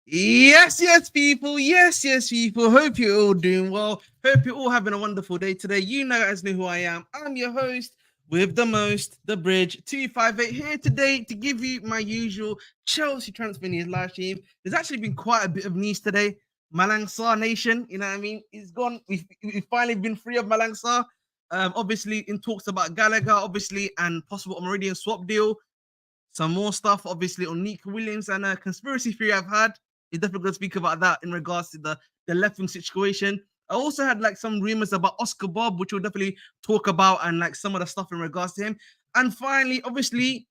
Yes, people. Yes, people. Hope you're all doing well. Hope you're all having a wonderful day today. You know, guys know who I am. I'm your host with the most, the bridge 258 here today to give you my usual Chelsea transfer news live stream. There's actually been quite a bit of news today. Malang Sarr Nation, you know what I mean? He's gone. We've finally been free of Malang Sarr. Obviously, in talks about Gallagher, obviously, and possible Omorodion swap deal. Some more stuff, obviously, on Nico Williams and a conspiracy theory I've had. You're definitely going to speak about that in regards to the left wing situation. I also had like some rumors about Oscar Bobb, which we'll definitely talk about, and like some of the stuff in regards to him. And finally, obviously,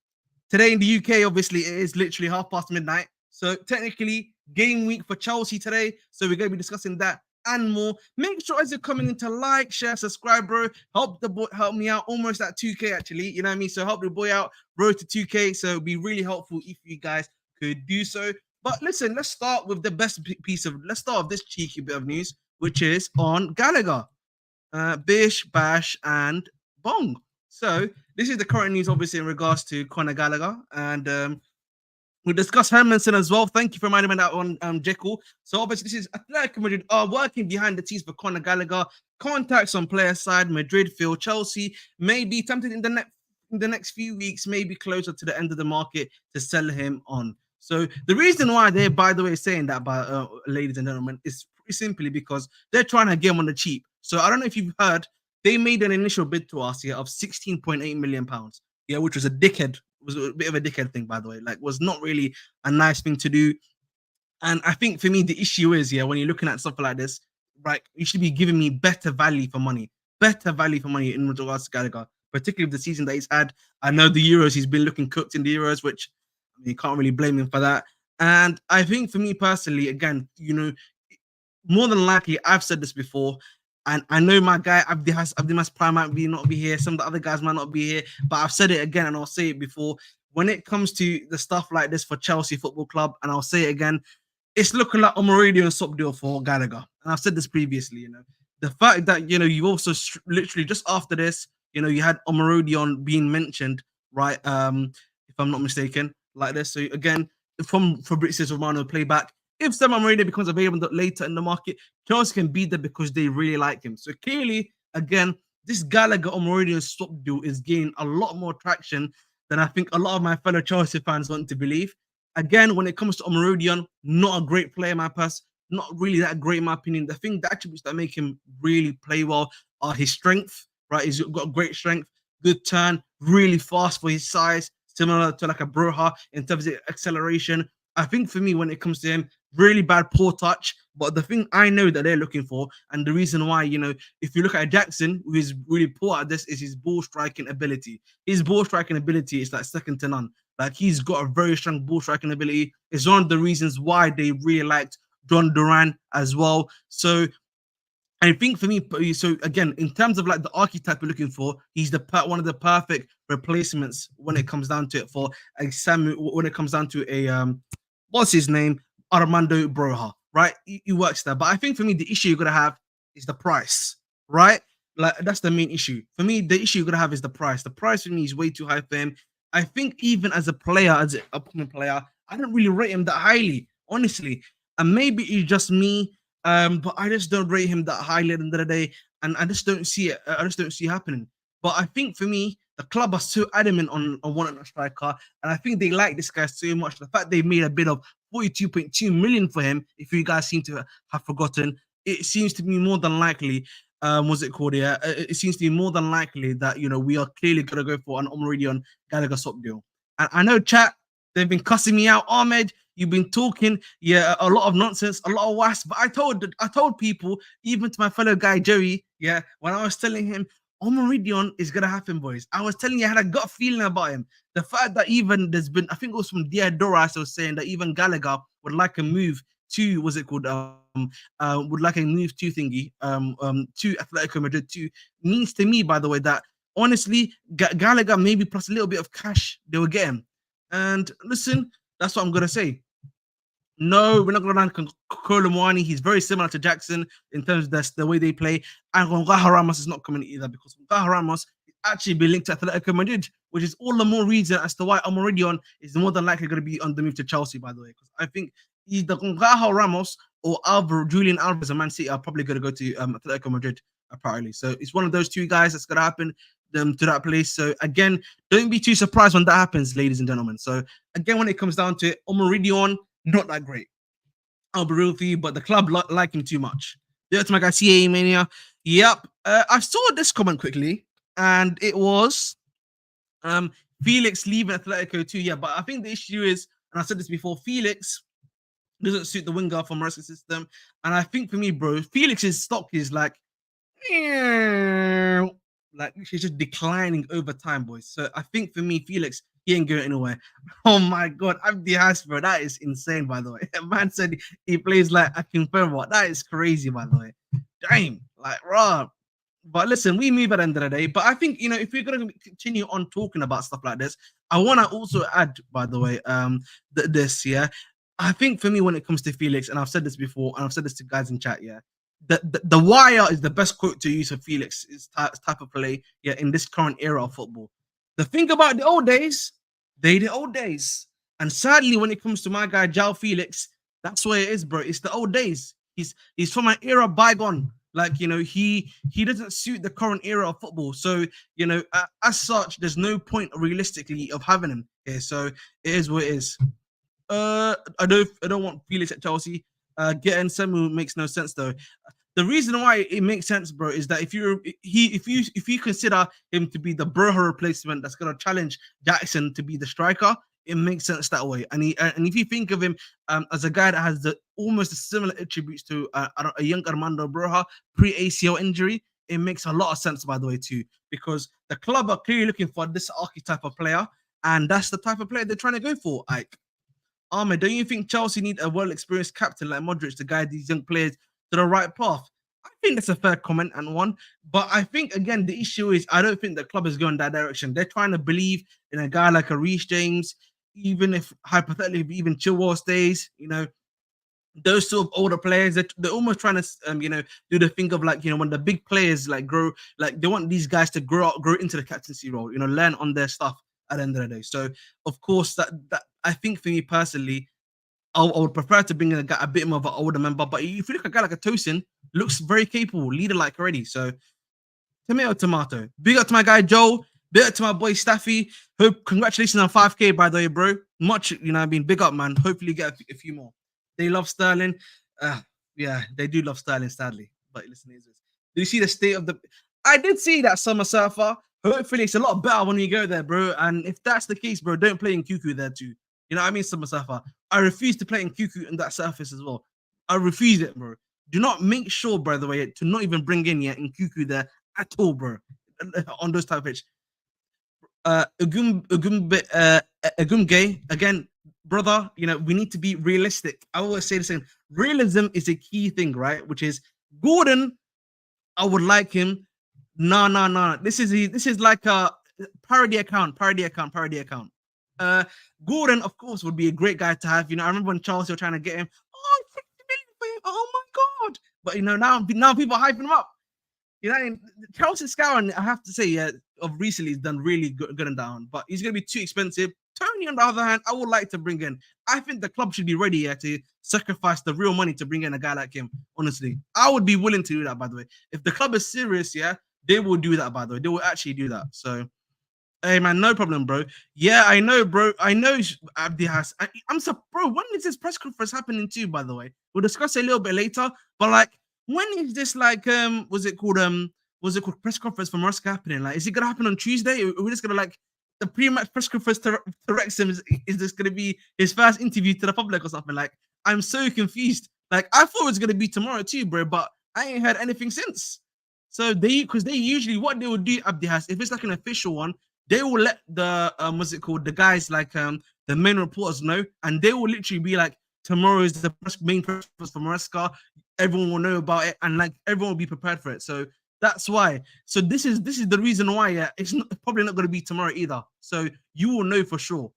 today in the UK, obviously, it is literally midnight. So technically, game week for Chelsea today. So we're going to be discussing that and more. Make sure as you're coming in to like, share, subscribe, bro. Help me out. Almost at 2K, actually. You know what I mean? So help the boy out. Road to 2K. So it'd be really helpful if you guys could do so. But listen, let's start with the best piece of. Let's start with this cheeky bit of news, which is on Gallagher, Bish, Bash, and Bong. So this is the current news, obviously, in regards to Conor Gallagher, and we discussed Hermansson as well. Thank you for reminding me that one, Jekyll. So obviously, this is Atletico Madrid are working behind the scenes for Conor Gallagher. Contacts on player side, Madrid feel Chelsea may be tempted in the next few weeks, maybe closer to the end of the market to sell him on. So the reason why they're, by the way, saying that, ladies and gentlemen, is pretty simply because they're trying to get him on the cheap. So I don't know if you've heard, they made an initial bid to us here of 16.8 million pounds. Yeah, which was a dickhead. Was a bit of a dickhead thing, by the way. Like, was not really a nice thing to do. And I think for me, the issue is, yeah, when you're looking at stuff like this, right, you should be giving me better value for money in regards to Gallagher, particularly with the season that he's had. I know the Euros, he's been looking cooked in the Euros, which I mean, you can't really blame him for that. And I think for me personally, again, you know, more than likely, I've said this before, and I know my guy Abdimas Prime might not be here. Some of the other guys might not be here, but I've said it again, and I'll say it before. When it comes to the stuff like this for Chelsea Football Club, and I'll say it again, it's looking like Omorodion swap deal for Gallagher. And I've said this previously. You know, the fact that you also literally just after this, you had Omorodion being mentioned, right? If I'm not mistaken, like this. So again, from Fabrizio Romano playback, if Sam Marino becomes available later in the market, Chelsea can beat them because they really like him. So clearly, again, this Gallagher Omorodion swap deal is gaining a lot more traction than I think a lot of my fellow Chelsea fans want to believe. Again, when it comes to Omorodion, not a great player, my pass, not really that great in my opinion. The attributes that make him really play well are his strength, right? He's got great strength, good turn, really fast for his size, similar to like a Broha in terms of acceleration. I think for me, when it comes to him, really bad, poor touch. But the thing I know that they're looking for, and the reason why, if you look at Jackson, who is really poor at this, is his ball striking ability. His ball striking ability is like second to none. Like, he's got a very strong ball striking ability. It's one of the reasons why they really liked John Duran as well. So I think for me, so again, in terms of like the archetype we're looking for, he's one of the perfect replacements when it comes down to it for a Samu. When it comes down to a what's his name, Armando Broja, right? He works there. But I think for me, the issue you're gonna have is the price, right? Like, that's the main issue for me. The issue you're gonna have is the price. The price for me is way too high for him. I think even as a player, as an upcoming player, I don't really rate him that highly, honestly. And maybe it's just me. But I just don't rate him that highly at the end of the day, and I just don't see it. I just don't see it happening. But I think for me, the club are so adamant on wanting a striker, and I think they like this guy so much. The fact they made a bid of 42.2 million for him, if you guys seem to have forgotten, it seems to be more than likely. What's it called here? It seems to be more than likely that we are clearly gonna go for an Omorodion Gallagher swap deal. And I know chat, they've been cussing me out, Ahmed. You've been talking, a lot of nonsense, a lot of wasp. But I told people, even to my fellow guy Joey, when I was telling him Omorodion is gonna happen, boys. I was telling you, I had a gut feeling about him. The fact that even there's been, I think it was from Diadoras, I was saying that even Gallagher would like a move to, what's it called? Would like a move to thingy, to Atletico Madrid. To means to me, by the way, that honestly, Gallagher maybe plus a little bit of cash they will get him. And listen, that's what I'm gonna say. No, we're not going to run Kolomwani. He's very similar to Jackson in terms of the way they play. And Gonzaga Ramos is not coming either, because Gonzaga Ramos is actually being linked to Atletico Madrid, which is all the more reason as to why Omorodion is more than likely going to be on the move to Chelsea, by the way. Because I think either Gonzalo Ramos or Julian Alvarez and Man City are probably going to go to Atletico Madrid, apparently. So it's one of those two guys that's going to happen to that place. So again, don't be too surprised when that happens, ladies and gentlemen. So again, when it comes down to it, Omorodion, not that great. I'll be real with you, but the club like him too much. Yeah, to my guy CA Mania. Yep. I saw this comment quickly, and it was Felix leaving Atletico too. Yeah, but I think the issue is, and I said this before, Felix doesn't suit the winger for Maresca system. And I think for me, bro, Felix's stock is like she's just declining over time, boys. So I think for me, Felix, he ain't going anywhere. Oh my god, Abdi Has, bro, that is insane, by the way. Man said he plays like a confirm. That is crazy, by the way. Damn, like raw. But listen, we move at the end of the day. But I think, you know, if we're going to continue on talking about stuff like this, I want to also add, by the way, this, yeah. I think for me, when it comes to Felix, and I've said this before, and I've said this to guys in chat, yeah, the wire is the best quote to use for Felix's type of play, yeah, in this current era of football. The thing about the old days, the old days. And sadly, when it comes to my guy, João Felix, that's where it is, bro. It's the old days. He's from an era bygone. Like, you know, he doesn't suit the current era of football. So, you know, as such, there's no point realistically of having him here. So it is what it is. I don't want Felix at Chelsea. Getting Semu makes no sense though. The reason why it makes sense, bro, is that if you consider him to be the Broja replacement that's gonna challenge Jackson to be the striker, it makes sense that way. And if you think of him as a guy that has almost similar attributes to a young Armando Broja pre-ACL injury, it makes a lot of sense, by the way, too, because the club are clearly looking for this archetype of player, and that's the type of player they're trying to go for. Like, Ahmed, don't you think Chelsea need a well-experienced captain like Modric to guide these young players to the right path? I think that's a fair comment and one. But I think, again, the issue is I don't think the club is going that direction. They're trying to believe in a guy like a Reece James, even if, hypothetically, if even Chilwell stays, you know, those sort of older players, they're almost trying to, you know, do the thing of like, you know, when the big players like grow, like they want these guys to grow into the captaincy role, you know, learn on their stuff at the end of the day. So, of course, that I think for me personally, I would prefer to bring in a bit more of an older member. But if you look at a guy like a Tosin, looks very capable, leader-like already. So, tomato. Big up to my guy Joe. Big up to my boy Staffy. Hope congratulations on 5K, by the way, bro. Much, you know, I mean, big up, man. Hopefully, you get a few more. They love Sterling. Yeah, they do love Sterling, sadly. But listen, do you see the state of the? I did see that Summer Surfer. Hopefully, it's a lot better when you go there, bro. And if that's the case, bro, don't play in Cuckoo there too. You know what I mean, Summer Surfer? I refuse to play in Cuckoo in that surface as well. I refuse it, bro. Do not make sure, by the way, to not even bring in in Cuckoo there at all, bro. On those type of pitch. Agumge, again, brother, you know, we need to be realistic. I always say the same. Realism is a key thing, right? Which is Gordon, I would like him. No. This is like a parody account. Gordon, of course, would be a great guy to have. You know, I remember when Chelsea were trying to get him. Oh, 50 million for him. Oh my god! But you know, now people are hyping him up. You know, Chelsea scouting, I have to say, yeah, of recently has done really good and down, but he's gonna be too expensive. Tony, on the other hand, I would like to bring in. I think the club should be ready to sacrifice the real money to bring in a guy like him. Honestly, I would be willing to do that. By the way, if the club is serious, they will do that. By the way, they will actually do that. So, hey man, no problem, bro. Yeah, I know, bro. I know Abdi has. I'm so, bro. When is this press conference happening too? By the way, we'll discuss it a little bit later. But like, when is this like was it called press conference for Maresca happening? Like, is it gonna happen on Tuesday? Or are we just gonna like the pre-match press conference to Wrexham is this gonna be his first interview to the public or something? Like, I'm so confused. Like, I thought it was gonna be tomorrow too, bro, but I ain't heard anything since. So because they usually what they would do, Abdi has, if it's like an official one, they will let the the guys like the main reporters know, and they will literally be like, tomorrow is the main press conference for Maresca. Everyone will know about it, and like everyone will be prepared for it. So that's why. So this is the reason why. It's probably not going to be tomorrow either. So you will know for sure.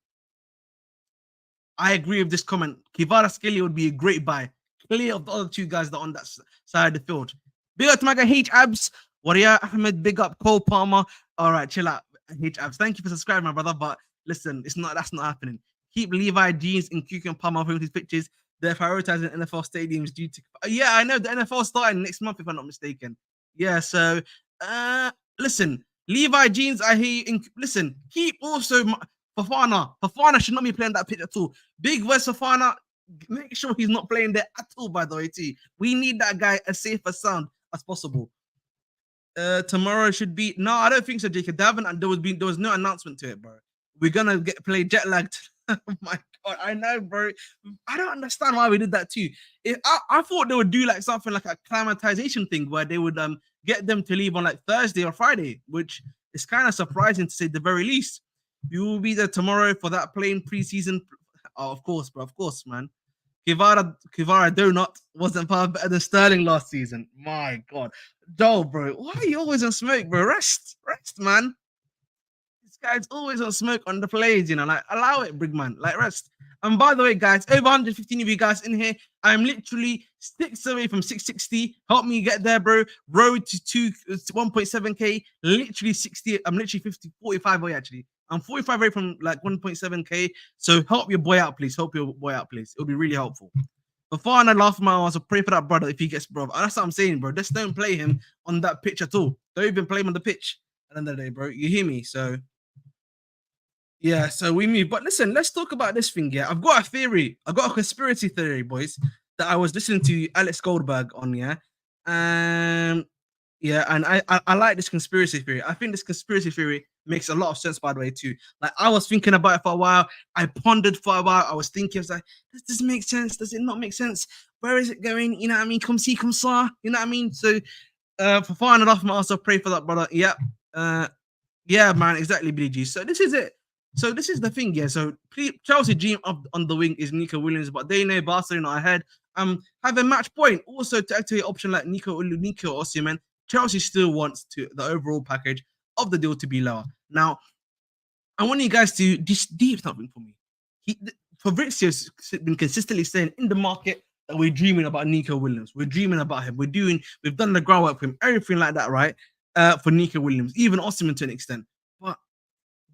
I agree with this comment. Kvaratskhelia would be a great buy. Clear of the other two guys that are on that side of the field. Big up to my guy H Abs. Waria Ahmed. Big up Cole Palmer. All right, chill out. H Abs. Thank you for subscribing, my brother. But listen, that's not happening. Keep Levi jeans in QQ and Palmer with his pictures. they're prioritizing NFL stadiums due to. Yeah, I know the NFL starting next month, if I'm not mistaken. Yeah, so listen, Levi Jeans, I hear you. Listen, keep also Fafana. Fafana should not be playing that pitch at all. Big West Fafana, make sure he's not playing there at all. By the way, too, we need that guy as safe as sound as possible. Tomorrow should be no, I don't think so, Jacob. There was no announcement to it, bro. We're gonna play jet lagged. Oh my god, I know, bro. I don't understand why we did that too. I thought they would do like something like a climatization thing where they would get them to leave on like Thursday or Friday, which is kind of surprising to say the very least. We will be there tomorrow for that playing preseason. Oh, of course, bro. Of course, man. Kivara Donut wasn't far better than Sterling last season. My God. Joel, bro, why are you always on smoke, bro? Rest, man. This guy's always on smoke on the plays, you know, like allow it, big man, like rest. And by the way, guys, over 115 of you guys in here. I'm literally 6 away from 660. Help me get there, bro. Road to 1.7k. Literally 60. I'm literally 45 away, actually. I'm 45 away from like 1.7k. So help your boy out, please. Help your boy out, please. It'll be really helpful. Before I laugh my ass, I'll pray for that brother if he gets, bro. That's what I'm saying, bro. Just don't play him on that pitch at all. Don't even play him on the pitch at the end of the day, bro. You hear me? So, yeah, so we move. But listen, let's talk about this thing, yeah. I've got a theory. I've got a conspiracy theory, boys, that I was listening to Alex Goldberg on, yeah. Yeah, and I like this conspiracy theory. I think this conspiracy theory makes a lot of sense, by the way, too. Like, I was thinking about it for a while. I pondered for a while. I was thinking, I was like, does this make sense? Does it not make sense? Where is it going? You know what I mean? Come see, come saw. You know what I mean? So, for far enough, I also pray for that, brother. Yeah. Yeah, man, exactly, BG. So this is it. So this is the thing, yeah. So Chelsea dream up on the wing is Nico Williams, but they know Barcelona are ahead. Have a match point also to activate option like Nico Osimhen. Chelsea still wants the overall package of the deal to be lower. Now, I want you guys to just deep something for me. Fabrizio's been consistently saying in the market that we're dreaming about Nico Williams. We're dreaming about him. We've done the groundwork for him, everything like that, right? For Nico Williams, even Osimhen to an extent. But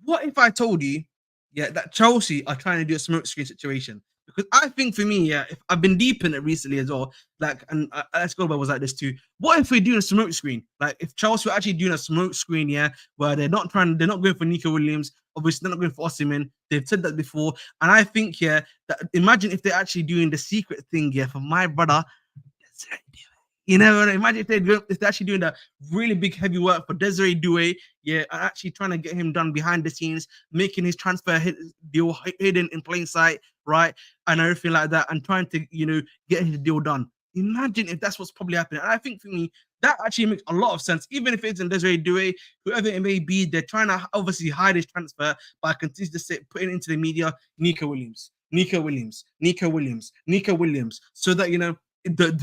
what if I told you, yeah, that Chelsea are trying to do a smoke screen situation? Because I think for me, yeah, if I've been deep in it recently as well, like, and Alex Goldberg was like this too. What if we're doing a smoke screen? Like, if Chelsea were actually doing a smoke screen, yeah, where they're not going for Nico Williams, obviously they're not going for Osimhen. They've said that before, and I think, yeah, that imagine if they're actually doing the secret thing, yeah, for my brother. You know, imagine if they're actually doing the really big heavy work for Desiree Doué, yeah, and actually trying to get him done behind the scenes, making his transfer deal hidden in plain sight, right, and everything like that, and trying to, you know, get his deal done. Imagine if that's what's probably happening. And I think for me, that actually makes a lot of sense. Even if it's in Desiree Doué, whoever it may be, they're trying to obviously hide his transfer by continuing to say, putting into the media, Nico Williams, so that, you know,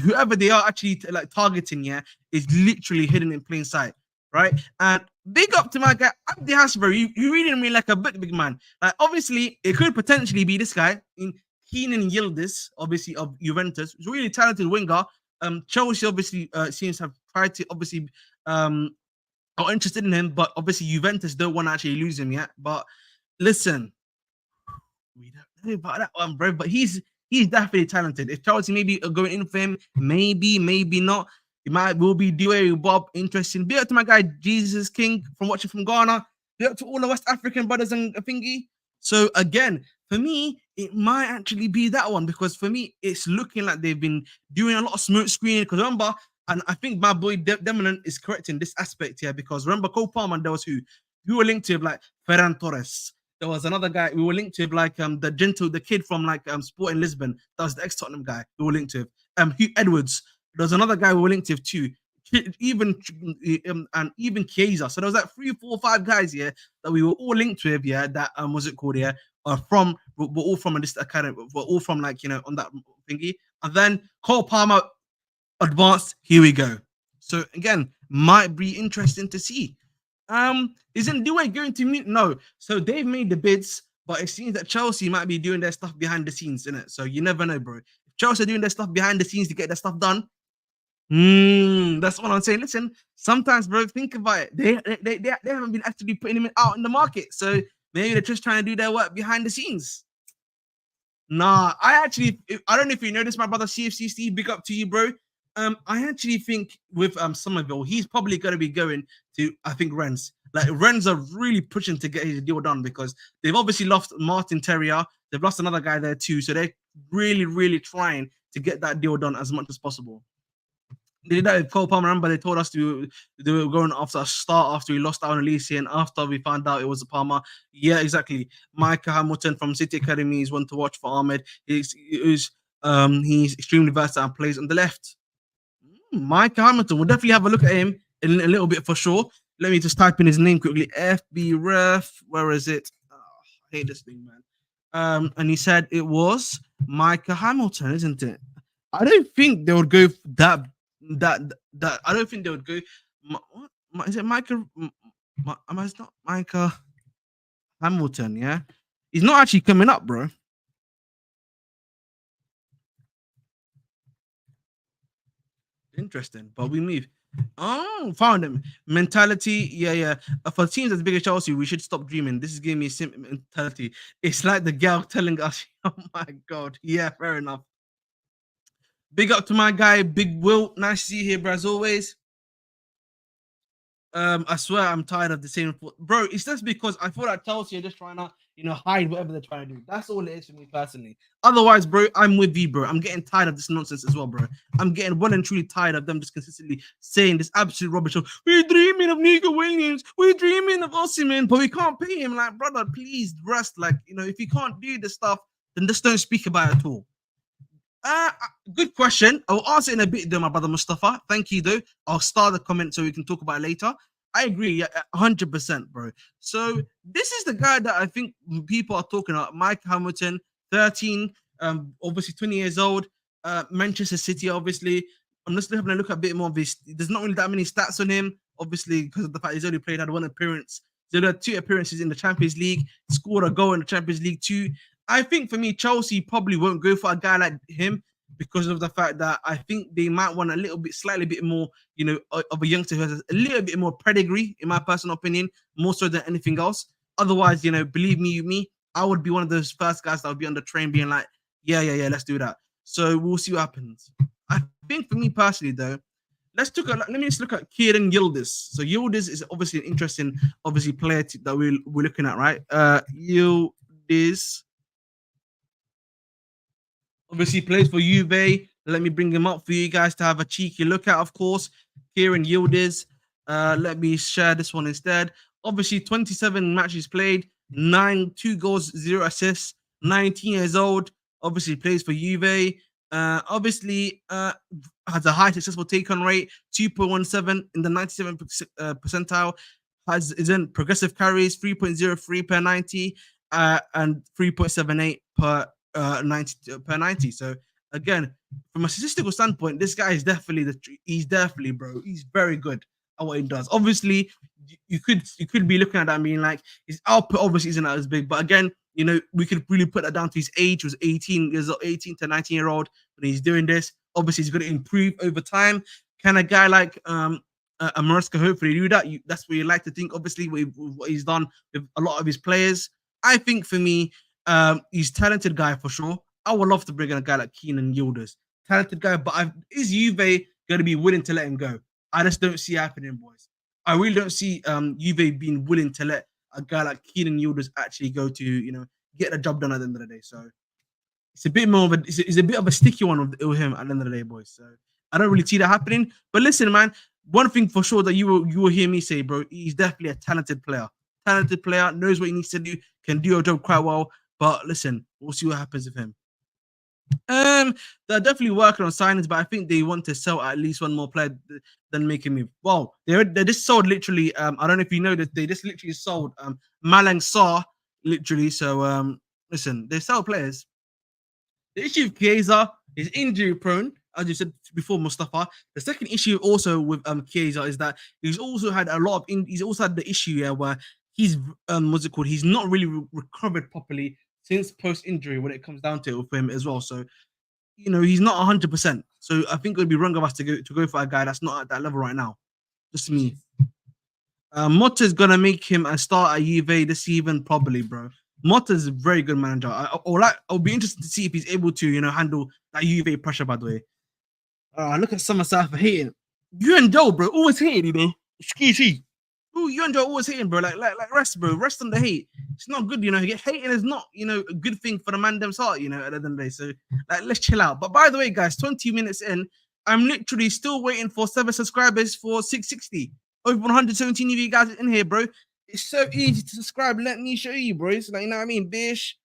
whoever they are actually like targeting, yeah, is literally hidden in plain sight, right? And big up to my guy Abdi Hasbury. You reading me like a big man. Like, obviously, it could potentially be this guy in Kenan Yildiz, obviously of Juventus. He's a really talented winger. Chelsea obviously seems to have tried to obviously are interested in him, but obviously Juventus don't want to actually lose him yet. But listen, we don't know about that one, bro. But he's definitely talented. If Chelsea maybe are going in for him, maybe not. It will be Doué, Bobb. Interesting. Be up to my guy Jesus King from watching from Ghana. Be up to all the West African brothers and thingy. So again, for me, it might actually be that one, because for me, it's looking like they've been doing a lot of smoke screening. Because remember, and I think my boy Demonen is correct in this aspect here, because remember, Cole Palmer, there was who were linked to, like Ferran Torres. There was another guy we were linked to, like the kid from like Sport in Lisbon. That was the ex-Tottenham guy we were linked to. Hugh Edwards. There was another guy we were linked to too. Even Chiesa. So there was like 3, 4, 5 guys here that we were all linked with. Yeah, that was it called? Yeah, we're all from this academy. We're all from, like, you know, on that thingy. And then Cole Palmer advanced. Here we go. So again, might be interesting to see. Isn't Doué going to meet? No. So they've made the bids, but it seems that Chelsea might be doing their stuff behind the scenes, innit? So you never know, bro. If Chelsea are doing their stuff behind the scenes to get their stuff done, that's what I'm saying. Listen, sometimes, bro, think about it. They haven't been actually putting him out in the market. So maybe they're just trying to do their work behind the scenes. Nah, I don't know if you noticed, my brother CFC Steve, big up to you, bro. I actually think with Somerville, he's probably going to be going to, I think, Rennes. Like, Rennes are really pushing to get his deal done because they've obviously lost Martin Terrier. They've lost another guy there too. So they're really, really trying to get that deal done as much as possible. They did that with Cole Palmer. Remember, they told us they were going after a start after we lost out on Elise, and after we found out it was a Palmer. Yeah, exactly. Micah Hamilton from City Academy is one to watch for Ahmed. He's extremely versatile and plays on the left. Micah Hamilton. We'll definitely have a look at him in a little bit for sure. Let me just type in his name quickly. FB Ref. Where is it? Oh, I hate this thing, man. And he said it was Micah Hamilton, isn't it? I don't think they would go that. I don't think they would go. What is it, Micah? It's not Micah Hamilton. Yeah, he's not actually coming up, bro. Interesting, but we move. Oh, found him. Mentality, yeah. For teams as big as Chelsea, we should stop dreaming. This is giving me a simple mentality. It's like the girl telling us, "Oh my god, yeah, fair enough." Big up to my guy, Big Will. Nice to see you here, bro, as always. I swear I'm tired of the same, bro. It's just because I feel like Chelsea are just trying to, hide whatever they're trying to do. That's all it is for me personally. Otherwise, bro, I'm with you, bro. I'm getting tired of this nonsense as well, bro. I'm getting well and truly tired of them just consistently saying this absolute rubbish of we're dreaming of Nico Williams, we're dreaming of Osimhen, but we can't pay him. Like, brother, please rest. Like, if you can't do this stuff, then just don't speak about it at all. Good question. I'll answer it in a bit, though, my brother Mustafa. Thank you, though. I'll start the comment so we can talk about it later. I agree, 100%, bro. So this is the guy that I think people are talking about. Mike Hamilton, 13, obviously 20 years old. Manchester City, obviously. I'm just having a look at a bit more of his. There's not really that many stats on him, obviously, because of the fact he's only had one appearance. So there are 2 appearances in the Champions League. Scored a goal in the Champions League too. I think for me, Chelsea probably won't go for a guy like him because of the fact that I think they might want slightly bit more, of a youngster who has a little bit more pedigree, in my personal opinion, more so than anything else. Otherwise, believe me, I would be one of those first guys that would be on the train being like, yeah, let's do that. So we'll see what happens. I think for me personally, though, let me just look at Kieran Yildiz. So Yildiz is obviously an interesting, player that we're looking at, right? Yildiz obviously plays for Juve. Let me bring him up for you guys to have a cheeky look at, of course. Kieran Yildiz. Let me share this one instead. Obviously, 27 matches played, 2 goals, 0 assists, 19 years old. Obviously, plays for Juve. Has a high successful take-on rate, 2.17 in the 97th percentile. Is in progressive carries, 3.03 per 90, and 3.78 per 90. So again, from a statistical standpoint, this guy is definitely, bro. He's very good at what he does. Obviously, you could be looking at that and being like, his output obviously isn't as big, but again, we could really put that down to his age. He was 18 to 19-year-old when he's doing this. Obviously, he's going to improve over time. Can a guy like a Maresca hopefully do that? That's what you like to think, obviously, with what he's done with a lot of his players. I think for me, he's a talented guy for sure. I would love to bring in a guy like Keenan Yildiz. Talented guy, but is Juve going to be willing to let him go? I just don't see it happening, boys. I really don't see Juve being willing to let a guy like Keenan Yildiz actually go to, get the job done at the end of the day. So it's a bit more of it's a bit of a sticky one with him at the end of the day, boys. So I don't really see that happening. But listen, man, one thing for sure that you will hear me say, bro, he's definitely a talented player. Talented player, knows what he needs to do, can do a job quite well. But listen, we'll see what happens with him. They're definitely working on signings, but I think they want to sell at least one more player than make a move. Well, they just sold literally. I don't know if you know that they just literally sold Malang Sarr, literally. So listen, they sell players. The issue with Chiesa is injury prone, as you said before, Mustafa. The second issue also with Chiesa is that he's also had a lot of. He's also had the issue where he's what's it called? He's not really recovered properly since post-injury when it comes down to it for him as well. So, he's not 100%. So I think it would be wrong of us to go for a guy that's not at that level right now. Just me. Motta is gonna make him a start at Juve this season, probably, bro. Motta's a very good manager. I'll be interested to see if he's able to, handle that Juve pressure. By the way, look at Summer South hating. You and Joe, bro, always hating, Ski. Ooh, you and Joe always hating, bro. Like rest, bro. Rest on the hate. It's not good, Hating is not, a good thing for the man them's heart, at the end of the day. So, let's chill out. But by the way, guys, 20 minutes in, I'm literally still waiting for 7 subscribers for 660. Over 117 of you guys in here, bro. It's so easy to subscribe. Let me show you, bro. It's like, you know what I mean? Bish,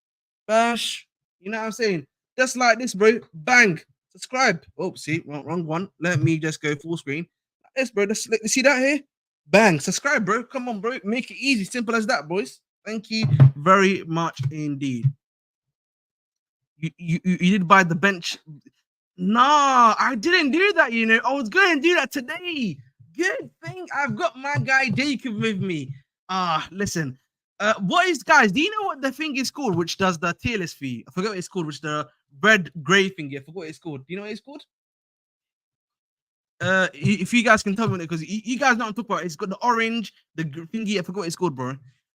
bash. You know what I'm saying? Just like this, bro. Bang. Subscribe. Oh, see, wrong one. Let me just go full screen. Yes, bro. See that here? Bang. Subscribe, bro. Come on, bro. Make it easy. Simple as that, boys. Thank you very much indeed. You did buy the bench. Nah, I didn't do that, I was going to do that today. Good thing I've got my guy Jacob with me. Listen. What is, guys, do you know what the thing is called which does the tier list fee? I forgot what it's called, which the red grey thing. I forgot what it's called. Do you know what it's called? If you guys can tell me, because you guys know what I'm talking about. It's got the orange, the thingy. I forgot what it's called, bro.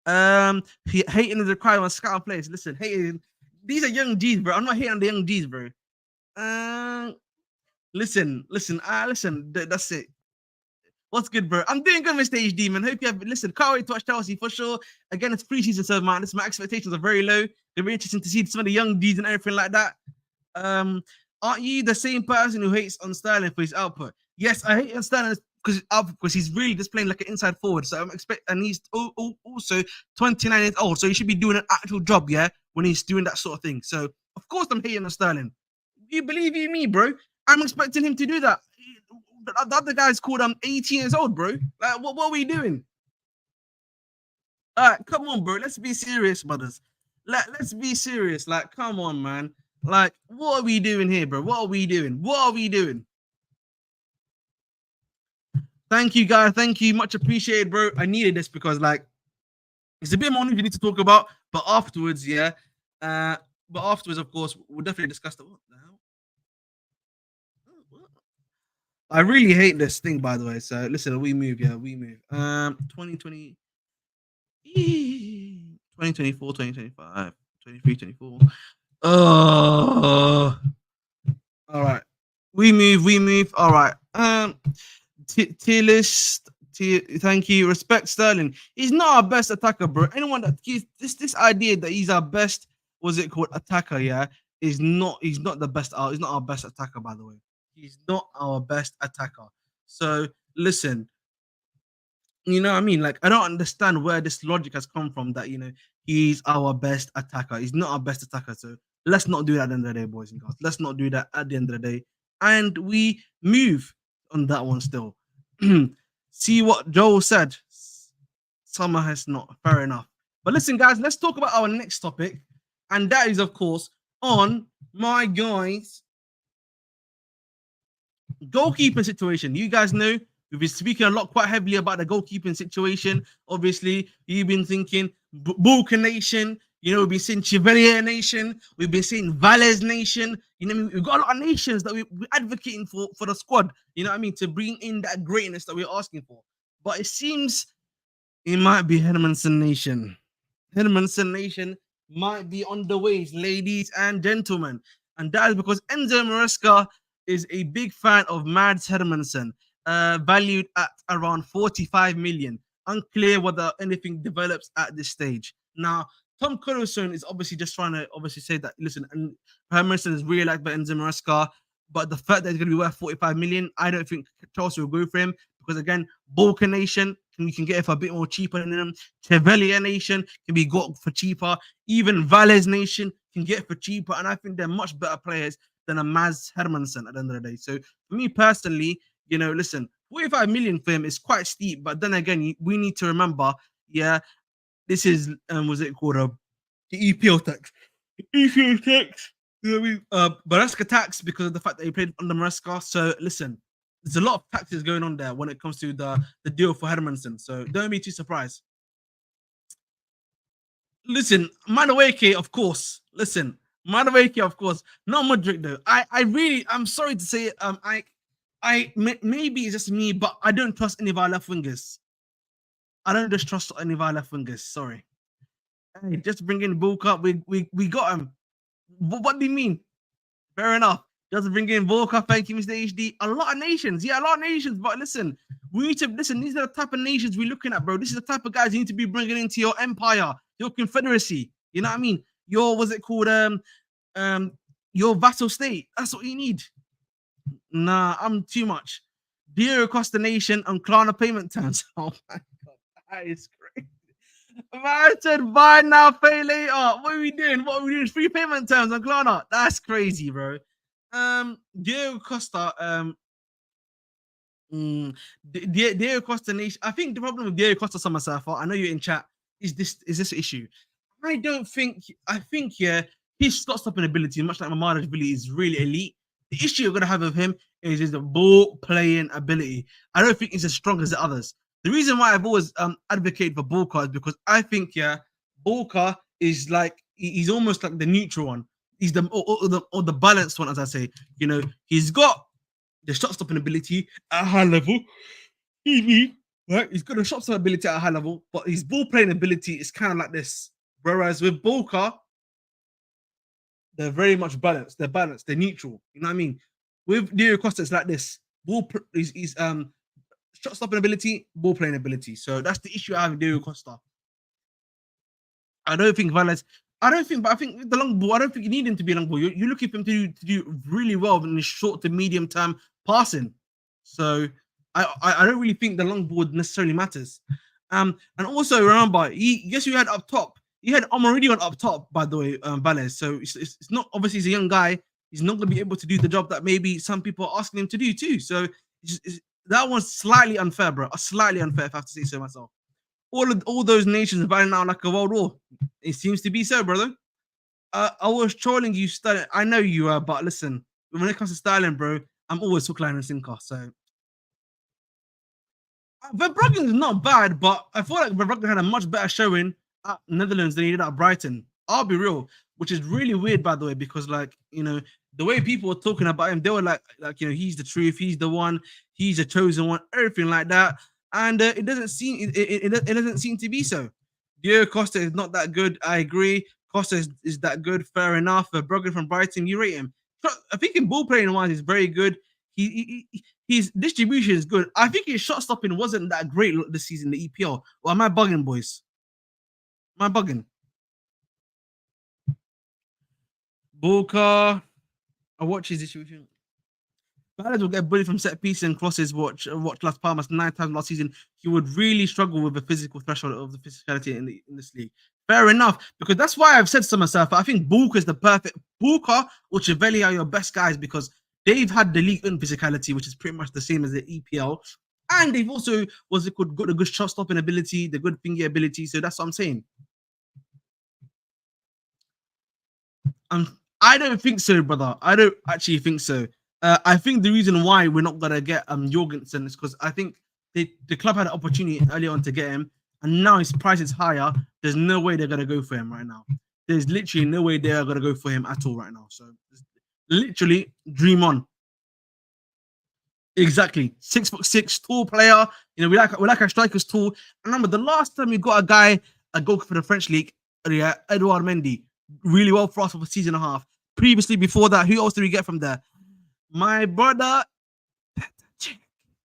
Hating is required on scout players. Listen, hating. These are young G's, bro. I'm not hating on the young G's, bro. Listen. That's it. What's good, bro? I'm doing good, Mr. HD, man. Hope you have. Listen, can't wait to watch Chelsea for sure. Again, it's pre-season, so man, my expectations are very low. It'll be interesting to see some of the young D's and everything like that. Aren't you the same person who hates on Sterling for his output? Yes, I hate on Sterling because he's really just playing like an inside forward. So I'm expecting, and he's also 29 years old, so he should be doing an actual job, yeah, when he's doing that sort of thing. So of course I'm hating on Sterling. You believe in me, bro? I'm expecting him to do that. The other guy's called 18 years old, bro. Like, what are we doing? All right, come on, bro. Let's be serious, brothers. Let's be serious. Like, come on, man. Like, what are we doing here, bro? What are we doing? Thank you, guys. Thank you. Much appreciated, bro. I needed this because, like, it's a bit more news we need to talk about. But afterwards, yeah. Of course, we'll definitely discuss the what the hell. I really hate this thing, by the way. So listen, we move. 2020, 2024, 2025, 23, 24. Oh, all right. We move. All right. Tier list. Thank you. Respect Sterling. He's not our best attacker, bro. Anyone that this idea that he's our best, what's it called, attacker, yeah, he's not the best. He's not our best attacker, by the way. He's not our best attacker. So listen, you know what I mean? Like, I don't understand where this logic has come from that, he's our best attacker. He's not our best attacker. So let's not do that at the end of the day, boys and girls. Let's not do that at the end of the day. And we move on that one still. See what Joel said. Summer has not. Fair enough. But listen, guys, let's talk about our next topic. And that is, of course, on my guys' goalkeeping situation. You guys know we've been speaking a lot, quite heavily about the goalkeeping situation. Obviously, you've been thinking Balkan Nation. We've been seeing Chevalier Nation. We've been seeing Valles Nation. We've got a lot of nations that we're advocating for the squad. You know what I mean? To bring in that greatness that we're asking for. But it seems it might be Hermansson Nation. Hermansson Nation might be on the ways, ladies and gentlemen. And that is because Enzo Maresca is a big fan of Mads Hermansson, valued at around 45 million. Unclear whether anything develops at this stage. Now, Tom Collinson is obviously just trying to say that, listen, and Hermansson is really liked by Enzo Maresca, but the fact that he's going to be worth 45 million, I don't think Chelsea will go for him because, again, Balkan Nation, you can get it for a bit more cheaper than them. Chevalier Nation can be got for cheaper. Even Valles Nation can get it for cheaper, and I think they're much better players than a Mads Hermansson at the end of the day. So for me personally, listen, 45 million for him is quite steep, but then again, we need to remember, this is was it called the EPL tax? EPL tax. Maresca tax because of the fact that he played under Maresca. So listen, there's a lot of taxes going on there when it comes to the deal for Hermansson. So don't be too surprised. Listen, Madueke, of course. Listen, Madueke, of course. Not Modric though. I'm sorry to say, maybe it's just me, but I don't trust any of our left wingers. I don't just trust any of our left wingers. Sorry. Hey, just bring in Walker. We got him. What do you mean? Fair enough. Just bring in Walker. Thank you, Mr. HD. A lot of nations. Yeah, a lot of nations. But listen, we need to listen. These are the type of nations we're looking at, bro. This is the type of guys you need to be bringing into your empire, your confederacy. You know what I mean? Your what's it called? Um, your vassal state. That's what you need. Nah, I'm too much. Dear across the nation on Klarna payment terms. Oh my god, that is crazy. Man said buy now, pay later. What are we doing? What are we doing? Free payment terms on Klarna. That's crazy, bro. Diego Costa. Diego Costa nation. I think the problem with Diego Costa, Summer Surfer, I know you're in chat. Is this issue? I don't think. I think his shot stopping ability, much like Mamada's ability, is really elite. The issue you're gonna have with him is his ball playing ability. I don't think he's as strong as the others. The reason why I've always advocated for Bulka is because I think Bulka is like he's almost like the neutral one. He's the balanced one, as I say. You know, he's got the shot stopping ability at a high level. Right? He's got the shot stopping ability at a high level, but his ball playing ability is kind of like this. Whereas with Bulka, they're very much balanced. They're balanced. They're neutral. You know what I mean? With Diego Costa, it's like this. He's shot stopping ability, ball playing ability. So that's the issue I have with Diego Costa. I don't think Valles. I think the long ball. I don't think you need him to be a long ball. You're looking for him to do really well in the short to medium term passing. So I don't really think the long ball necessarily matters. And also remember, guess you had up top. He had Omorodion up top, by the way, Valles. So it's not obviously he's a young guy. He's not going to be able to do the job that maybe some people are asking him to do too. So that one's slightly unfair, bro. Slightly unfair, if I have to say so myself. All those nations are battling out like a world war. It seems to be so, brother. I was trolling you, Sterling. I know you are, but listen, when it comes to styling, bro, I'm always hook, line, and sinker. So Verbruggen is not bad, but I feel like Verbruggen had a much better showing at Netherlands than he did at Brighton. I'll be real, which is really weird, by the way, because like the way people were talking about him, they were like he's the truth, he's the one, he's a chosen one, everything like that. And it doesn't seem it doesn't seem to be so. Diego Costa is not that good. I agree. Costa is that good. Fair enough. Bruggen from Brighton, you rate him. I think in ball playing wise, he's very good. His distribution is good. I think his shot stopping wasn't that great this season, the EPL. Or am I bugging, boys? Am I bugging? Bulka. I watch his distribution. Valles will get bullied from set pieces and crosses. Watch Las Palmas 9 times last season. He would really struggle with the physical threshold of the physicality in this league. Fair enough, because that's why I've said to myself, I think Bulka is the perfect. Bulka or Chivelli are your best guys because they've had the league in physicality, which is pretty much the same as the EPL, and they've also got a good shot stopping ability, the good finger ability. So that's what I'm saying. I don't think so, brother. I don't actually think so. I think the reason why we're not gonna get Jorgensen is because I think the club had an opportunity early on to get him, and now his price is higher. There's no way they're gonna go for him right now. There's literally no way they're gonna go for him at all right now. So literally dream on. Exactly, 6'6", tall player. We like our strikers tall. And remember, the last time we got a goalkeeper for the French league, Edouard Mendy, really well for us for a season and a half. Previously, before that, who else did we get from there? My brother.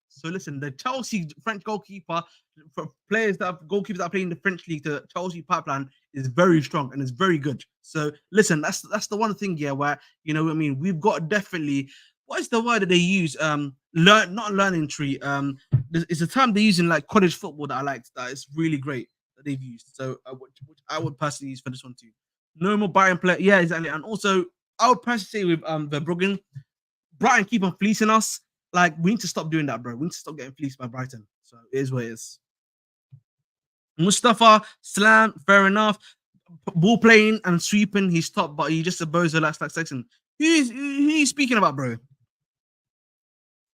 So listen, the Chelsea French goalkeeper for goalkeepers that are playing the French league, the Chelsea pipeline is very strong and is very good. So listen, that's the one thing where what I mean. We've got definitely. What is the word that they use? Not learning tree. It's a term they use in like college football that I liked. That is really great that they've used. So which I would personally use for this one too. No more Bayern player. Yeah, exactly. And also, I would personally say with Verbruggen, Brighton keep on fleecing us. Like, we need to stop doing that, bro. We need to stop getting fleeced by Brighton. So it is what it is. Mustafa, slam, fair enough. Ball playing and sweeping, he's top, but he just a bozo like Sexton. Who are you speaking about, bro?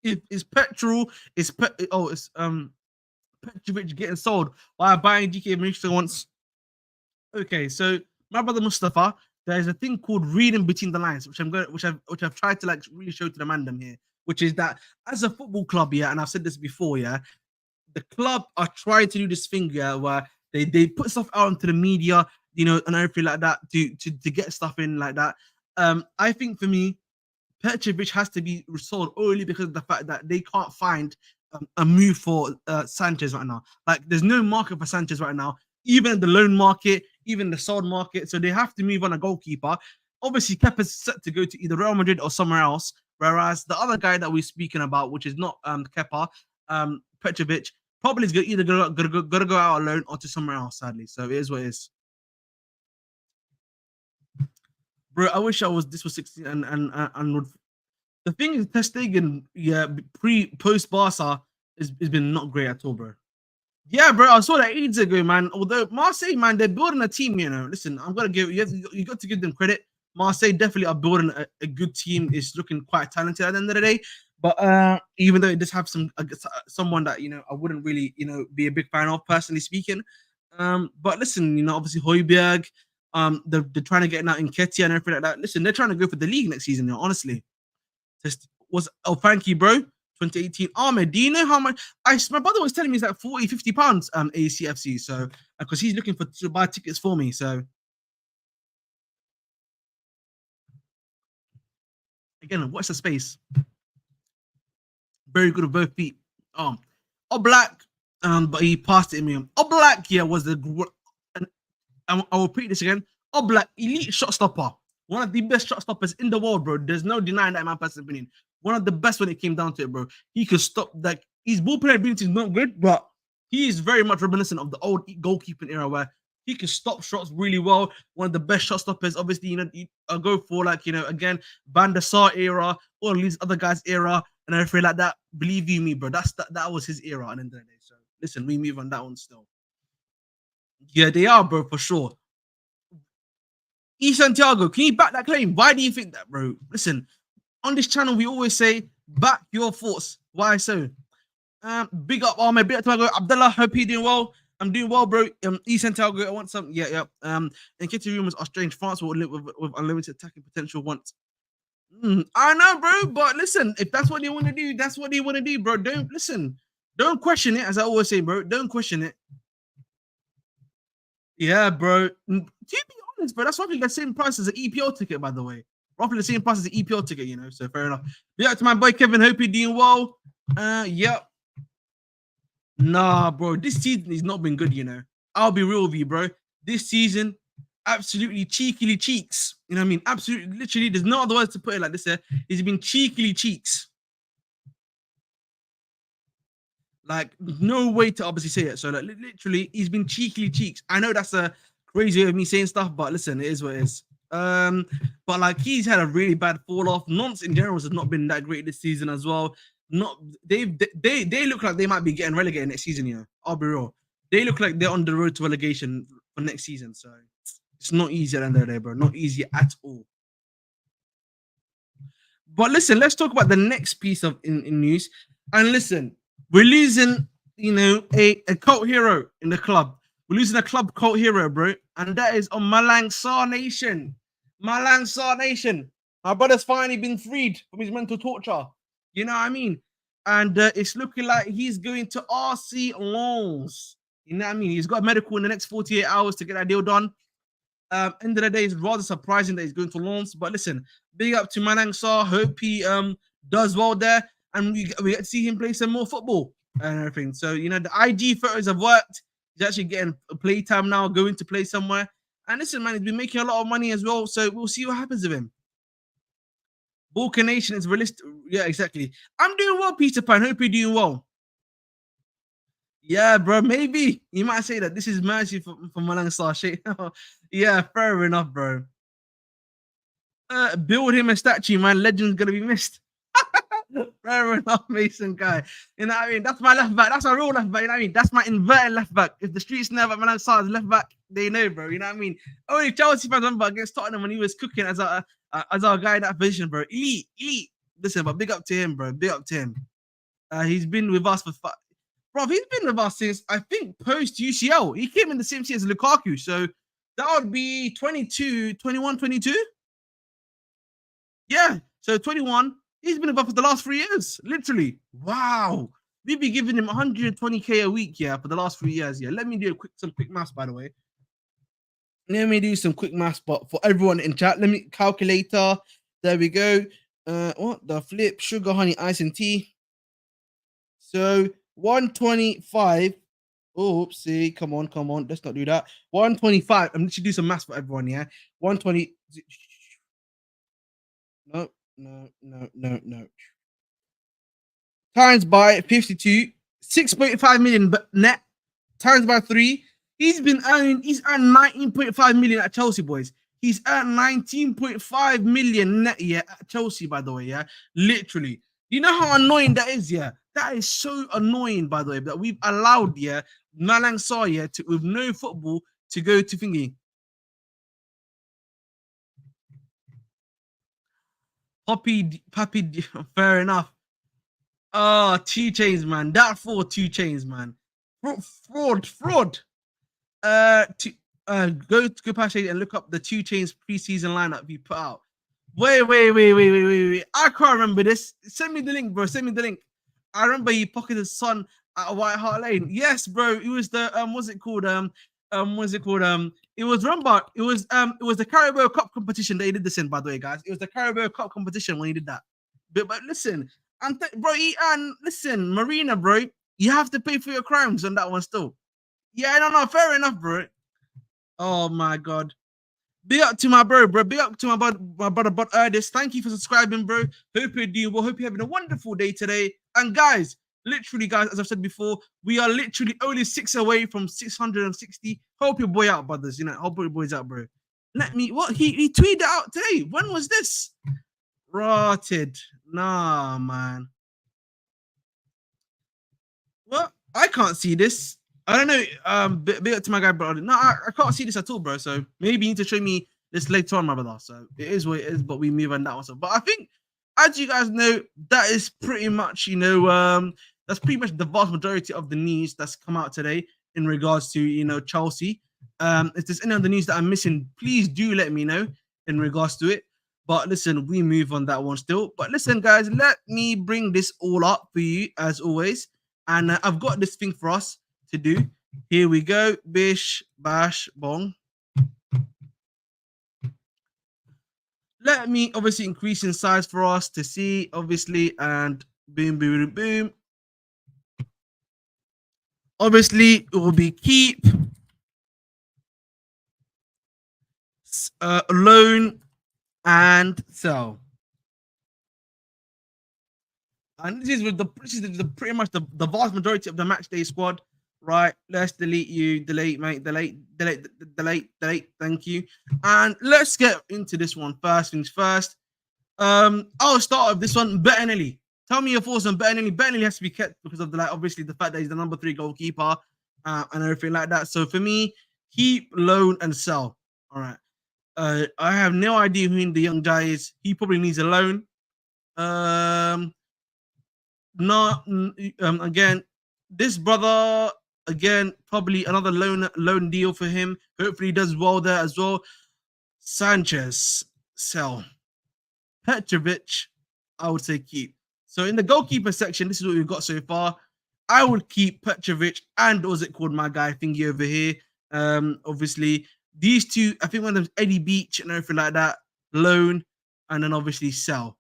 It's Petrol. It's Petrovic getting sold while buying GK Maresca once. Okay, so my brother Mustafa, there's a thing called reading between the lines, which I've tried to like really show to the mandem here, which is that as a football club, and I've said this before, the club are trying to do this thing, where they put stuff out into the media, and everything like that to get stuff in like that. I think for me, Petrovic has to be sold only because of the fact that they can't find a move for Sanchez right now. Like, there's no market for Sanchez right now, even the loan market, even the sold market. So they have to move on a goalkeeper. Obviously, Kepa's set to go to either Real Madrid or somewhere else. Whereas the other guy that we're speaking about, which is not Kepa, Petrovic, probably is either gonna go out alone or to somewhere else. Sadly, so it is what it is. Bro, I wish this was 16 and would. The thing is, Ter Stegen, yeah, post Barca has been not great at all, bro. Yeah, bro, I saw that ages ago, man. Although Marseille, man, they're building a team. Listen, I'm gonna give you got to give them credit. Marseille definitely are building a good team. It's looking quite talented at the end of the day. But even though it does have someone that I wouldn't really be a big fan of, personally speaking. But listen, obviously Højbjerg, they're trying to get out in Nketiah and everything like that. Listen, they're trying to go for the league next season. Honestly, thank you, bro. 2018. Ahmed, do you know how much? My brother was telling me it's like 40-50 pounds ACFC. So because he's looking to buy tickets for me. So again, watch the space. Very good with both feet. Oblak, but he passed it to me. Oblak, yeah, was and I will repeat this again. Oblak, elite shot stopper. One of the best shot stoppers in the world, bro. There's no denying that, in my personal opinion. One of the best when it came down to it, bro. He could stop, like, his ball play ability is not good, but he is very much reminiscent of the old goalkeeping era where he can stop shots really well. One of the best shot stoppers. Obviously, you go for, like, again, Van der Sar era, all these other guys' era, and everything like that. Believe you me, bro. That was his era at the end of the day. So listen, we move on that one still. Yeah, they are, bro, for sure. Santiago, can you back that claim? Why do you think that, bro? Listen, on this channel, we always say, back your thoughts. Why so? Big up, Ahmed. Big up to Abdullah. Hope you're doing well. I'm doing well, bro. Santiago, I want some. Yeah. And Kitty rumors are strange. France will live with unlimited attacking potential once. I know, bro. But listen, if that's what they want to do, that's what they want to do, bro. Don't question it, as I always say, bro. Don't question it. Yeah, bro. To be honest, bro, that's roughly the same price as an EPL ticket, by the way. Roughly the same price as an EPL ticket, so fair enough. Yeah, to my boy Kevin, hope you're doing well. Yep. Nah, bro, this season has not been good, I'll be real with you, bro. This season, absolutely cheekily cheeks. You know what I mean? Absolutely, literally, there's no other words to put it like this. He's been cheekily cheeks. Like, no way to obviously say it. So, like, literally, he's been cheekily cheeks. I know that's a crazy way of me saying stuff, but listen, it is what it is. But like, he's had a really bad fall off. Nonce in general has not been that great this season as well. They look like they might be getting relegated next season. I'll be real. They look like they're on the road to relegation for next season. So it's not easy at the end of the day, bro. Not easy at all. But listen, let's talk about the next piece of in news. And listen, we're losing, a cult hero in the club. We're losing a club cult hero, bro. And that is on Malang Sarr Nation. Malang Sarr Nation. My brother's finally been freed from his mental torture. You know what I mean? And it's looking like he's going to RC Lens. You know what I mean? He's got a medical in the next 48 hours to get that deal done. End of the day, it's rather surprising that he's going to Lens. But listen, big up to Malang Sarr. Hope he does well there. And we get to see him play some more football and everything. So, the IG photos have worked. He's actually getting playtime now, going to play somewhere. And listen, man, he's been making a lot of money as well. So we'll see what happens with him. Balkan Nation is realistic. Yeah, exactly. I'm doing well, Peter Pan. Hope you're doing well. Yeah, bro. Maybe you might say that this is mercy for Malang Sarr. Yeah, fair enough, bro. Build him a statue, man. Legend's gonna be missed. Fair enough, Mason guy. You know what I mean? That's my left back. That's my real left back. You know what I mean? That's my inverted left back. If the streets never Malang Sarr's left back, they know, bro. You know what I mean? Only Chelsea fans remember against Tottenham when he was cooking as our guy in that position, bro. Elite. Listen, but big up to him, bro. Big up to him. He's been with us for bro. He's been with us since, I think, post UCL. He came in the same season as Lukaku, so that would be 22. Yeah, so 21. He's been above for the last 3 years, literally. Wow. We've been giving him 120K a week, for the last 3 years. Yeah, let me do some quick maths, by the way. Let me do some quick maths, but for everyone in chat, let me calculator. There we go. What the flip? Sugar, honey, ice, and tea. So 125. Oopsie, come on. Let's not do that. 125. I'm literally do some maths for everyone, yeah. 120. No. Times by 52, 6.5 million net times by 3. He's earned 19.5 million at Chelsea, boys. He's earned 19.5 million net, yeah, at Chelsea, by the way, yeah. Literally. You know how annoying that is, yeah? That is so annoying, by the way, that we've allowed, yeah, Malang Sarr, yeah, to, with no football, to go to thingy. Pappy, fair enough. Oh, 2 Chainz, man. That for 2 Chainz, man. Fraud. Go to past and look up the 2 Chainz preseason lineup he put out. Wait. I can't remember this. Send me the link, bro. Send me the link. I remember he pocketed Son at White Hart Lane. Yes, bro. It was the what's it called? It was remember. It was the Carabao Cup competition that he did this in, by the way, guys. It was the Carabao Cup competition when he did that. But listen, listen, Marina, bro. You have to pay for your crimes on that one still. Yeah, no, fair enough, bro. Oh my god. Big up to my bro. Big up to my brother, Bud Erdis. Thank you for subscribing, bro. Hope you're doing well. Hope you're having a wonderful day today. And guys, literally, guys, as I've said before, we are literally only 6 away from 660. Help your boy out, brothers. You know, help your boys out, bro. Let me, what? He tweeted out today. When was this? Rotted. Nah, man. Well, I can't see this. I don't know. Big up to my guy, bro. No, I can't see this at all, bro. So maybe you need to show me this later on, my brother. So it is what it is, but we move on that one. So, but I think, as you guys know, that is pretty much, that's pretty much the vast majority of the news that's come out today in regards to, Chelsea. If there's any other news that I'm missing, please do let me know in regards to it. But listen, we move on that one still. But listen, guys, let me bring this all up for you as always. And I've got this thing for us to do. Here we go. Bish, bash, bong. Let me obviously increase in size for us to see, obviously, and boom. Obviously, it will be keep, loan, and sell. And this is pretty much the vast majority of the match day squad. Right, let's delete you, delete. Thank you. And let's get into this one. First things first. I'll start with this one. Bettinelli. Tell me your thoughts on Bettinelli. Bettinelli has to be kept because of obviously the fact that he's the number 3 goalkeeper and everything like that. So for me, keep, loan, and sell. All right. I have no idea who the young guy is. He probably needs a loan. Again, this brother, again, probably another loan deal for him. Hopefully he does well there as well. Sanchez, sell. Petrovic, I would say keep. So in the goalkeeper section, this is what we've got so far. I would keep Petrovic and what's it called, my guy thingy over here. Obviously, these two, I think one of them Eddie Beach and everything like that, loan, and then obviously sell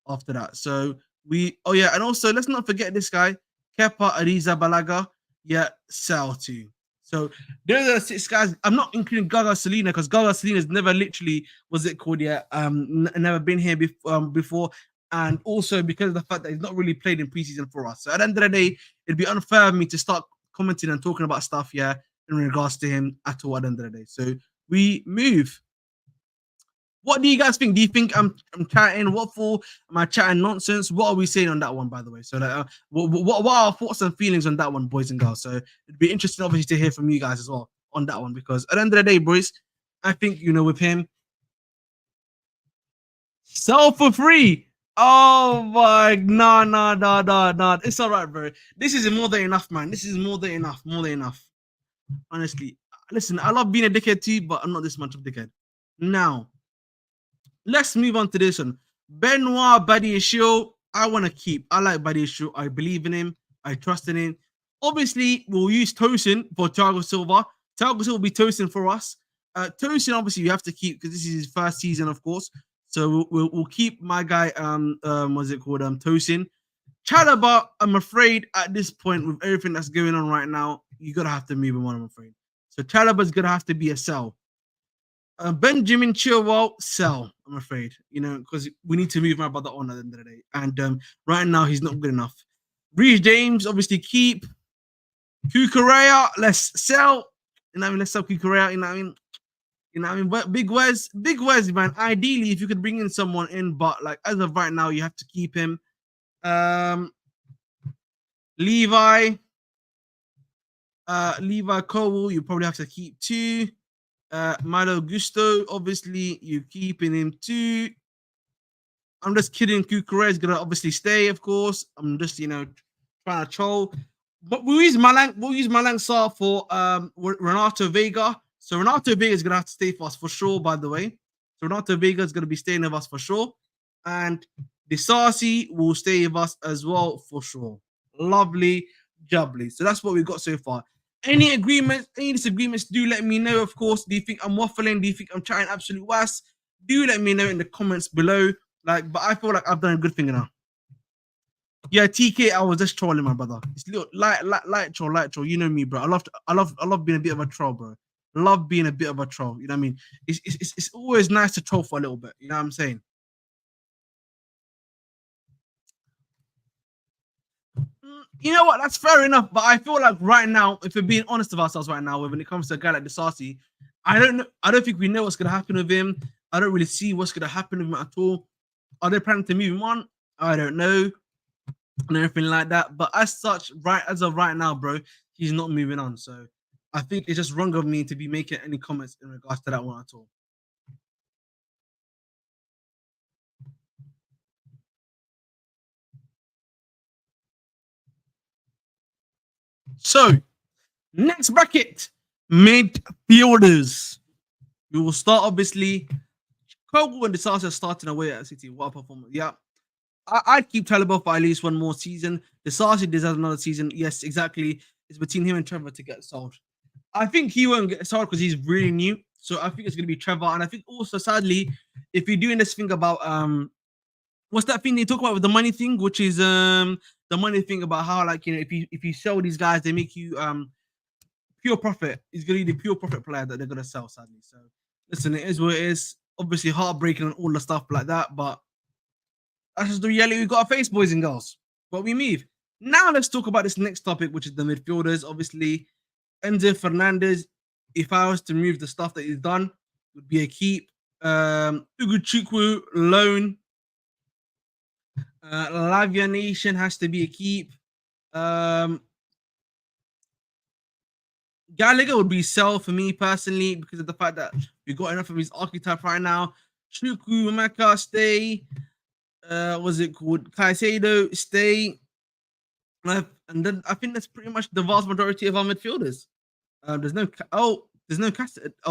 after that. So and also let's not forget this guy, Kepa Arrizabalaga. Yeah, sell too. So those are the 6 guys. I'm not including Gaga Selena because Gaga Selena's never literally, never been here before. And also because of the fact that he's not really played in preseason for us. So at the end of the day, it'd be unfair of me to start commenting and talking about stuff, in regards to him at all at the end of the day. So we move. What do you guys think? Do you think I'm chatting? What for? Am I chatting nonsense? What are we saying on that one, by the way? So, what are our thoughts and feelings on that one, boys and girls? So, it'd be interesting, obviously, to hear from you guys as well on that one, because at the end of the day, boys, I think, with him, sell for free. Oh my, no. It's all right, bro. This is more than enough, man. This is more than enough. Honestly, listen, I love being a dickhead too, but I'm not this much of a dickhead. Now, let's move on to this one. Benoit Badiashile, I want to keep. I like Badiashile. I believe in him. I trust in him. Obviously, we'll use Tosin for Thiago Silva. Thiago Silva will be Tosin for us. Tosin, obviously, you have to keep because this is his first season, of course. So we'll keep my guy. What's it called? Tosin. Chalaba, I'm afraid at this point with everything that's going on right now, you're gonna have to move him on. I'm afraid. So Chalaba's gonna have to be a sell. Benjamin Chilwell, sell. I'm afraid, because we need to move my brother on at the end of the day. And right now he's not good enough. Reece James, obviously keep. Kukurea, let's sell. Let's sell Kukurea. But Big Wes, man. Ideally, if you could bring in someone in, but like as of right now, you have to keep him. Levi Cole, you probably have to keep too. Malo Gusto, obviously you keeping him too. I'm just kidding. Kukurea is gonna obviously stay, of course. I'm just trying to troll. But we'll use Malang Sarr for Renato Vega. So Renato Vega is gonna have to stay for us for sure, by the way. So Renato Vega is gonna be staying with us for sure. And Disasi will stay with us as well for sure. Lovely jubbly. So that's what we've got so far. Any agreements, any disagreements, do let me know, of course. Do you think I'm waffling? Do you think I'm chatting absolute was? Do let me know in the comments below. But I feel like I've done a good thing now. Yeah, TK, I was just trolling, my brother. It's little light troll. You know me, bro. I love being a bit of a troll, bro. Love being a bit of a troll. You know what I mean? It's always nice to troll for a little bit. You know what I'm saying? You know what? That's fair enough. But I feel like right now, if we're being honest with ourselves right now, when it comes to a guy like Disasi, I don't think we know what's gonna happen with him. I don't really see what's gonna happen with him at all. Are they planning to move him on? I don't know. And everything like that. But as such, as of right now, bro, he's not moving on. So I think it's just wrong of me to be making any comments in regards to that one at all. So next bracket, midfielders. We will start obviously. Kogel and Disaster starting away at City. What a performance! Yeah, I'd keep Talibov for at least one more season. Disaster deserves another season. Yes, exactly. It's between him and Trevor to get sold. I think he won't get sold because he's really new. So I think it's going to be Trevor. And I think also, sadly, if you're doing this thing about what's that thing they talk about with the money thing, which is the money thing about how if you sell these guys, they make you pure profit. It's going to be the pure profit player that they're going to sell, sadly. So listen, it is what it is. Obviously heartbreaking and all the stuff like that, but that's just the reality we got to face, boys and girls. But we move. Now let's talk about this next topic, which is the midfielders. Obviously, Enzo Fernandez, if I was to move the stuff that he's done, would be a keep. Uguchukwu, loan. Lavia Nation has to be a keep. Gallagher would be sell for me personally because of the fact that we got enough of his archetype right now. Chukwu Maka, stay. What's it called? Caicedo, stay. And then I think that's pretty much the vast majority of our midfielders. There's no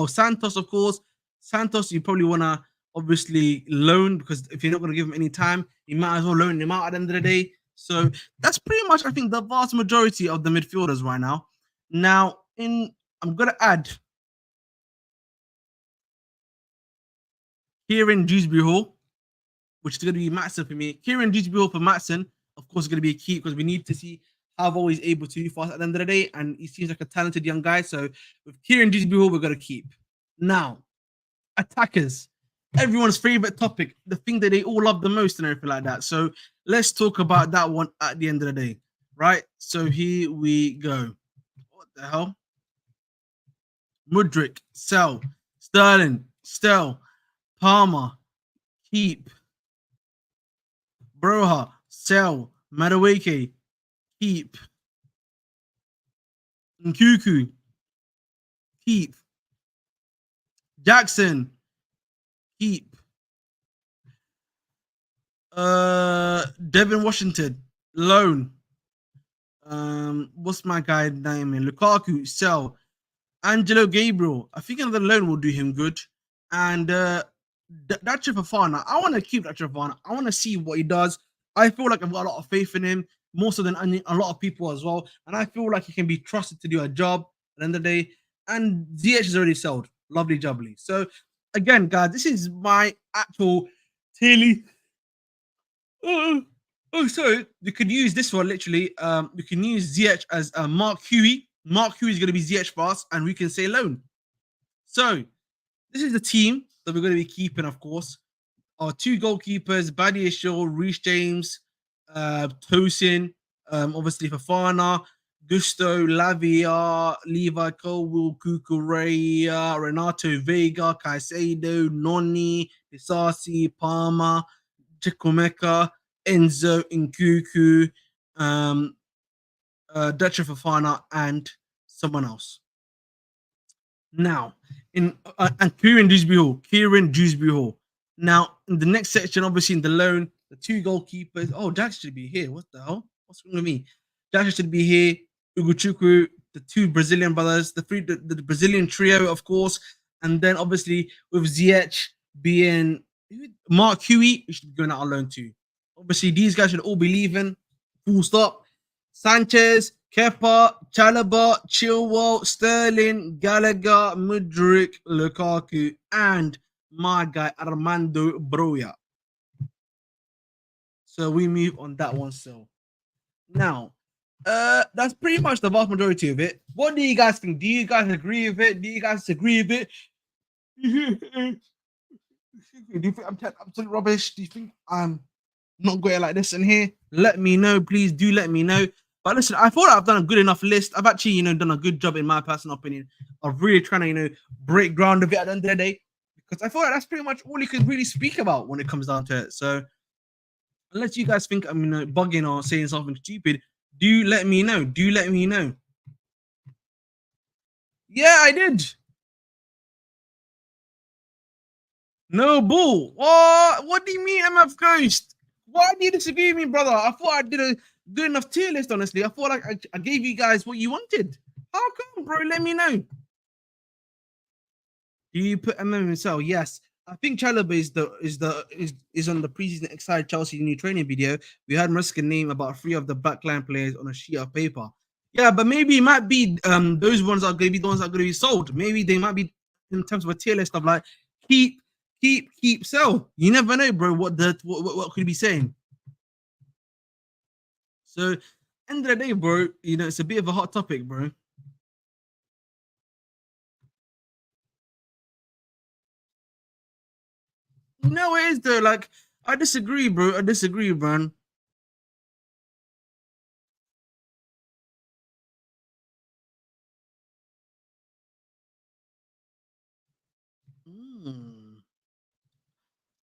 Santos, of course. Santos, you probably want to obviously loan because if you're not going to give him any time, you might as well loan him out at the end of the day. So that's pretty much, I think, the vast majority of the midfielders right now. Now, I'm going to add Kieran Dewsbury Hall, which is going to be massive for me. Kieran Dewsbury Hall for Matson, of course, is going to be a key because we need to see how well he's able to do for us at the end of the day. And he seems like a talented young guy. So with Kieran Dewsbury Hall, we're going to keep. Now, attackers. Everyone's favorite topic, the thing that they all love the most and everything like that. So let's talk about that one at the end of the day, right? So here we go. What the hell? Mudryk, sell. Sterling, sell. Palmer, keep. Broha, sell. Madueke, keep. Nkuku, keep. Jackson, keep. Devin Washington, loan. What's my guy name? Lukaku, sell. Angelo Gabriel, I think another loan will do him good. And that Fofana, I want to keep that Fofana. I want to see what he does. I feel like I've got a lot of faith in him, more so than a lot of people as well. And I feel like he can be trusted to do a job at the end of the day. And ZH is already sold. Lovely jubbly. So again, guys, this is my actual Tilly. So you could use this one literally. You can use ZH as Mark Huey. Mark Huey is going to be ZH for us, and we can say loan. So this is the team that we're going to be keeping, of course. Our two goalkeepers, Buddy Shaw, Reece James, Tosin, obviously Fafana, Gusto, Lavia, Levi Colwell, Cucurella, Renato Vega, Caicedo, Noni, Isasi, Palma, Chikomeka, Enzo, Nkuku, Dutcher Fafana, and someone else. Now, and Kieran Dewsbury Hall. Now, in the next section, obviously in the loan, the two goalkeepers. Oh, Jack should be here. What the hell? What's wrong with me? Jack should be here. Uguchuku, the two Brazilian brothers, the Brazilian trio, of course, and then obviously with ZH being Mark Huey, we should be going out on loan too. Obviously, these guys should all be leaving. Full stop. Sanchez, Kepa, Chalobah, Chilwell, Sterling, Gallagher, Mudryk, Lukaku, and my guy Armando Broja. So we move on that one. So now, that's pretty much the vast majority of it. What do you guys think? Do you guys agree with it? Do you guys disagree with it? Do you think I'm absolute rubbish? Do you think I'm not going like this in here? Let me know, please. Do let me know. But listen, I thought I've done a good enough list. I've actually, done a good job in my personal opinion of really trying to, break ground of it at the end of the day. Because I thought that's pretty much all you could really speak about when it comes down to it. So unless you guys think I'm bugging or saying something stupid, do let me know. Do let me know. Yeah, I did. No bull. What do you mean, MF Ghost? Why do you disagree with me, brother? I thought I did a good enough tier list, honestly. I thought like I gave you guys what you wanted. How come, bro? Let me know. Do you put MM himself? Yes. I think Chalobah is on the preseason Excited Chelsea new training video. We had Maresca name about 3 of the backline players on a sheet of paper. Yeah, but maybe it might be those ones are going to be the ones that are going to be sold. Maybe they might be in terms of a tier list of like keep, sell. You never know, bro. What could you be saying? So, end of the day, bro, it's a bit of a hot topic, bro. No, it is though. Like, I disagree, bro. I disagree, man.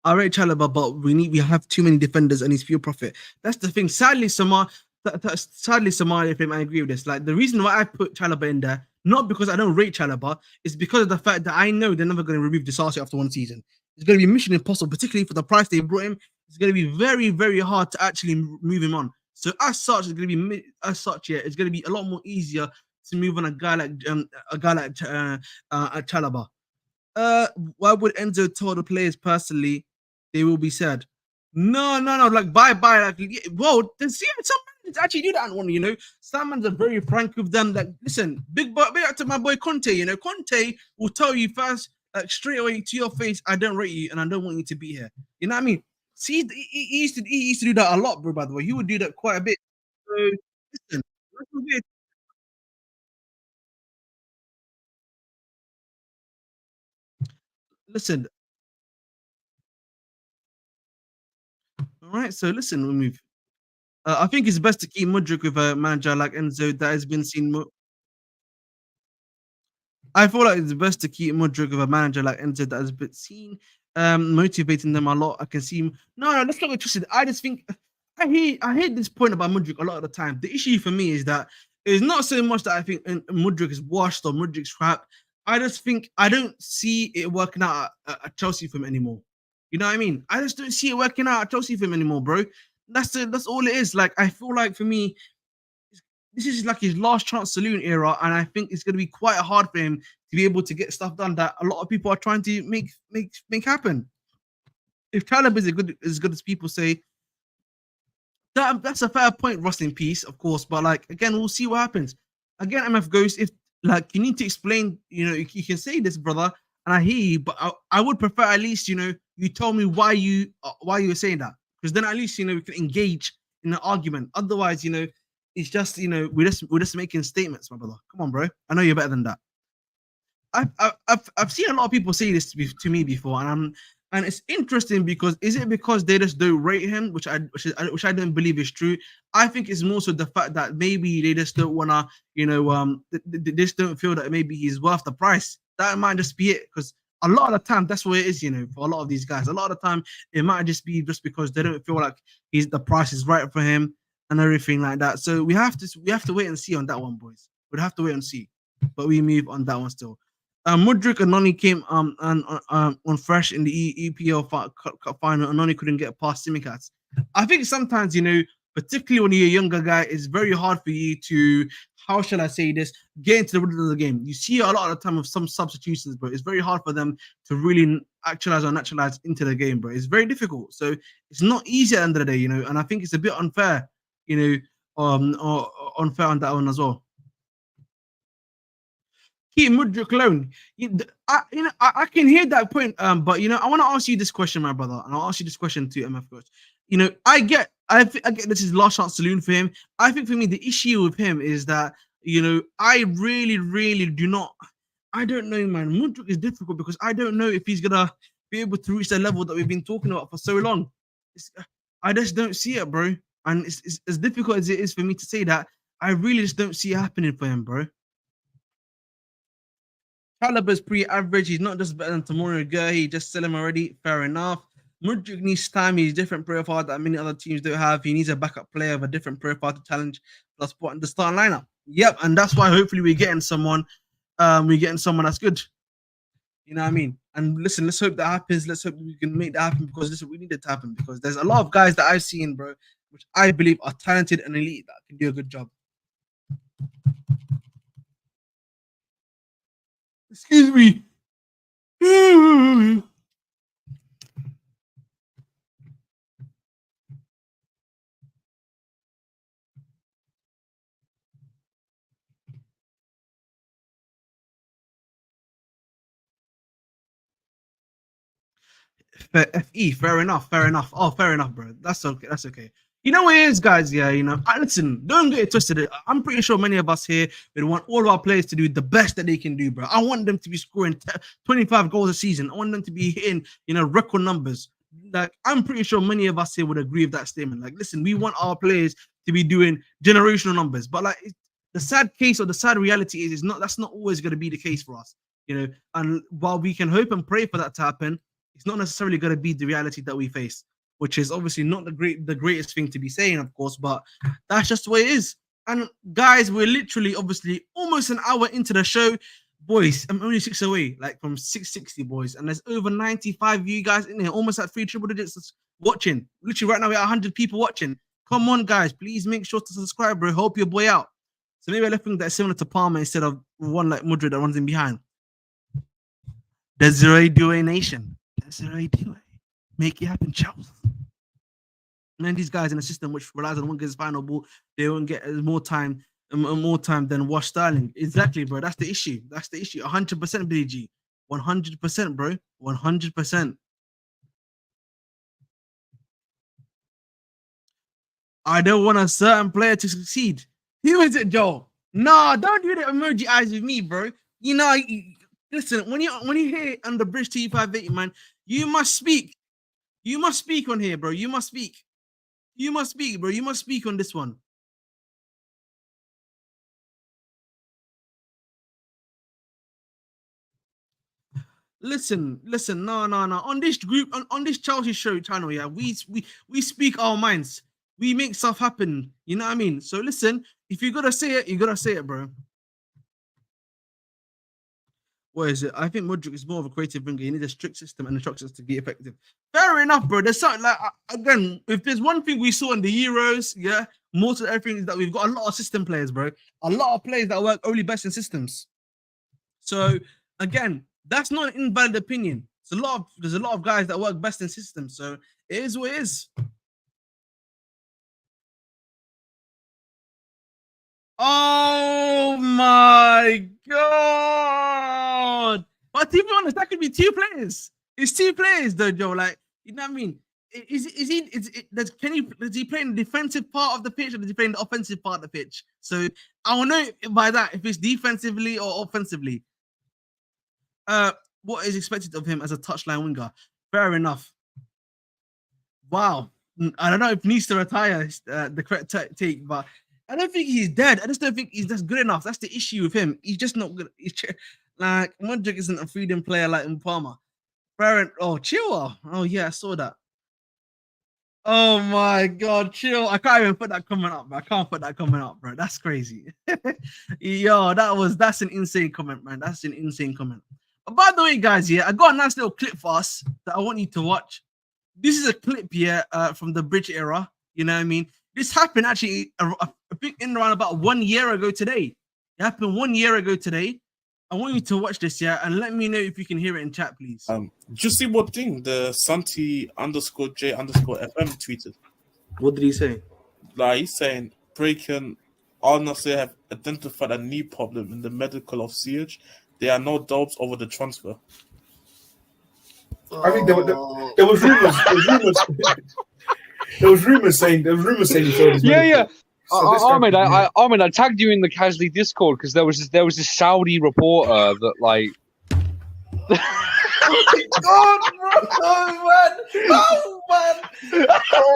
I rate Chalobah, but we have too many defenders and he's pure profit. That's the thing. Sadly, Samar, if I agree with this. Like the reason why I put Chalobah in there, not because I don't rate Chalobah, is because of the fact that I know they're never going to remove Disasi after one season. It's going to be mission impossible, particularly for the price they brought him. It's going to be very, very hard to actually move him on. So as such, it's going to be it's going to be a lot more easier to move on a guy like Chalobah. Why would Enzo tell the players personally they will be sad? No, like bye. Like, whoa, some managers actually do that one, Some managers are very frank with them. Like, listen, big up to my boy Conte, Conte will tell you first, like straight away to your face, I don't rate you and I don't want you to be here. You know what I mean? See, he used to do that a lot, bro, by the way. He would do that quite a bit. So listen, listen. All right, so listen, we move. I think it's best to keep Mudryk with a manager like Enzo that has been seen. I feel like it's best to keep Mudryk with a manager like Enzo that has been seen, motivating them a lot. I can see. No, let's not get twisted. I just think I hear this point about Mudryk a lot of the time. The issue for me is that it's not so much that I think Mudryk is washed or Mudryk's crap. I just think I don't see it working out at Chelsea for him anymore. You know what I mean? I just don't see it working out at Chelsea for him anymore, bro. That's all it is. Like I feel like for me, this is like his last chance saloon era, and I think it's going to be quite hard for him to be able to get stuff done that a lot of people are trying to make happen. If Caleb is as good as people say, that's a fair point. Rust in peace, of course, but like again, we'll see what happens. Again, MF Ghost, if like you need to explain, you can say this, brother, and I hear you, but I would prefer at least you tell me why you were saying that, because then at least we can engage in an argument. Otherwise, it's just we're just making statements, my brother. Come on, bro. I know you're better than that. I've seen a lot of people say this to me before, and it's interesting because is it because they just don't rate him, which I don't believe is true. I think it's more so the fact that maybe they just don't wanna, they just don't feel that maybe he's worth the price. That might just be it, because a lot of the time that's what it is, for a lot of these guys. A lot of the time it might just be just because they don't feel like the price is right for him and everything like that. So we have to wait and see on that one, boys. We'd have to wait and see, but we move on that one still. Mudryk and Noni came on fresh in the EPL cup final, and Noni couldn't get past Simicats. I think sometimes, particularly when you're a younger guy, it's very hard for you to, how shall I say this, get into the rhythm of the game. You see a lot of the time with some substitutions, but it's very hard for them to really actualize or naturalize into the game, bro. It's very difficult. So it's not easy at the end of the day, and I think it's a bit unfair, or unfair on that one as well. Keep Mudryk alone. I can hear that point. But I want to ask you this question, my brother, and I'll ask you this question too, MF coach. I get this is last chance saloon for him. I think for me the issue with him is that I really, really do not. I don't know, man. Mudryk is difficult because I don't know if he's gonna be able to reach the level that we've been talking about for so long. I just don't see it, bro. And it's as difficult as it is for me to say that. I really just don't see it happening for him, bro. Caliber's pre-average. He's not just better than Tomori Gurley. Just sell him already. Fair enough. Mudryk needs time. He's different profile that many other teams don't have. He needs a backup player of a different profile to challenge the spot in the starting lineup. Yep, and that's why hopefully we're getting someone. We're getting someone that's good. You know what I mean? And listen, let's hope that happens. Let's hope we can make that happen, because listen, we need it to happen, because there's a lot of guys that I've seen, bro, which I believe are talented and elite that can do a good job. Excuse me. FE, fair enough, fair enough. Oh, fair enough, bro. That's okay. That's okay. You know what it is, guys? Yeah, listen, don't get it twisted. I'm pretty sure many of us here would want all of our players to do the best that they can do, bro. I want them to be scoring 25 goals a season. I want them to be hitting, record numbers. Like, I'm pretty sure many of us here would agree with that statement. Like, listen, we want our players to be doing generational numbers, but like, the sad case or the sad reality is that's not always going to be the case for us, And while we can hope and pray for that to happen, it's not necessarily going to be the reality that we face, which is obviously not the greatest thing to be saying, of course, but that's just the way it is. And guys, we're literally obviously almost an hour into the show. Boys, I'm only 6 away, like from 660, boys, and there's over 95 of you guys in here, almost at 3 triple digits watching. Literally right now we're at 100 people watching. Come on, guys, please make sure to subscribe, bro. Help your boy out. So maybe I left thing that's similar to Palmer instead of one like Mudryk that runs in behind. Desiree Doué Nation. Desiree Doué. Make it happen, Charles. And these guys in a system which relies on one guy's final ball, they won't get more time than Wash Sterling. Exactly, bro. That's the issue. 100% BG. 100%, bro. 100%. I don't want a certain player to succeed. Who is it, Joe? No, don't do the emoji eyes with me, bro. Listen, when you hear on the Bridge T580, man, you must speak. You must speak on here, bro. You must speak. You must speak, bro. You must speak on this one. Listen. No. On this group, on this Chelsea show channel, yeah, we speak our minds. We make stuff happen. You know what I mean? So listen, if you gotta say it, you gotta say it, bro. What is it? I think Mudryk is more of a creative winger. You need a strict system and instructions to be effective. Fair enough, bro. There's something like, again, if there's one thing we saw in the Euros, yeah, most of everything is that we've got a lot of system players, bro. A lot of players that work only best in systems. So again, that's not an invalid opinion. There's a lot of guys that work best in systems. So it is what it is. Oh my god! But to be honest, that could be two players. It's two players, though, Joe. Like, you know what I mean? Does he play in the defensive part of the pitch or does he play in the offensive part of the pitch? So I will know by that if it's defensively or offensively. What is expected of him as a touchline winger? Fair enough. Wow. I don't know if he needs to retire the correct take, but I don't think he's dead. I just don't think he's just good enough. That's the issue with him. He's just not good. Like, Modric isn't a freedom player like Mpama. Chilwell. Oh, yeah, I saw that. Oh, my God, chill. I can't even put that comment up, bro. I can't put that comment up, bro. That's crazy. Yo, that's an insane comment, man. That's an insane comment. But by the way, guys, yeah, I got a nice little clip for us that I want you to watch. This is a clip here from the Bridge era. You know what I mean? This happened actually, I think, in around about 1 year ago today. It happened 1 year ago today. I want you to watch this, yeah, and let me know if you can hear it in chat, please. Just see what thing the Santi_J_FM tweeted. What did he say? Like, he's saying, Breaking Al Nassr have identified a knee problem in the medical of Ziyech. There are no doubts over the transfer. I think there was rumors. There was rumors saying he showed his Yeah. medical. So Ahmed, I tagged you in the Casly Discord because there was this Saudi reporter that like. God, bro, man.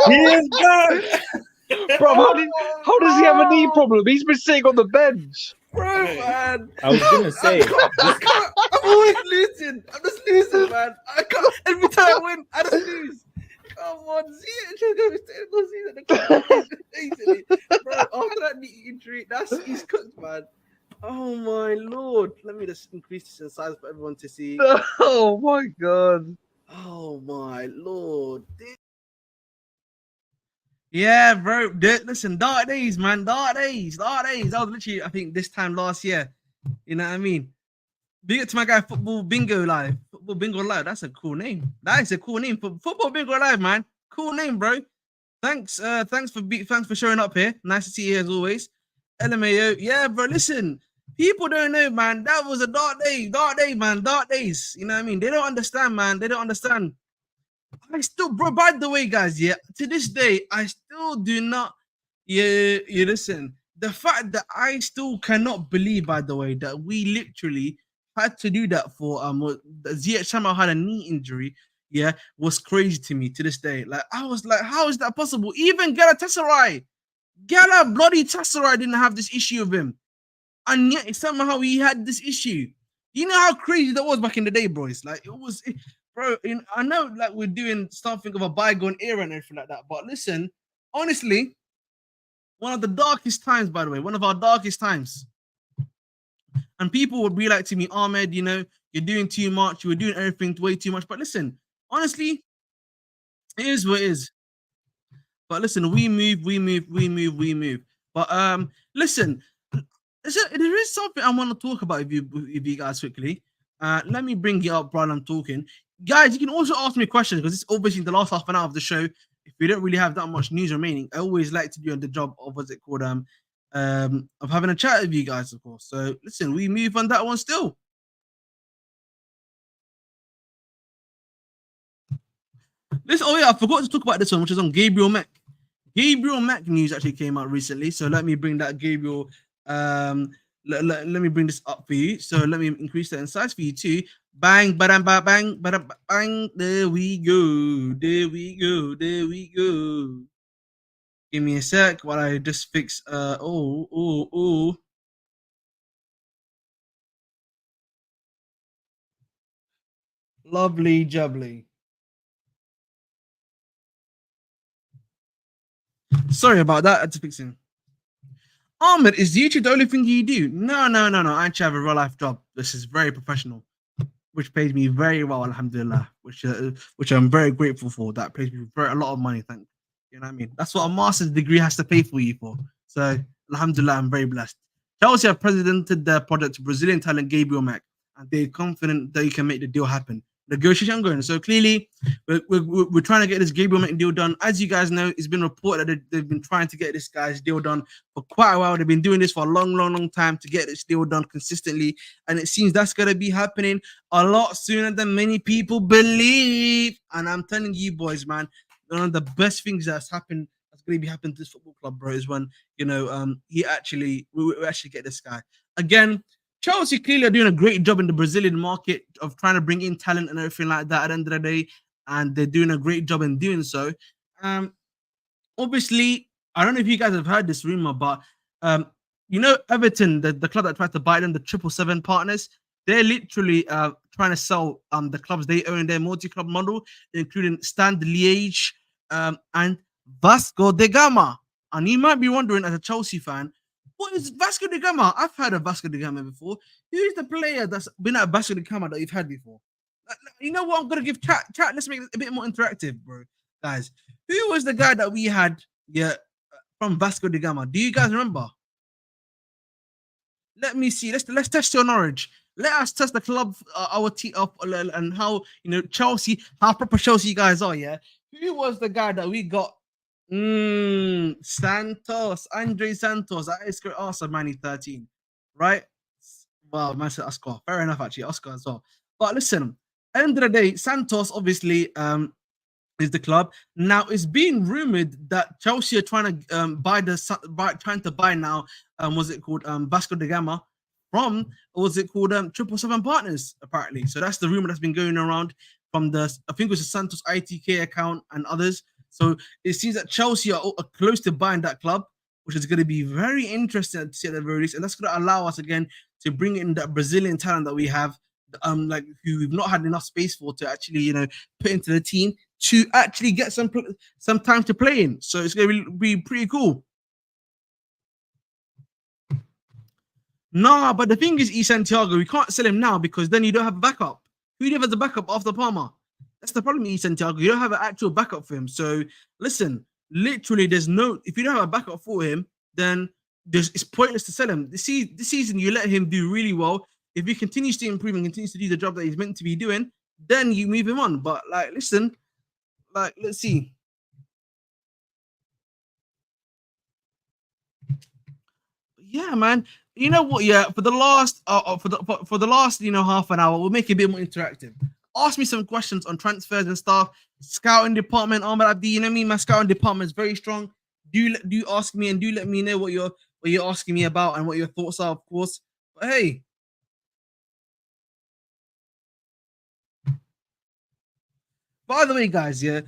He is back! Bro, how does he have a knee problem? He's been sitting on the bench. Bro, man. I was gonna say. I'm always losing. I'm just losing, man. I can't. Every time I win, I just lose. Come on, bro, after that knee injury, he's cooked, man. Oh my lord. Let me just increase this in size for everyone to see. Oh my god. Oh my lord. Yeah, bro. Listen, dark days, man. Dark days. That was literally, I think, this time last year. You know what I mean? Big up to my guy, Football Bingo Live. Football Bingo Live. That's a cool name. That is a cool name. Football Bingo Live, man. Cool name, bro. Thanks for showing up here. Nice to see you as always. LMAO. Yeah, bro. Listen, people don't know, man. That was a dark day, man. Dark days. You know what I mean? They don't understand, man. They don't understand. I still, bro. By the way, guys, yeah. To this day, I still do not. Yeah, you listen. The fact that I still cannot believe, by the way, that we literally had to do that for Ziyech somehow had a knee injury, yeah, was crazy to me to this day. Like, I was like, how is that possible? Even Galatasaray bloody Tassaray didn't have this issue of him, and yet somehow he had this issue. You know how crazy that was back in the day, boys. Like, bro. I know, like, we're doing something of a bygone era and everything like that, but listen, honestly, one of the darkest times, by the way, one of our darkest times. And people would be like to me, Ahmed, you know, you're doing too much. You were doing everything way too much. But listen, honestly, it is what it is. But listen, we move. But listen, there is something I want to talk about with you guys quickly. Let me bring it up while I'm talking. Guys, you can also ask me questions because it's obviously the last half an hour of the show. If we don't really have that much news remaining, I always like to do the job of what's it called of having a chat with you guys, of course. So listen, we move on that one still. I forgot to talk about this one, which is on Gabriel Mack. Gabriel Mack news actually came out recently, so let me bring that Gabriel. Let me bring this up for you. So let me increase that in size for you too. Bang, bang, bang, bang, bang. There we go. Give me a sec while I just fix. Lovely jubbly. Sorry about that. I had to fix it. Ahmed, is YouTube the only thing you do? No. I actually have a real life job. This is very professional, which pays me very well, alhamdulillah, which I'm very grateful for. That pays me a lot of money, thank you. You know what I mean? That's what a master's degree has to pay for you for. So, alhamdulillah, I'm very blessed. Chelsea have presented their project to Brazilian talent Gabriel Mack, and they're confident that you can make the deal happen. Negotiation ongoing. So clearly, we're trying to get this Gabriel Menton deal done. As you guys know, it's been reported that they've been trying to get this guy's deal done for quite a while. They've been doing this for a long time to get this deal done consistently, and it seems that's going to be happening a lot sooner than many people believe. And I'm telling you, boys, man, one of the best things that's going to be happening to this football club, bro, is when we actually get this guy again. Chelsea clearly are doing a great job in the Brazilian market of trying to bring in talent and everything like that at the end of the day, and they're doing a great job in doing so. Obviously, I don't know if you guys have heard this rumor, but Everton, the club that tried to buy them, the 777 partners, they're literally trying to sell the clubs they own, their multi-club model, including Stade Liège and Vasco da Gama. And you might be wondering, as a Chelsea fan, what is Vasco da Gama? I've heard of Vasco da Gama before. Who is the player that's been at Vasco da Gama that you've had before? You know what? I'm gonna give chat. Let's make it a bit more interactive, bro, guys. Who was the guy that we had? From Vasco da Gama. Do you guys remember? Let me see. Let's test your knowledge. Let us test the club, our team up, and how Chelsea, how proper Chelsea guys are. Yeah. Who was the guy that we got? Santos, Andre Santos. That is Arsenal, Man 13, right? Well, man said Oscar. Fair enough, actually, Oscar as well. But listen, end of the day, Santos obviously is the club. Now it's being rumored that Chelsea are trying to buy now. Was it called Vasco da Gama from? Or was it called 777 Partners? Apparently, so that's the rumor that's been going around from I think it was the Santos ITK account and others. So it seems that Chelsea are close to buying that club, which is going to be very interesting to see at the very least. And that's going to allow us again to bring in that Brazilian talent that we have, like who we've not had enough space for to actually, put into the team to actually get some time to play in. So it's going to be pretty cool. Nah, but the thing is, Santiago, we can't sell him now because then you don't have a backup. Who do you have as a backup after Palmer? That's the problem, Santiago. You don't have an actual backup for him. So listen, literally, if you don't have a backup for him, then it's pointless to sell him. This season, you let him do really well. If he continues to improve and continues to do the job that he's meant to be doing, then you move him on. But listen, let's see. Yeah, man. You know what? Yeah, for the last half an hour, we'll make it a bit more interactive. Ask me some questions on transfers and stuff. Scouting department, Ahmed Abdi. You know me, my scouting department is very strong. Do ask me and do let me know what you're asking me about and what your thoughts are, of course. But hey, by the way, guys, yeah.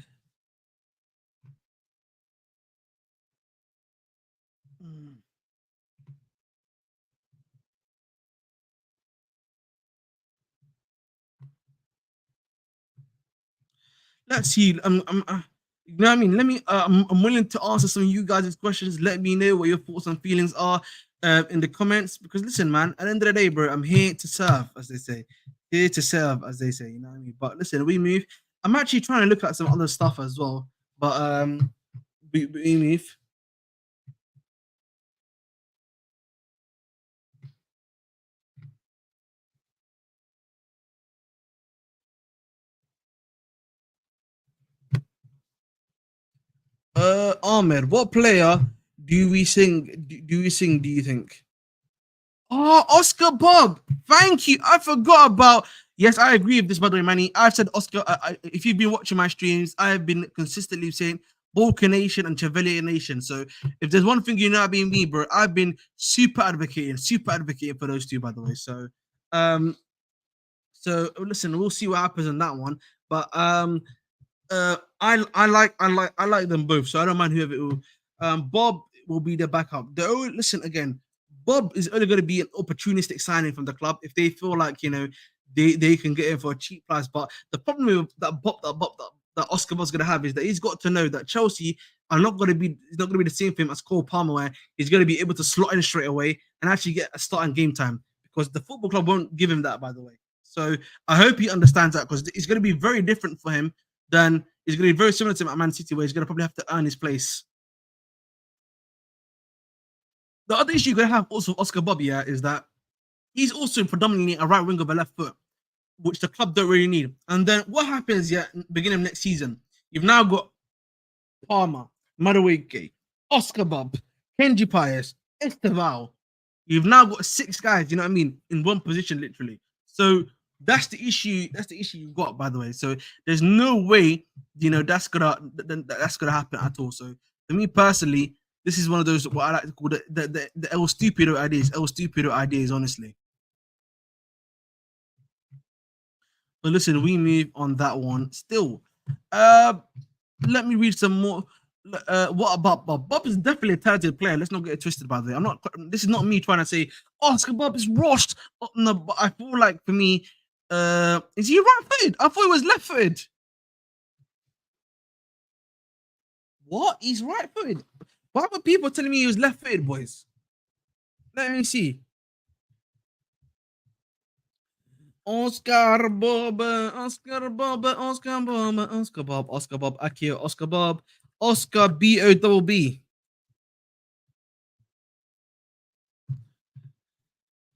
Let's see. You know what I mean? Let me. I'm willing to answer some of you guys' questions. Let me know what your thoughts and feelings are in the comments. Because listen, man. At the end of the day, bro, I'm here to serve, as they say. Here to serve, as they say. You know what I mean? But listen, we move. I'm actually trying to look at some other stuff as well. But we move. Ahmed, what player do you think? Oh, Oscar Bobb. Thank you. I forgot about. Yes, I agree with this, by the way, Manny. I've said Oscar. If you've been watching my streams, I have been consistently saying Balkan Nation and Chevalier Nation. So if there's one thing you know about me, bro, I've been super advocating for those two, by the way. So listen, we'll see what happens on that one. But I like them both, so I don't mind whoever it will. Bobb will be the backup. Listen again. Bobb is only going to be an opportunistic signing from the club if they feel like they can get him for a cheap price. But the problem with that Oscar Bobb's going to have is that he's got to know that Chelsea are not going to be. It's not going to be the same for him as Cole Palmer, where he's going to be able to slot in straight away and actually get a start in game time because the football club won't give him that, by the way. So I hope he understands that because it's going to be very different for him than it's going to be very similar to Man City, where he's going to probably have to earn his place. The other issue you're going to have also with Oscar Bobb, is that he's also predominantly a right winger with a left foot. which the club don't really need. And then what happens? Yeah, beginning of next season, you've now got Palmer, Madueke, Oscar Bobb, Kenji Pius, Esteval. You've now got 6 guys, you know what I mean, in one position, literally. So that's the issue. That's the issue you've got, by the way. So there's no way, that's gonna happen at all. So for me personally, this is one of those what I like to call the El Stupido ideas. El Stupido ideas, honestly. But listen, we move on that one. Still, let me read some more. What about Bobb? Bobb is definitely a talented player. Let's not get it twisted, by the way. I'm not. This is not me trying to say Oscar Bobb is rushed. No, but I feel like for me, is he right-footed? I thought he was left-footed. What? He's right-footed. Why were people telling me he was left-footed, boys? Let me see. Oscar Bobb, Oscar Bobb, Oscar Bobb, Oscar Bobb, Oscar Bobb, Akio, Oscar Bobb, Oscar B-O-B-B.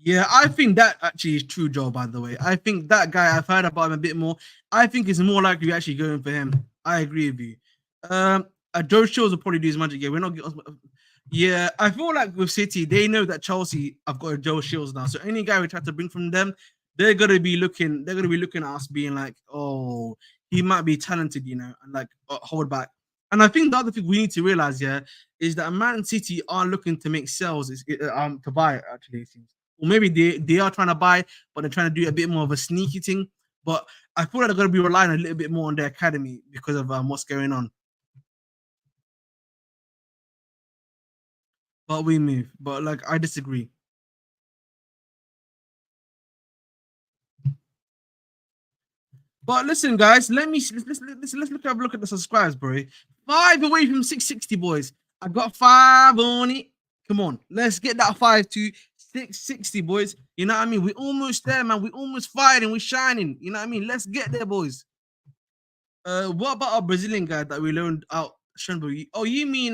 Yeah, I think that actually is true, Joe, by the way. I think that guy, I've heard about him a bit more. I think it's more likely actually going for him. I agree with you. Joe Shields will probably do his magic. Yeah, we're not getting. Yeah, I feel like with City, they know that Chelsea have got a Joe Shields now. So any guy we try to bring from them, they're gonna be looking at us being like, oh, he might be talented, and like hold back. And I think the other thing we need to realize, yeah, is that Man City are looking to make sales, to buy it, actually, it seems. Or maybe they are trying to buy, but they're trying to do a bit more of a sneaky thing. But I feel like they're going to be relying a little bit more on their academy because of what's going on. But we move. But like, I disagree. But listen, guys, let's have a look at the subscribers, bro. 5 away from 660, boys. I got 5 on it. Come on, let's get that 5 to 660, boys. You know what I mean? We're almost there, man. We're almost fighting. We're shining. You know what I mean? Let's get there, boys. What about our Brazilian guy that we loaned out? Oh, you mean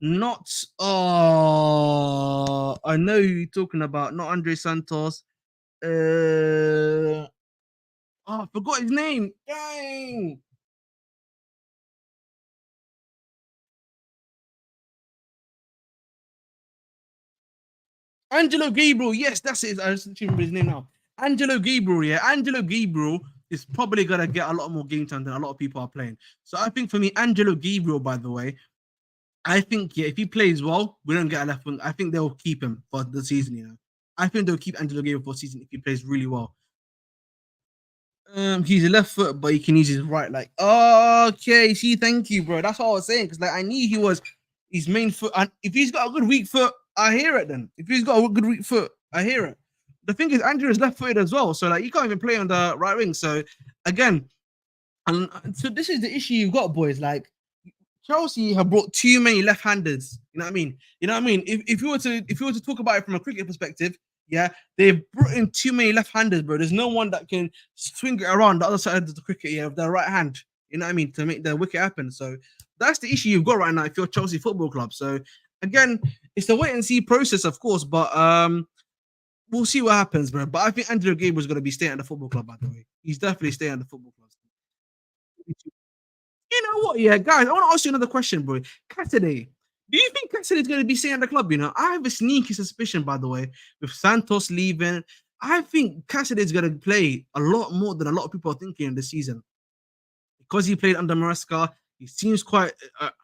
not? Oh, I know who you're talking about. Not Andre Santos. I forgot his name. Dang. Angelo Gabriel. Yes, that's it. I just remember his name now. Angelo Gabriel. Yeah, Angelo Gabriel is probably gonna get a lot more game time than a lot of people are playing. So I think for me, Angelo Gabriel, by the way, I think if he plays well, we don't get a left wing. I think they'll keep him for the season. I think they'll keep Angelo Gabriel for the season if he plays really well. He's a left foot, but he can use his right. Like, okay, see, thank you, bro. That's what I was saying because, like, I knew he was his main foot, and if he's got a good weak foot, I hear it. Then, if he's got a good weak foot, I hear it. The thing is, Andrew is left-footed as well, so like, he can't even play on the right wing. So, again, and so this is the issue you've got, boys. Like, Chelsea have brought too many left-handers. You know what I mean? If you were to talk about it from a cricket perspective. Yeah, they've brought in too many left-handers, bro. There's no one that can swing it around the other side of the cricket, with their right hand. You know what I mean? To make the wicket happen. So that's the issue you've got right now if you're Chelsea Football Club. So again, it's a wait and see process, of course, but we'll see what happens, bro. But I think Andrew Gabriel is going to be staying at the football club, by the way. He's definitely staying at the football club. You know what? Yeah, guys, I want to ask you another question, bro. Saturday. Do you think Cassidy is going to be staying at the club? I have a sneaky suspicion, by the way, with Santos leaving. I think Cassidy is going to play a lot more than a lot of people are thinking this season. Because he played under Maresca, he seems quite.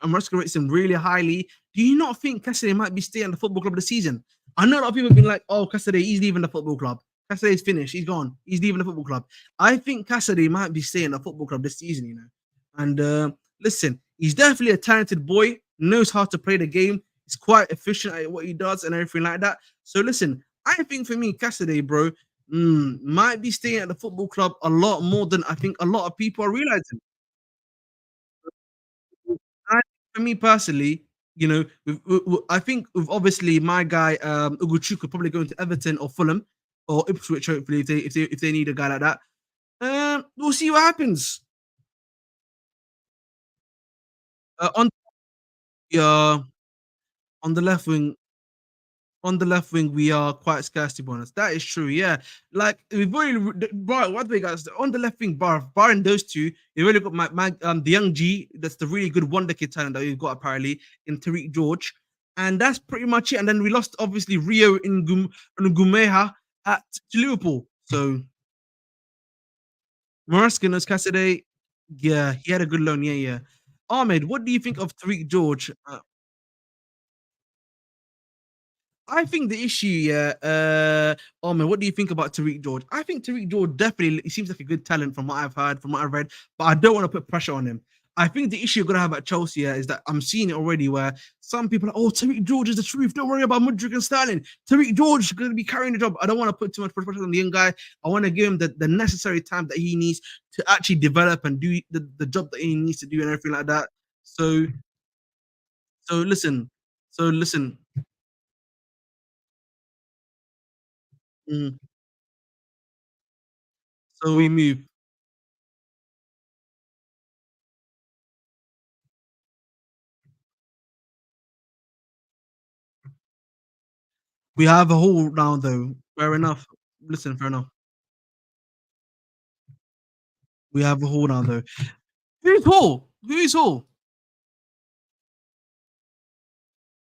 Maresca rates him really highly. Do you not think Cassidy might be staying at the football club this season? I know a lot of people have been like, oh, Cassidy, he's leaving the football club. Cassidy's finished. He's gone. He's leaving the football club. I think Cassidy might be staying at the football club this season, And listen, he's definitely a talented boy. Knows how to play the game. He's quite efficient at what he does and everything like that. So listen, I think for me, Cassidy, bro, might be staying at the football club a lot more than I think a lot of people are realizing. For me personally, I think with obviously my guy Ugochukwu probably going to Everton or Fulham or Ipswich, hopefully if they need a guy like that. We'll see what happens. On the left wing, on the left wing, we are quite scarce, to be honest. That is true, yeah. Like we've already, what we got on the left wing, barring those two, you really got the young G. That's the really good wonder kid talent that we've got apparently in Tariq George, and that's pretty much it. And then we lost obviously Rio in Gumeha at Liverpool. So Maresca knows Cassidy. Yeah, he had a good loan. Yeah. Ahmed, what do you think of Tariq George? I think the issue, yeah, Ahmed, what do you think about Tariq George? I think Tariq George definitely he seems like a good talent from what I've heard, from what I've read, but I don't want to put pressure on him. I think the issue you're gonna have at Chelsea is that I'm seeing it already where some people are, oh, Tariq George is the truth. Don't worry about Mudryk and Sterling. Tariq George is gonna be carrying the job. I don't want to put too much pressure on the young guy. I want to give him the necessary time that he needs to actually develop and do the job that he needs to do and everything like that. So so listen, so listen. Mm, so we move. We have a hole now, though. Fair enough. Listen, fair enough. We have a hole now, though. Who's Hall? Who's Hall?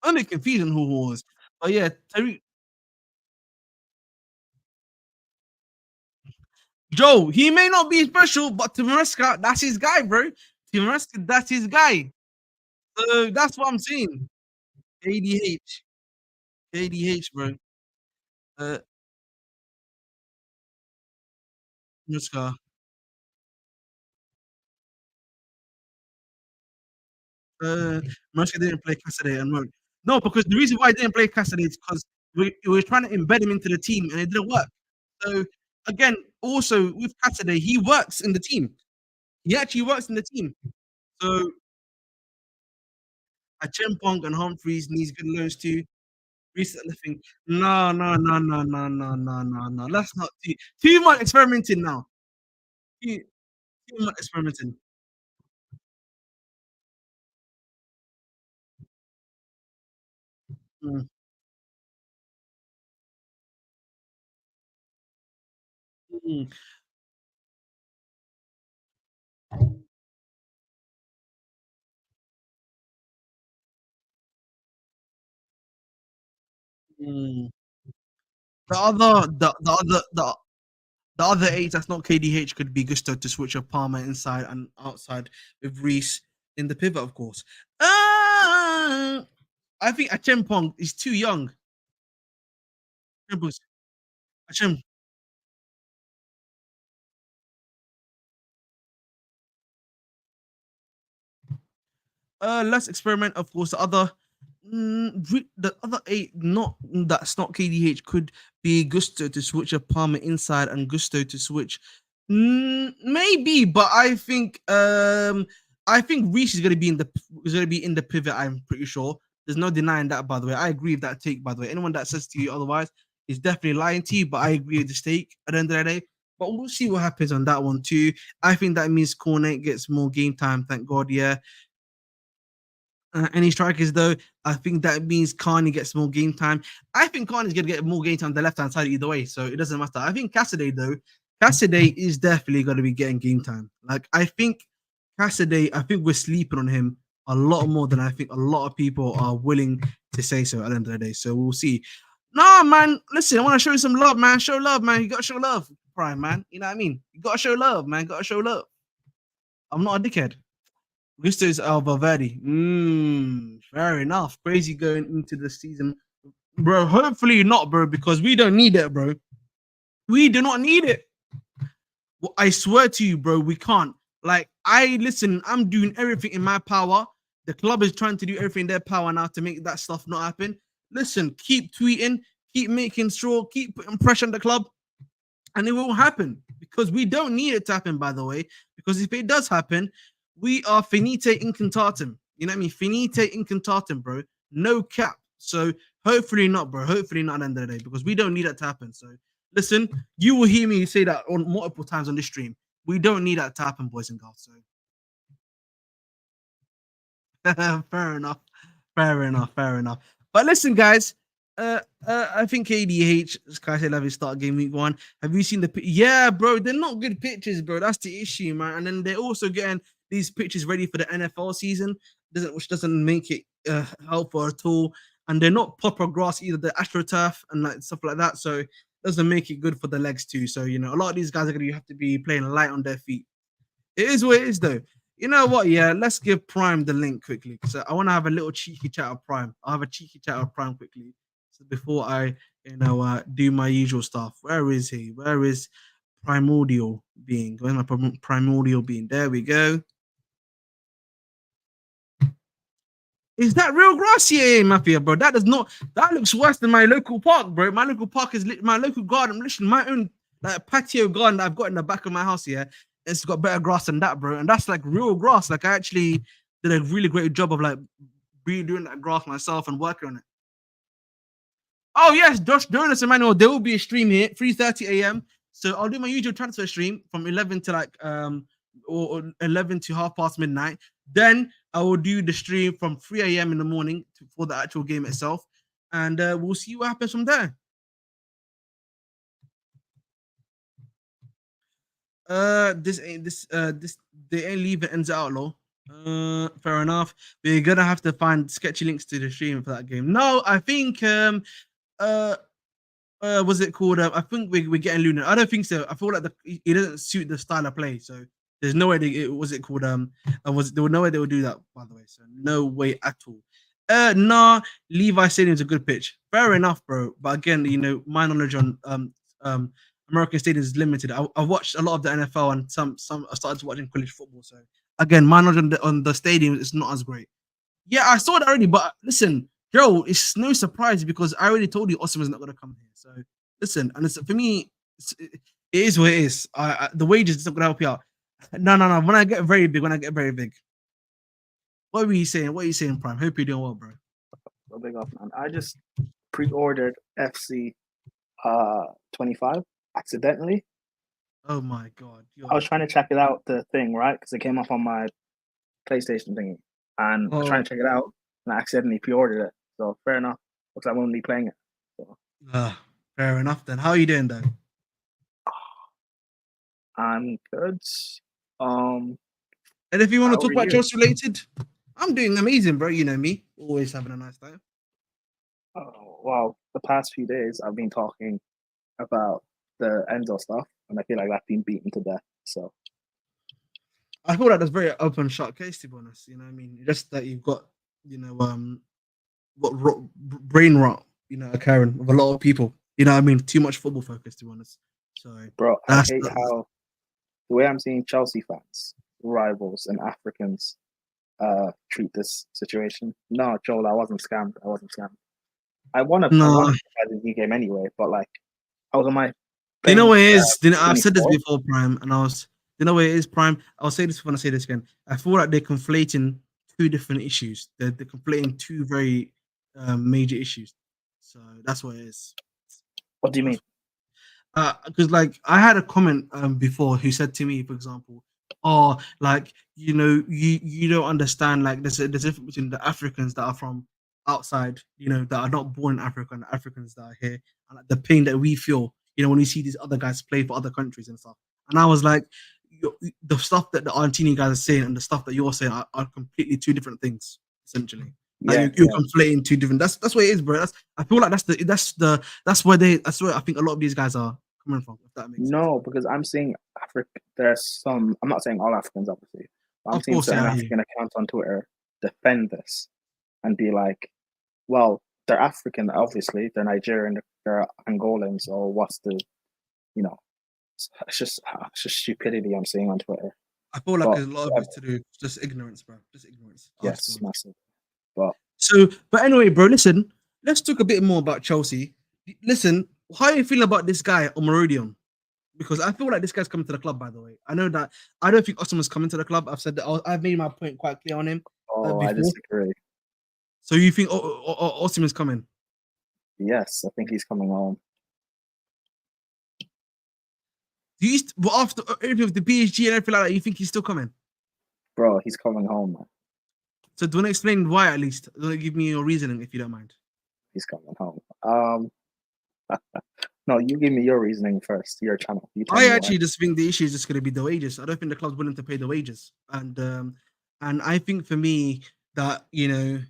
Only confusing who Hall is. But yeah, Terry Joe, he may not be special, but to Maresca, that's his guy, bro. To Maresca, that's his guy. So that's what I'm saying. KDH. KDH, bro. Uh Maresca. Uh Maresca didn't play Cassidy and Road. No, because the reason why I didn't play Cassidy is because we were trying to embed him into the team and it didn't work. So again, also with Cassidy, he works in the team. He actually works in the team. So Achimpong and Humphreys needs good loans too. Reset nothing. No. Let's not too much experimenting now. Too, too much experimenting. Mm, mm, mm. The other eight that's not KDH could be Gusto to switch up Palmer inside and outside with Reese in the pivot, of course. I think Achimpong is too young. Achim, let's experiment. Of course, the other eight, not that's not KDH, could be Gusto to switch a Palmer inside and Gusto to switch. Maybe, but I think Reese is gonna be in the pivot. I'm pretty sure. There's no denying that. By the way, I agree with that take. By the way, anyone that says to you otherwise is definitely lying to you. But I agree with the take at the end of the day. But we'll see what happens on that one too. I think that means Cornet gets more game time. Thank God. Yeah. Any strikers though, I think that means Carney gets more game time. I think Carney's gonna get more game time on the left hand side either way, so it doesn't matter. I think Cassidy though, Cassidy is definitely gonna be getting game time. Like I think Cassidy, I think we're sleeping on him a lot more than I think a lot of people are willing to say so at the end of the day. So we'll see. Nah, man, listen, I want to show you some love, man. Show love, man. You gotta show love, Prime, man. You know what I mean? You gotta show love, man. Gotta show love. I'm not a dickhead. Gusto's Valverde. Fair enough. Crazy going into the season. Bro, hopefully not, bro, because we don't need it, bro. We do not need it. Well, I swear to you, bro, we can't. Like, I'm doing everything in my power. The club is trying to do everything in their power now to make that stuff not happen. Listen, keep tweeting, keep making sure, keep putting pressure on the club, and it won't happen because we don't need it to happen, by the way. Because if it does happen, we are finite incantatum. You know what I mean? Finite incantatum, bro. No cap. So hopefully not, bro. Hopefully not at the end of the day because we don't need that to happen. So listen, you will hear me say that on multiple times on this stream. We don't need that to happen, boys and girls. So fair enough. Fair enough. Fair enough. But listen, guys, I think KDH Sky State Levy start game week 1. Have you seen yeah, bro? They're not good pitches, bro. That's the issue, man. And then they're also getting these pitches ready for the NFL season, which doesn't make it helpful at all. And they're not proper grass either. The AstroTurf and like stuff like that, so it doesn't make it good for the legs too. So a lot of these guys are gonna have to be playing light on their feet. It is what it is, though. You know what? Yeah, let's give Prime the link quickly. So I want to have a little cheeky chat of Prime. I'll have a cheeky chat of Prime quickly. So before I, do my usual stuff. Where is he? Where is Primordial being? Where's my Primordial being? There we go. Is that real grass? Yeah, Mafia, bro. That looks worse than my local park, bro. My local park is my local garden. Literally, my own patio garden that I've got in the back of my house here. It's got better grass than that, bro. And that's like real grass. Like I actually did a really great job of like redoing that grass myself and working on it. Oh yes, Josh Jonas Emmanuel. There will be a stream here, 3:30 a.m. So I'll do my usual transfer stream from 11 to or 11 to half past midnight. Then I will do the stream from 3 a.m. in the morning for the actual game itself, and we'll see what happens from there. They ain't leaving Enzo Outlaw. Fair enough. We're gonna have to find sketchy links to the stream for that game. No, I think was it called? I think we're getting Luna. I don't think so. I feel like it doesn't suit the style of play. So there's no way there was no way they would do that, by the way. So no way at all. Nah, Levi Stadium's a good pitch. Fair enough, bro. But again, my knowledge on American Stadium is limited. I watched a lot of the NFL and some I started watching college football. So again, my knowledge on the stadium is not as great. Yeah, I saw it already, but listen, Joe, it's no surprise because I already told you Osimhen's not going to come here. So listen, and for me, it is what it is. The wages is not going to help you out. No. When I get very big, What were you saying? What are you saying, Prime? Hope you're doing well, bro. So big up, man. I just pre-ordered FC 25 accidentally. Oh my god! I was trying to check it out, the thing, right? Because it came up on my PlayStation thingy, and I was trying to check it out, and I accidentally pre-ordered it. So fair enough. Looks like I'm only playing it. So. Fair enough then. How are you doing though? I'm good. And if you want to talk about Chelsea related, I'm doing amazing, bro. You know me, always having a nice time. Oh well, the past few days I've been talking about the Enzo stuff, and I feel like I've been beaten to death. So I feel like that's very open shut case, to be honest. You know what I mean? Just that you've got, brain rot, occurring with a lot of people. You know what I mean? Too much football focus, to be honest. So, bro, I hate how the way I'm seeing Chelsea fans, rivals, and Africans treat this situation. No, Joel, I wasn't scammed. I won a the game anyway, but like I was on my. You know what it is? I've said this before, Prime, and you know what it is, Prime. I'll say this when I say this again. I feel like they're conflating two different issues. They're conflating two very major issues. So that's what it is. What do you mean? Because like I had a comment before who said to me, for example, you don't understand, like there's a difference between the Africans that are from outside, that are not born in Africa, and the Africans that are here, and like, the pain that we feel, when we see these other guys play for other countries and stuff. And I was like, the stuff that the Argentinian guys are saying and the stuff that you're saying are completely two different things, essentially. Like you're conflating two different. That's what it is, bro. I feel like that's where I think a lot of these guys are coming from. If that makes sense. No, because I'm seeing Africa. There's some. I'm not saying all Africans, obviously. But I'm seeing certain African accounts on Twitter defend this and be like, "Well, they're African, obviously. They're Nigerian. They're Angolans, or what's the, It's just stupidity I'm seeing on Twitter. I feel like a lot of it's to do just ignorance, bro. Just ignorance. Yes, massive. But anyway, bro, listen, let's talk a bit more about Chelsea. Listen, how are you feeling about this guy, Omorodion? Because I feel like this guy's coming to the club, by the way. I know that I don't think Osimhen's coming to the club. I've said that I've made my point quite clear on him. I disagree. So you think Osimhen's coming? Yes, I think he's coming home. But after everything with the PSG and everything like that, you think he's still coming? Bro, he's coming home, man. So do you want to explain why, at least? Do you want to give me your reasoning, if you don't mind? he's coming home. No, you give me your reasoning first. Your channel. You tell I me why. actually just think the issue is just going to be the wages. I don't think the club's willing to pay the wages, and I think for me that if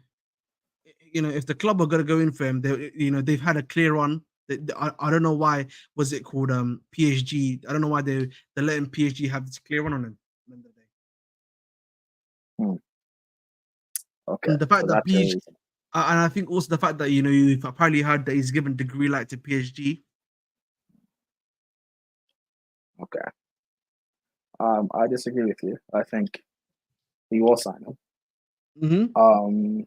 the club are going to go in for him, they've had a clear run. I don't know why was it called PSG. I don't know why they're letting PSG have this clear run on him. At the end of the day. Okay. And the fact so that that's your PSG, reason. and I think also the fact that you've apparently heard that he's given the green light to PSG. Okay. I disagree with you. I think he will sign him. Mm-hmm.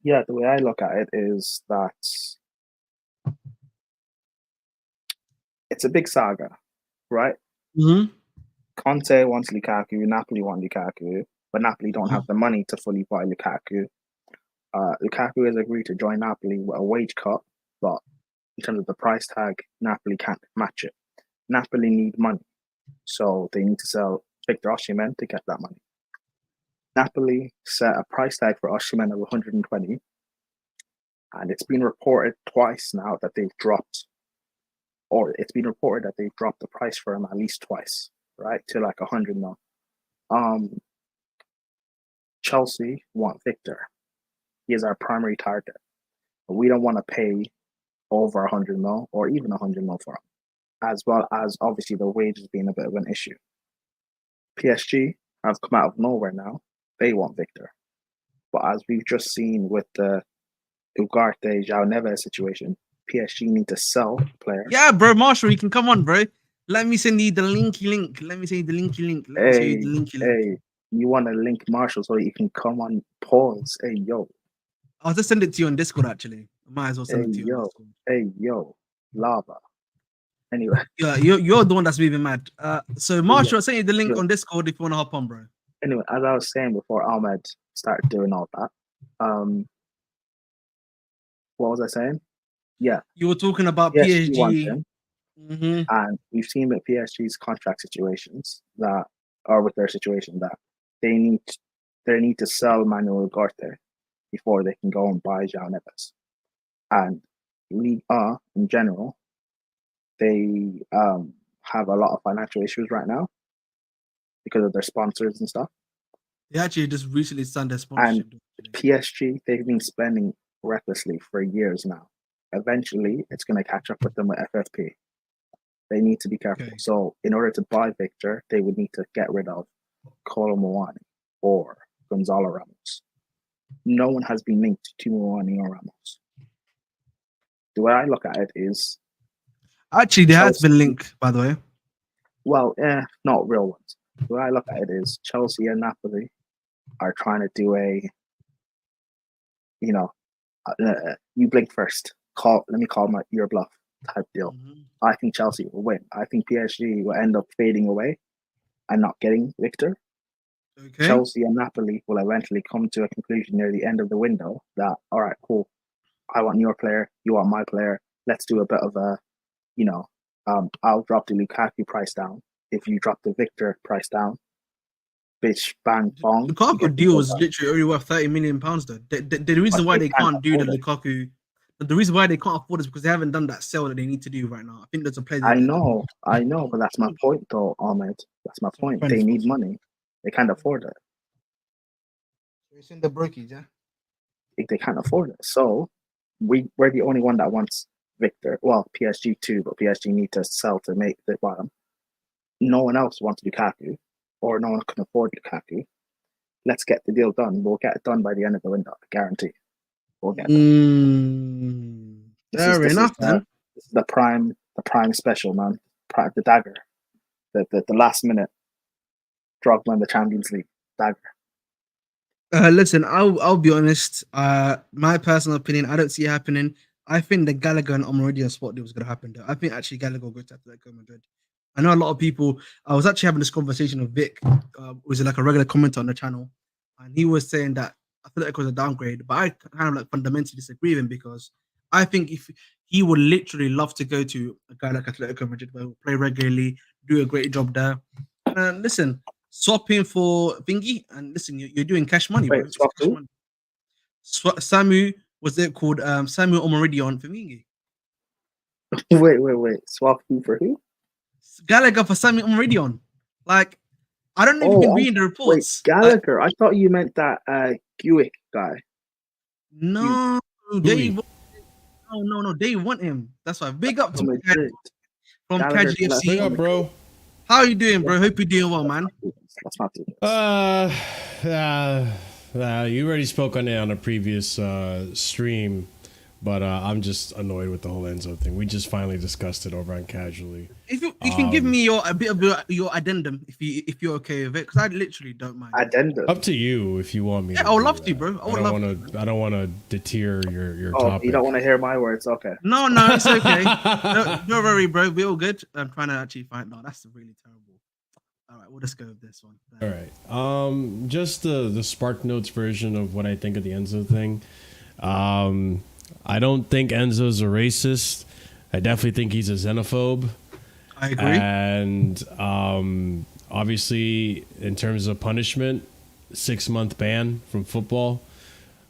Yeah, the way I look at it is that it's a big saga, right? Mm-hmm. Conte wants Lukaku, Napoli want Lukaku, but Napoli don't have the money to fully buy Lukaku. Lukaku has agreed to join Napoli with a wage cut, but in terms of the price tag, Napoli can't match it. Napoli need money, so they need to sell Victor Osimhen to get that money. Napoli set a price tag for Osimhen of 120, and it's been reported twice now that they've dropped, or it's been reported that they've dropped the price for him at least twice, right, to like 100 mil. Chelsea want Victor. He is our primary target, but we don't want to pay over 100 mil or even 100 mil for him, as well as obviously the wages being a bit of an issue. PSG have come out of nowhere now. They want Victor. But as we've just seen with the Ugarte João Neves situation, PSG need to sell the player. Yeah, bro, Marshall, you can come on, bro. Let me send you the linky link. Let me send you the linky link. Let me send you the linky link. Hey, you want to link Marshall so you can come on pause? Hey, yo. I'll just send it to you on Discord, actually. I might as well send it to you on Discord. Hey, yo. Lava. Anyway. Yeah, you're the one that's moving mad. So, Marshall, I'll send you the link on Discord if you want to hop on, bro. Anyway, as I was saying before Ahmed started doing all that, what was I saying? Yeah. You were talking about PSG. Mm-hmm. And we've seen with PSG's contract situations that, or with their situation, that they need to sell Manuel Ugarte before they can go and buy João Neves. And Ligue 1 in general, they have a lot of financial issues right now because of their sponsors and stuff. They actually just recently signed their sponsorship. And PSG, they've been spending recklessly for years now. Eventually, it's going to catch up with them with FFP. They need to be careful. Okay. So, in order to buy Victor, they would need to get rid of Kolo Muani or Gonzalo Ramos. No one has been linked to Muani or Ramos. The way I look at it is... Actually, there has been linked, by the way. Well, not real ones. The way I look at it is Chelsea and Napoli are trying to do a, you blink first. Let me call your bluff type deal. Mm-hmm. I think Chelsea will win. I think PSG will end up fading away and not getting Victor. Okay. Chelsea and Napoli will eventually come to a conclusion near the end of the window that, all right, cool. I want your player. You want my player. Let's do a bit of a, I'll drop the Lukaku price down. If you drop the Victor price down, bitch, bang, bong. Lukaku deal is literally only worth £30 million, though. The reason why they can't do the Lukaku... The reason why they can't afford it is because they haven't done that sale that they need to do right now. I think there's a play. I know, but that's my point, though, Ahmed. That's my point. They need money. They can't afford it. It's in the brookies, yeah? They can't afford it. So, we're the only one that wants Victor. Well, PSG too, but PSG need to sell to make the bottom. No one else wants Lukaku, or no one can afford Lukaku. Let's get the deal done. We'll get it done by the end of the window, I guarantee. We'll get it. Fair enough, then. This is the prime special, man. The dagger. The last minute Drogba in the Champions League. Dagger. Listen, I'll be honest. My personal opinion, I don't see it happening. I think the Gallagher and Omorodion spot deal was going to happen, though. I think actually Gallagher will go to Atletico Madrid. I know a lot of people. I was actually having this conversation with Vic, who's like a regular commenter on the channel, and he was saying that Atletico was a downgrade, but I kind of like fundamentally disagree with him because I think if he would literally love to go to a guy like Atletico Madrid, where he'll play regularly, do a great job there. And listen, swap him for Thingy, and listen, you're doing cash money. Wait, swap cash money. Samu what's it called? Samuel Omorodion for Mingi. Wait. Swap who for who? Gallagher for Samuel Omorodion. Like, I don't know if you can read the reports. Wait, Gallagher. I thought you meant that Guick guy. No, no, they want him. That's why. Big up to my guy from Gallagher Casual FC. Big up, bro. How you doing, bro? Hope you're doing well, man. That's not too You already spoke on it on a previous stream, but I'm just annoyed with the whole Enzo thing. We just finally discussed it over on Casually. If you can give me a bit of your addendum, if you're okay with it, because I literally don't mind. Addendum. Up to you if you want me. Yeah, I would love to, bro. I don't want to deter your Oh, topic. you don't want to hear my words? Okay. No, it's okay. Don't worry, bro. We're all good. I'm trying to actually find. No, that's really terrible. All right, we'll just go with this one. All right. Just the Spark Notes version of what I think of the Enzo thing. I don't think Enzo's a racist. I definitely think he's a xenophobe. I agree. And obviously, in terms of punishment, 6-month ban from football,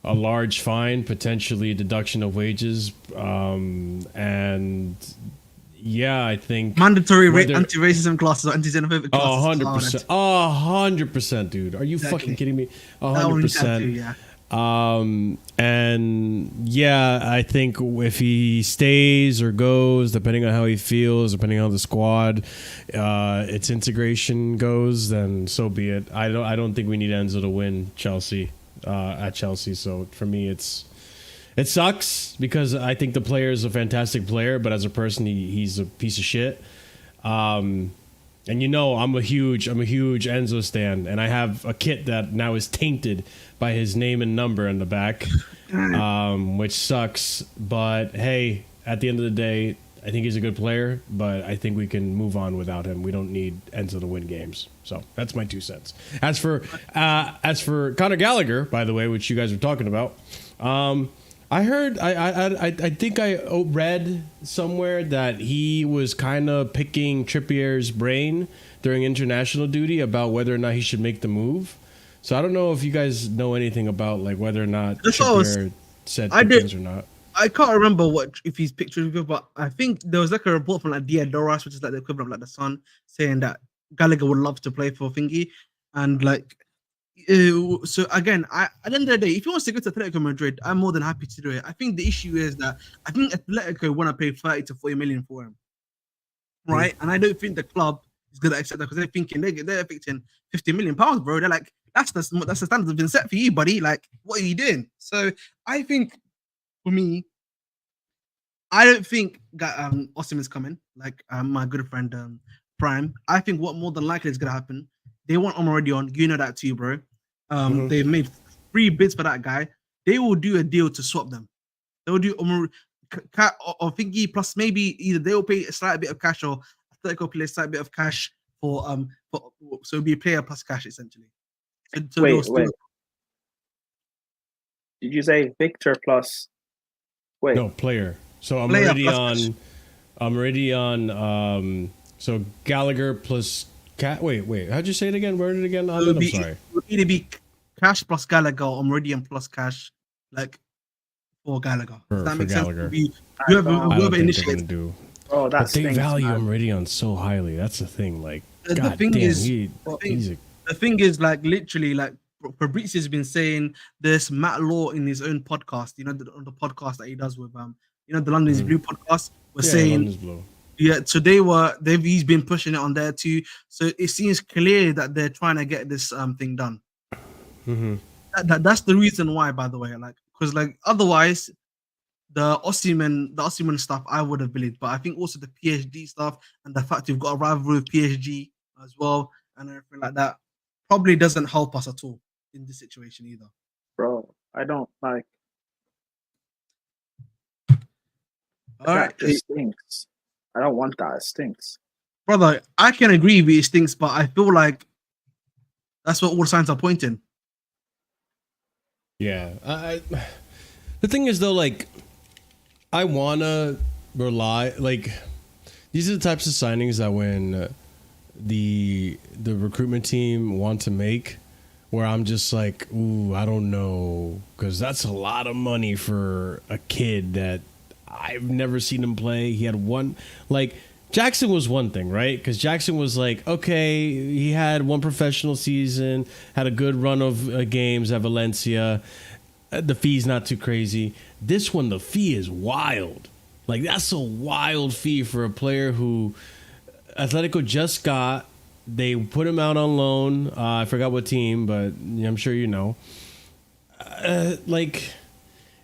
a large fine, potentially a deduction of wages, and yeah, I think mandatory anti-racism classes or anti-xenophobic classes. 100%. 100%, dude. Are you fucking kidding me? 100%. Yeah. And yeah, I think if he stays or goes, depending on how he feels, depending on how the squad, its integration goes, then so be it. I don't think we need Enzo to win Chelsea, at Chelsea. So for me, it sucks because I think the player is a fantastic player, but as a person, he's a piece of shit. And I'm a huge Enzo stan, and I have a kit that now is tainted by his name and number in the back, which sucks. But hey, at the end of the day, I think he's a good player, but I think we can move on without him. We don't need Enzo to win games. So that's my 2 cents. As for Conor Gallagher, by the way, which you guys were talking about, I heard, I think I read somewhere that he was kind of picking Trippier's brain during international duty about whether or not he should make the move. So I don't know if you guys know anything about like whether or not Trippier said things or not. I can't remember if he's pictured, but I think there was like a report from like Diadoras, which is like the equivalent of like the Sun, saying that Gallagher would love to play for Thingy, and like. So again, at the end of the day, if he wants to go to Atletico Madrid, I'm more than happy to do it. I think the issue is that I think Atletico want to pay 30 to 40 million for him, right? And I don't think the club is going to accept that because they're thinking they're affecting 50 million pounds, bro. They're like, that's the standard that's been set for you, buddy. Like, what are you doing? So I think for me, I don't think Osimhen's coming. Like my good friend Prime, I think what more than likely is going to happen. They want Omorodion. You know that too, bro. They've made 3 bids for that guy. They will do a deal to swap them. They will do or Thingy plus maybe either they will pay a slight bit of cash or Atletico play a slight bit of cash for so it'll be a player plus cash essentially. So wait. Did you say Victor plus? Wait. No, player. So I'm already on. So Gallagher plus. Wait. How'd you say it again? Word it again. I'm sorry. It would either be cash plus Gallagher or Omorodion plus cash, like for Gallagher. Does that make sense? Whoever initiates. Oh, that's they value Omorodion so highly. That's the thing. Like, the thing is, like literally, like Fabrizio has been saying. There's Matt Law in his own podcast. You know, on the podcast that he does with the London's Blue podcast. Saying. Yeah, so he's been pushing it on there too. So it seems clear that they're trying to get this thing done. That's the reason why, by the way, like because like otherwise, the Osimhen stuff I would have believed, but I think also the PSG stuff and the fact we've got a rivalry with PSG as well and everything like that probably doesn't help us at all in this situation either. Bro, I don't like. All right, it stinks. I don't want that. It stinks. Brother, I can agree with it stinks, but I feel like that's what all signs are pointing. Yeah. The thing is, though, like, I want to rely... Like, these are the types of signings that when the recruitment team want to make, where I'm just like, ooh, I don't know, because that's a lot of money for a kid that I've never seen him play. He had one, like, Jackson was one thing, right? Because Jackson was like, okay, he had one professional season, had a good run of games at Valencia. The fee's not too crazy. This one, the fee is wild. Like, that's a wild fee for a player who Atletico just got. They put him out on loan. I forgot what team, but I'm sure you know. Like,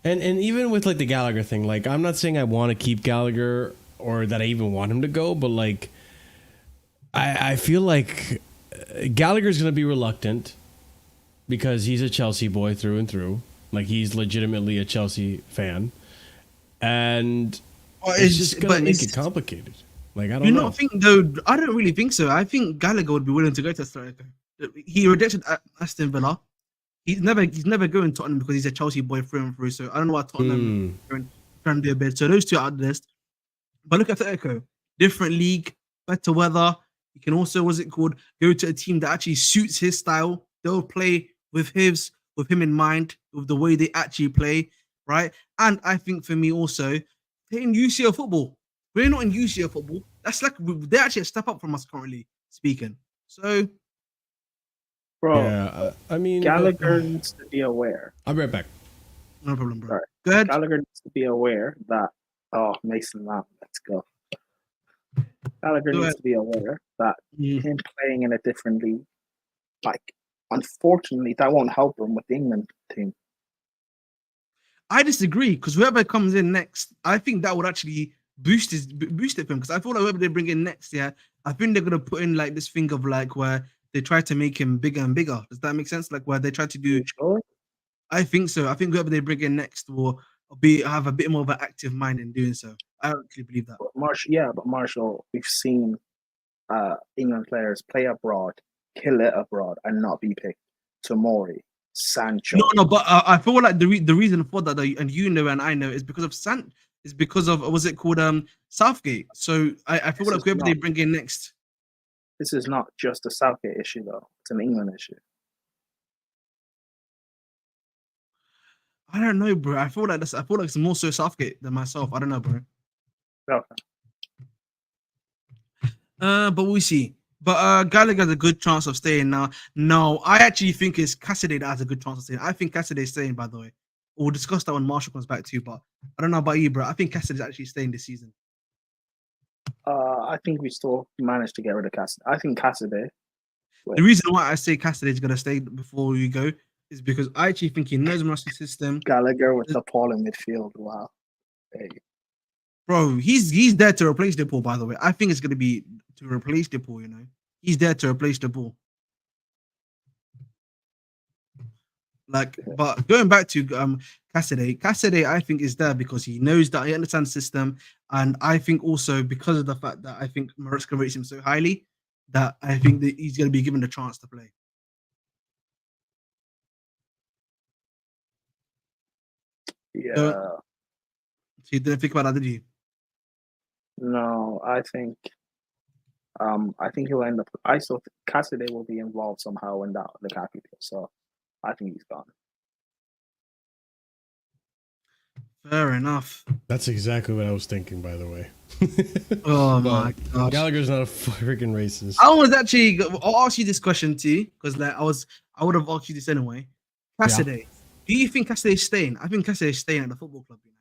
and even with like the Gallagher thing, like, I'm not saying I want to keep Gallagher or that I even want him to go, but like, I feel like Gallagher's going to be reluctant because he's a Chelsea boy through and through. Like, he's legitimately a Chelsea fan, and it's just going to make it complicated. Like, I don't know. You not think though? I don't really think so. I think Gallagher would be willing to go to Atletico. He rejected Aston Villa. He's never going to Tottenham because he's a Chelsea boy through and through. So I don't know why Tottenham trying to do a bit. So those two are out of the list. But look at Atletico, different league, better weather. You can also, go to a team that actually suits his style. They'll play with him in mind, with the way they actually play, right? And I think for me also, they're in UCL football. We're not in UCL football. That's like, they're actually a step up from us currently speaking. So, bro, yeah, I mean, Gallagher needs to be aware. I'll be right back. No problem, bro. Sorry. Go ahead. Gallagher needs to be aware that, Mason Mount, let's go. Gallagher needs to be aware that him playing in a different league, like, unfortunately, that won't help him with the England team. I disagree, because whoever comes in next, I think that would actually boost it for him, because I feel like whoever they bring in next, I think they're gonna put in like this thing of like where they try to make him bigger and bigger. Does that make sense? Like where they try to do. Sure. I think so. I think whoever they bring in next will have a bit more of an active mind in doing so. I actually believe that. But Marshall, we've seen England players play abroad, kill it abroad, and not be picked. Tomori, Sancho. No, but I feel like the reason for that, though, and you know, and I know, is because of was it called Southgate? So I feel like whoever they bring in next. This is not just a Southgate issue, though. It's an England issue. I don't know, bro. I feel like it's more so Southgate than myself. I don't know, bro. Okay. But we'll see. But Gallagher has a good chance of staying now. No, I actually think it's Cassidy that has a good chance of staying. I think Cassidy's staying, by the way. We'll discuss that when Marshall comes back too, but I don't know about you, bro. I think Cassidy's actually staying this season. I think we still managed to get rid of Cassidy. I think Cassidy. The reason why I say Cassidy's going to stay before we go is because I actually think he knows Marshall's system. Gallagher with the Paul in midfield. Wow. Hey. Bro, he's there to replace the ball, by the way. I think it's going to be to replace the ball, you know. He's there to replace the ball. Like, but going back to Cassidy, I think is there because he knows that he understands the system, and I think also because of the fact that I think Maresca rates him so highly that I think that he's going to be given the chance to play. Yeah. So you didn't think about that, did you? No, I think he'll end up. I still think Cassidy will be involved somehow in that Lukaku deal, so I think he's gone. Fair enough. That's exactly what I was thinking, by the way. Oh my gosh. Gallagher's not a freaking racist. I'll ask you this question too, because like I would have asked you this anyway. Cassidy, do you think Cassidy's staying? I think Cassidy's staying at the football club. You know,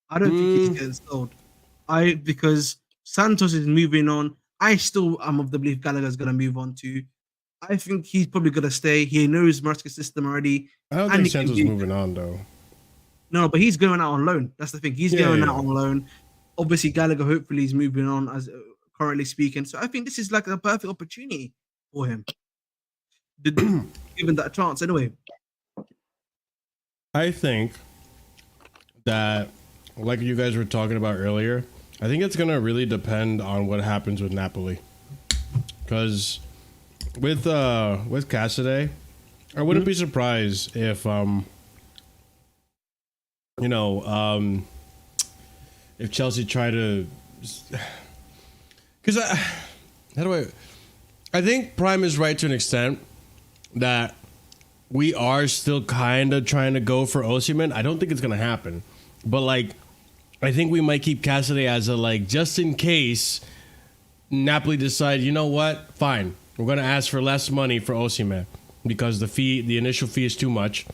I don't think he's getting sold. Because Santos is moving on. I still am of the belief Gallagher's gonna move on too. I think he's probably gonna stay. He knows Maresca's system already. I don't think Santos is moving on though. No, but he's going out on loan. That's the thing. He's going out on loan. Obviously, Gallagher hopefully is moving on as currently speaking. So I think this is like a perfect opportunity for him. Given that chance, anyway. I think that, like you guys were talking about earlier, I think it's gonna really depend on what happens with Napoli. Because with Cassidy, I wouldn't be surprised if if Chelsea try to, because I think Prime is right to an extent that we are still kind of trying to go for Osimhen. I don't think it's gonna happen, but like, I think we might keep Cassidy as a like just in case Napoli decide, you know what, fine, we're gonna ask for less money for Osimhen because the initial fee is too much.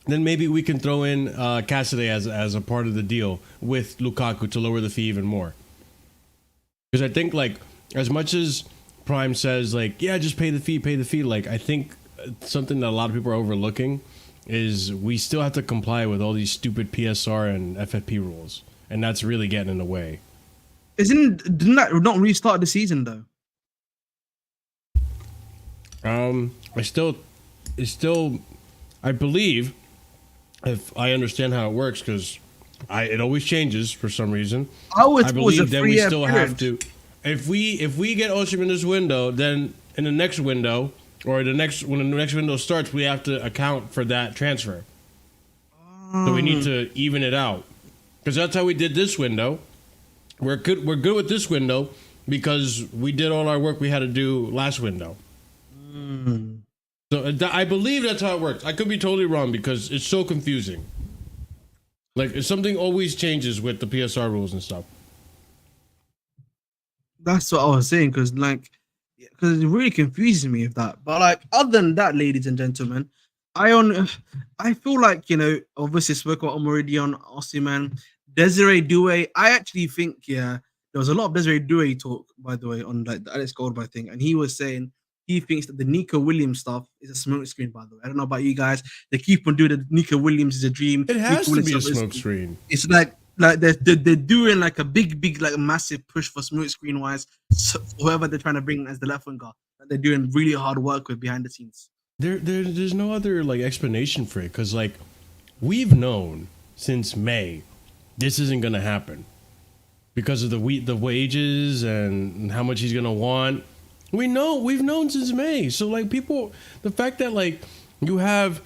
Then maybe we can throw in Cassidy as a part of the deal with Lukaku to lower the fee even more. Because I think like as much as Prime says like, yeah, just pay the fee. Like I think something that a lot of people are overlooking is we still have to comply with all these stupid PSR and FFP rules, and that's really getting in the way. Didn't that not restart the season though? I believe, if I understand how it works, because it always changes for some reason. I believe that we still have to. If we get Osimhen in this window, then in the next window or when the next window starts, we have to account for that transfer. So we need to even it out, because that's how we did this window. We're good with this window because we did all our work we had to do last window. So I believe that's how it works. I could be totally wrong because it's so confusing. Like something always changes with the PSR rules and stuff. That's what I was saying, because it really confuses me with that. But like, other than that, ladies and gentlemen, I feel like, obviously spoke about Omorodion, Osimhen, Desiree Doué. I actually think there was a lot of Desiree Doué talk, by the way, on like the Alex Goldberg thing, and he was saying he thinks that the Nico Williams stuff is a smoke screen. By the way, I don't know about you guys. They keep on doing the Nico Williams is a dream. It has to be a smoke screen. It's like they're doing like a big like a massive push for smoke screen wise. So whoever they're trying to bring as the left winger, that they're doing really hard work with behind the scenes. There's no other like explanation for it, because like we've known since May this isn't gonna happen because of the wages and how much he's gonna want. We've known since May. So like people, the fact that like you have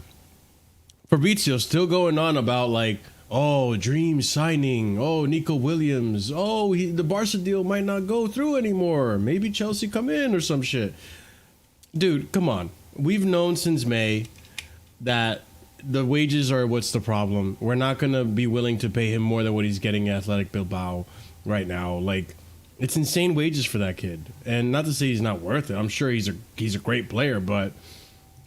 Fabrizio still going on about like, oh, dream signing, oh, Nico Williams, oh, the Barca deal might not go through anymore, maybe Chelsea come in or some shit. Dude, come on. We've known since May that the wages are what's the problem. We're not going to be willing to pay him more than what he's getting at Athletic Bilbao right now. Like, it's insane wages for that kid. And not to say he's not worth it. I'm sure he's a great player, but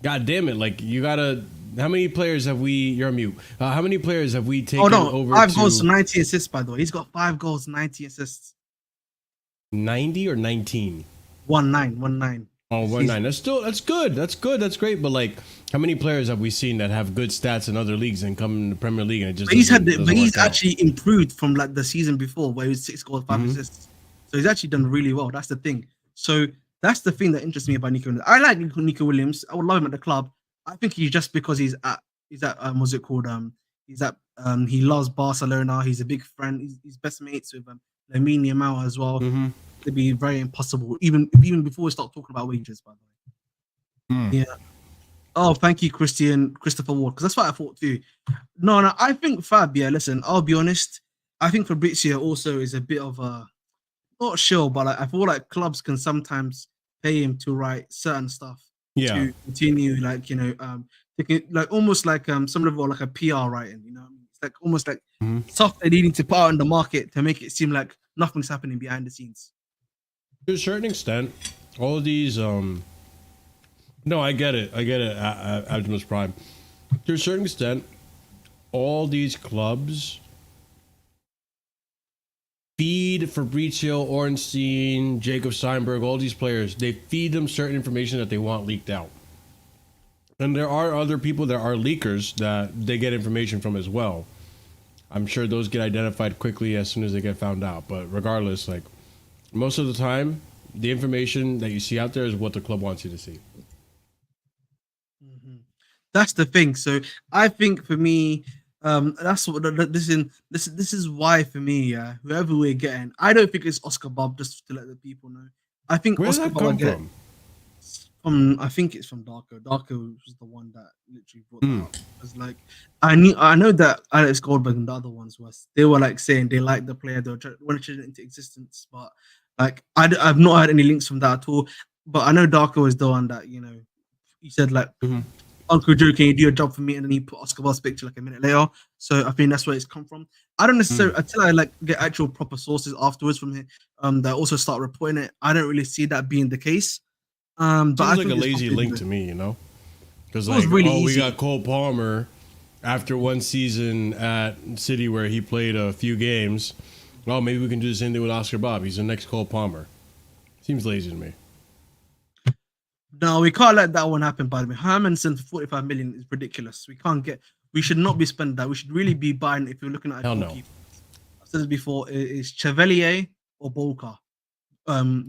god damn it, like you gotta. How many players have we? You're on mute. How many players have we taken over? 5 goals, 90 assists. By the way, he's got 5 goals, 90 assists. 90 or 19? 19. Oh, 19. That's good. That's great. But like, how many players have we seen that have good stats in other leagues and come in the Premier League and it just? But he's actually improved from like the season before, where he was 6 goals, 5 assists. So he's actually done really well. That's the thing. So that's the thing that interests me about Nico Williams. I like Nico Williams. I would love him at the club. I think he's just because he's at what's it called? He loves Barcelona. He's a big friend. He's best mates with Lamine Yamal as well. It'd be very impossible, even before we start talking about wages, by the way. Yeah. Oh, thank you, Christopher Ward, because that's what I thought too. No, I think Fab, listen, I'll be honest. I think Fabrizio also is a bit of a, not sure, but like, I feel like clubs can sometimes pay him to write certain stuff. To continue, like, like almost like some of like a PR writing, it's like almost like stuff they're needing to put out in the market to make it seem like nothing's happening behind the scenes. To a certain extent, all of these, no, I get it, Optimus Prime. To a certain extent, all these clubs feed Fabrizio, Ornstein, Jacob Steinberg, all these players, they feed them certain information that they want leaked out. And there are other people that are leakers that they get information from as well. I'm sure those get identified quickly as soon as they get found out. But regardless, like most of the time, the information that you see out there is what the club wants you to see. That's the thing. So I think for me, that's what this is why for me, whoever we're getting, I don't think it's Oscar Bobb, just to let the people know. I think where's Oscar that Bobb come from? I think it's from Darko. Darko was the one that literally brought that up. It was like I know that Alex Goldberg and the other ones they were like saying they like the player, they want to turn it into existence, but like I've not had any links from that at all. But I know Darko is the one that he said like Uncle Joe, can you do a job for me? And then he put Oscar Wilde's picture like a minute later. So I think that's where it's come from. I don't necessarily until I like get actual proper sources afterwards from him that also start reporting it. I don't really see that being the case. But Seems I like think a it's lazy something link that- to me, you know? Because It was like, really we easy. got Cole Palmer after one season at City where he played a few games. Well, maybe we can do the same thing with Oscar Bobb. He's the next Cole Palmer. Seems lazy to me. No, we can't let that one happen. By the way, Hermansson for 45 million is ridiculous. We should not be spending that. We should really be buying. If you're looking at a Hell no. goalkeeper, I've said this before. It's Chevalier or Bolka.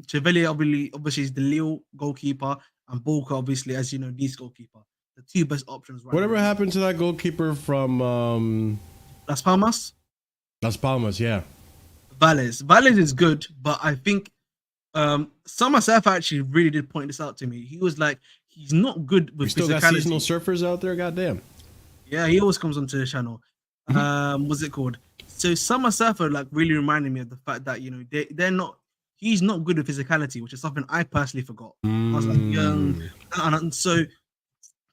Chevalier obviously is the Lille goalkeeper, and Bolka obviously, as you know, Nice goalkeeper. The two best options right Whatever now. happened to that goalkeeper from Las Palmas, Las Palmas? Yeah. Valles is good, but I think Somerset actually really did point this out to me. He was like, he's not good with We still got physicality. seasonal surfers out there. Goddamn. Yeah, he always comes onto the channel. What's it called? So Summer Surfer like really reminded me of the fact that they're not. He's not good with physicality, which is something I personally forgot. I was like young, and so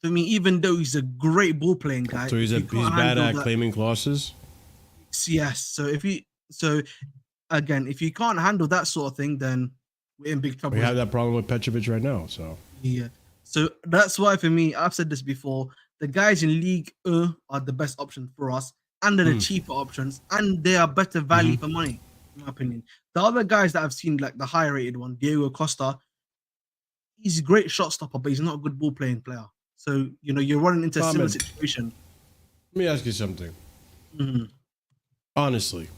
for me, even though he's a great ball playing guy, So he's if you can't bad handle at that- claiming clauses. Yes. So if you can't handle that sort of thing, then we're in big trouble. We have that problem with Petrovic right now. So Yeah. So that's why for me, I've said this before, the guys in League are the best option for us, and they're the cheaper options, and they are better value for money, in my opinion. The other guys that I've seen, like the higher rated one, Diego Costa, he's a great shot stopper, but he's not a good ball playing player. So, you're running into a similar Ahmed. situation. let me ask you something. Mhm. Honestly,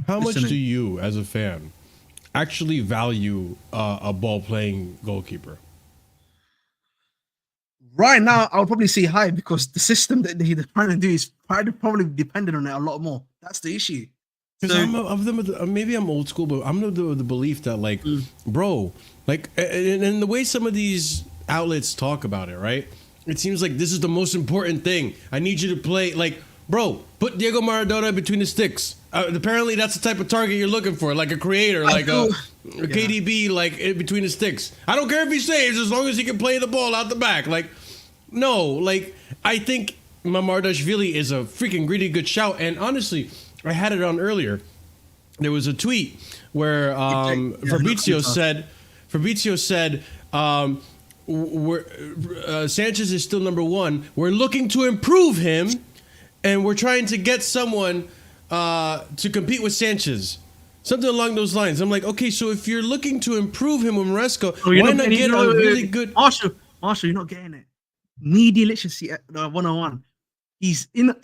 how much Listening. do you, as a fan, actually value a ball playing goalkeeper? Right now, I would probably say high because the system that they're trying to do is probably dependent on it a lot more. That's the issue. Because So- maybe I'm old school, but I'm of the belief that, like, bro, like, and the way some of these outlets talk about it, right? It seems like this is the most important thing. I need you to play, like, bro, put Diego Maradona between the sticks. Apparently, that's the type of target you're looking for, like a creator, like a KDB, like in between the sticks. I don't care if he saves, as long as he can play the ball out the back. Like, no, like, I think Mamardashvili is a freaking really good shout. And honestly, I had it on earlier. There was a tweet where Fabrizio said, Sanchez is still number one. We're looking to improve him, and we're trying to get someone to compete with Sanchez. Something along those lines. I'm like, okay, so if you're looking to improve him with Maresca, why not get a really good... Marshall, you're not getting it. Needy literacy 101. He's in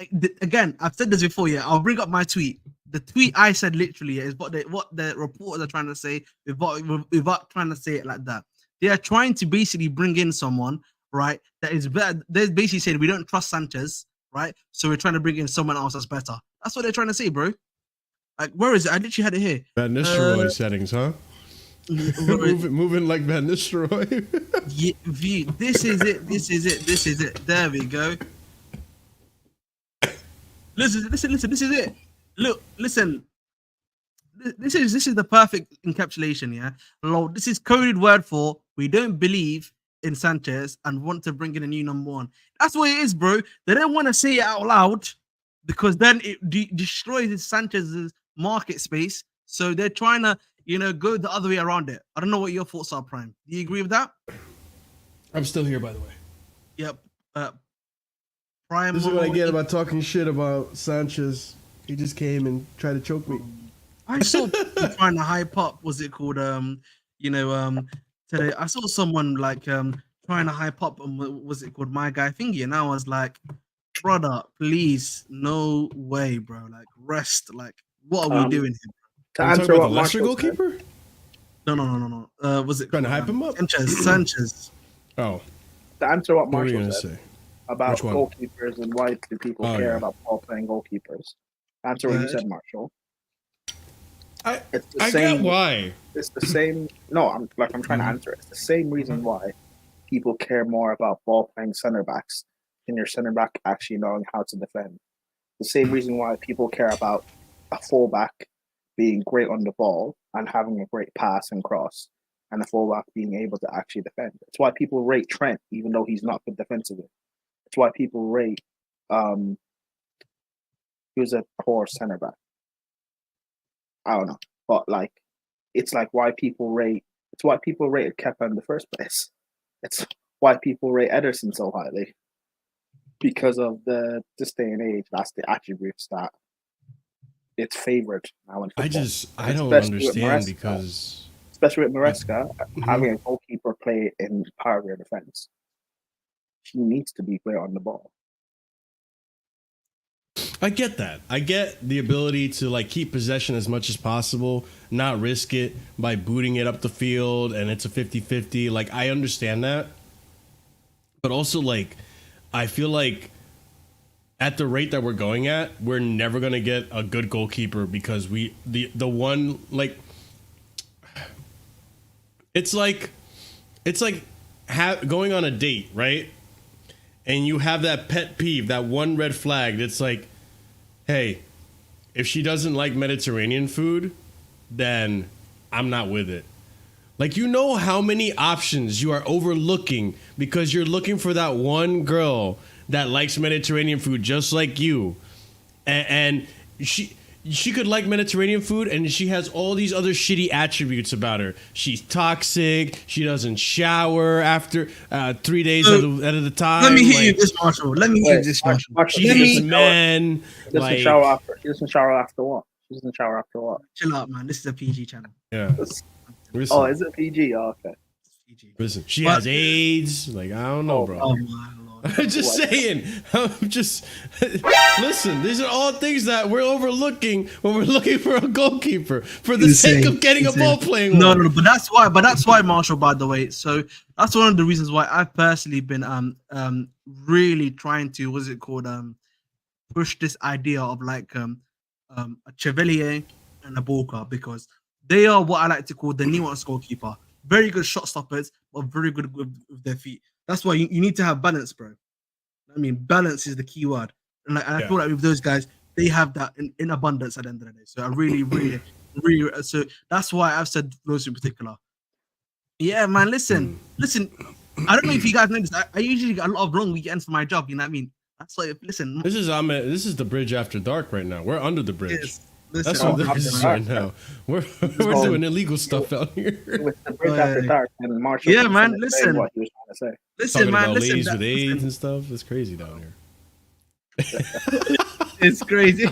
again. I've said this before. Yeah, I'll bring up my tweet. The tweet I said literally is what the reporters are trying to say without trying to say it like that. They are trying to basically bring in someone, right, that is better. They're basically saying we don't trust Sanchez, right? So we're trying to bring in someone else that's better. That's what they're trying to say, bro. Like, where is it? I literally had it here. Van Nistelrooy settings, huh? moving like Van Nistelrooy. Yeah, this is it. There we go. Listen. This is it. Look, listen. This is the perfect encapsulation. Yeah, Lord, this is coded word for we don't believe in Sanchez and want to bring in a new number one. That's what it is, bro. They don't want to say it out loud because then it destroys Sanchez's market space. So they're trying to, go the other way around it. I don't know what your thoughts are, Prime. Do you agree with that? I'm still here, by the way. Yep. Prime. This is what I get about talking shit about Sanchez. He just came and tried to choke me. I saw people trying to hype up. Was it called? Today I saw someone like trying to hype up. Was it called My Guy Thingy? And I was like, brother, please, no way, bro. Like, rest. Like, what are we doing here? To Are you answer talking about what the Leicester Marshall said, goalkeeper? No. Was it Trying to called, hype him up? Sanchez. Oh, to answer what what were you Marshall gonna said say? about Which one? goalkeepers and why do people Oh, care yeah. about ball playing goalkeepers. Answer what you said, Marshall. It's the I same. get why. It's the same. No, I'm trying to answer it. It's the same reason why people care more about ball playing center backs than your center back actually knowing how to defend. The same reason why people care about a fullback being great on the ball and having a great pass and cross, and a fullback being able to actually defend. It's why people rate Trent, even though he's not good defensively. It's why people rate he was a poor centre back. I don't know, but like, it's like why people rate. It's why people rated Kepa in the first place. It's why people rate Ederson so highly, because of this day and age. That's the attributes that it's favoured now in football. I don't understand because especially with Maresca having a goalkeeper play in power of your defense, she needs to be great on the ball. I get that. I get the ability to like keep possession as much as possible, not risk it by booting it up the field and it's a 50-50. Like, I understand that. But also, like, I feel like at the rate that we're going at, we're never going to get a good goalkeeper because the one, like, it's like going on a date, right? And you have that pet peeve, that one red flag that's like, hey, if she doesn't like Mediterranean food, then I'm not with it. Like, you know how many options you are overlooking because you're looking for that one girl that likes Mediterranean food just like you. And she could like Mediterranean food, and she has all these other shitty attributes about her. She's toxic. She doesn't shower after 3 days out of the time. Let me hear you this, Marshall. Let me hear you this, Marshall. She hates men. She doesn't shower after. She doesn't shower after what? She doesn't shower after what? Chill out, man. This is a PG channel. Yeah. Listen, oh, is it PG? Oh, okay. PG. Listen, she has AIDS. Like, I don't know, bro. Oh my lord. I'm just saying. I'm just listen. These are all things that we're overlooking when we're looking for a goalkeeper for the sake of getting a ball playing. No, but that's why, Marshall. By the way, so that's one of the reasons why I've personally been really trying to push this idea of like a Chevalier and a Boca, because they are what I like to call the nuanced goalkeeper. Very good shot stoppers, but very good with their feet. That's why you need to have balance, bro. I mean, balance is the key word. And I feel like with those guys, they have that in abundance at the end of the day. So I really, so that's why I've said those in particular. Yeah, man, listen. I don't know if you guys know this. I usually get a lot of long weekends for my job, you know what I mean? That's why, listen. This is the bridge after dark right now. We're under the bridge. Yes. Listen, that's what this is right now. We're doing illegal stuff out here. With the bridge after dark and Marshall. Yeah, man. Listen. What he was trying to say. Listen, man. About Listen. ladies with AIDS and stuff. It's crazy down here. It's crazy.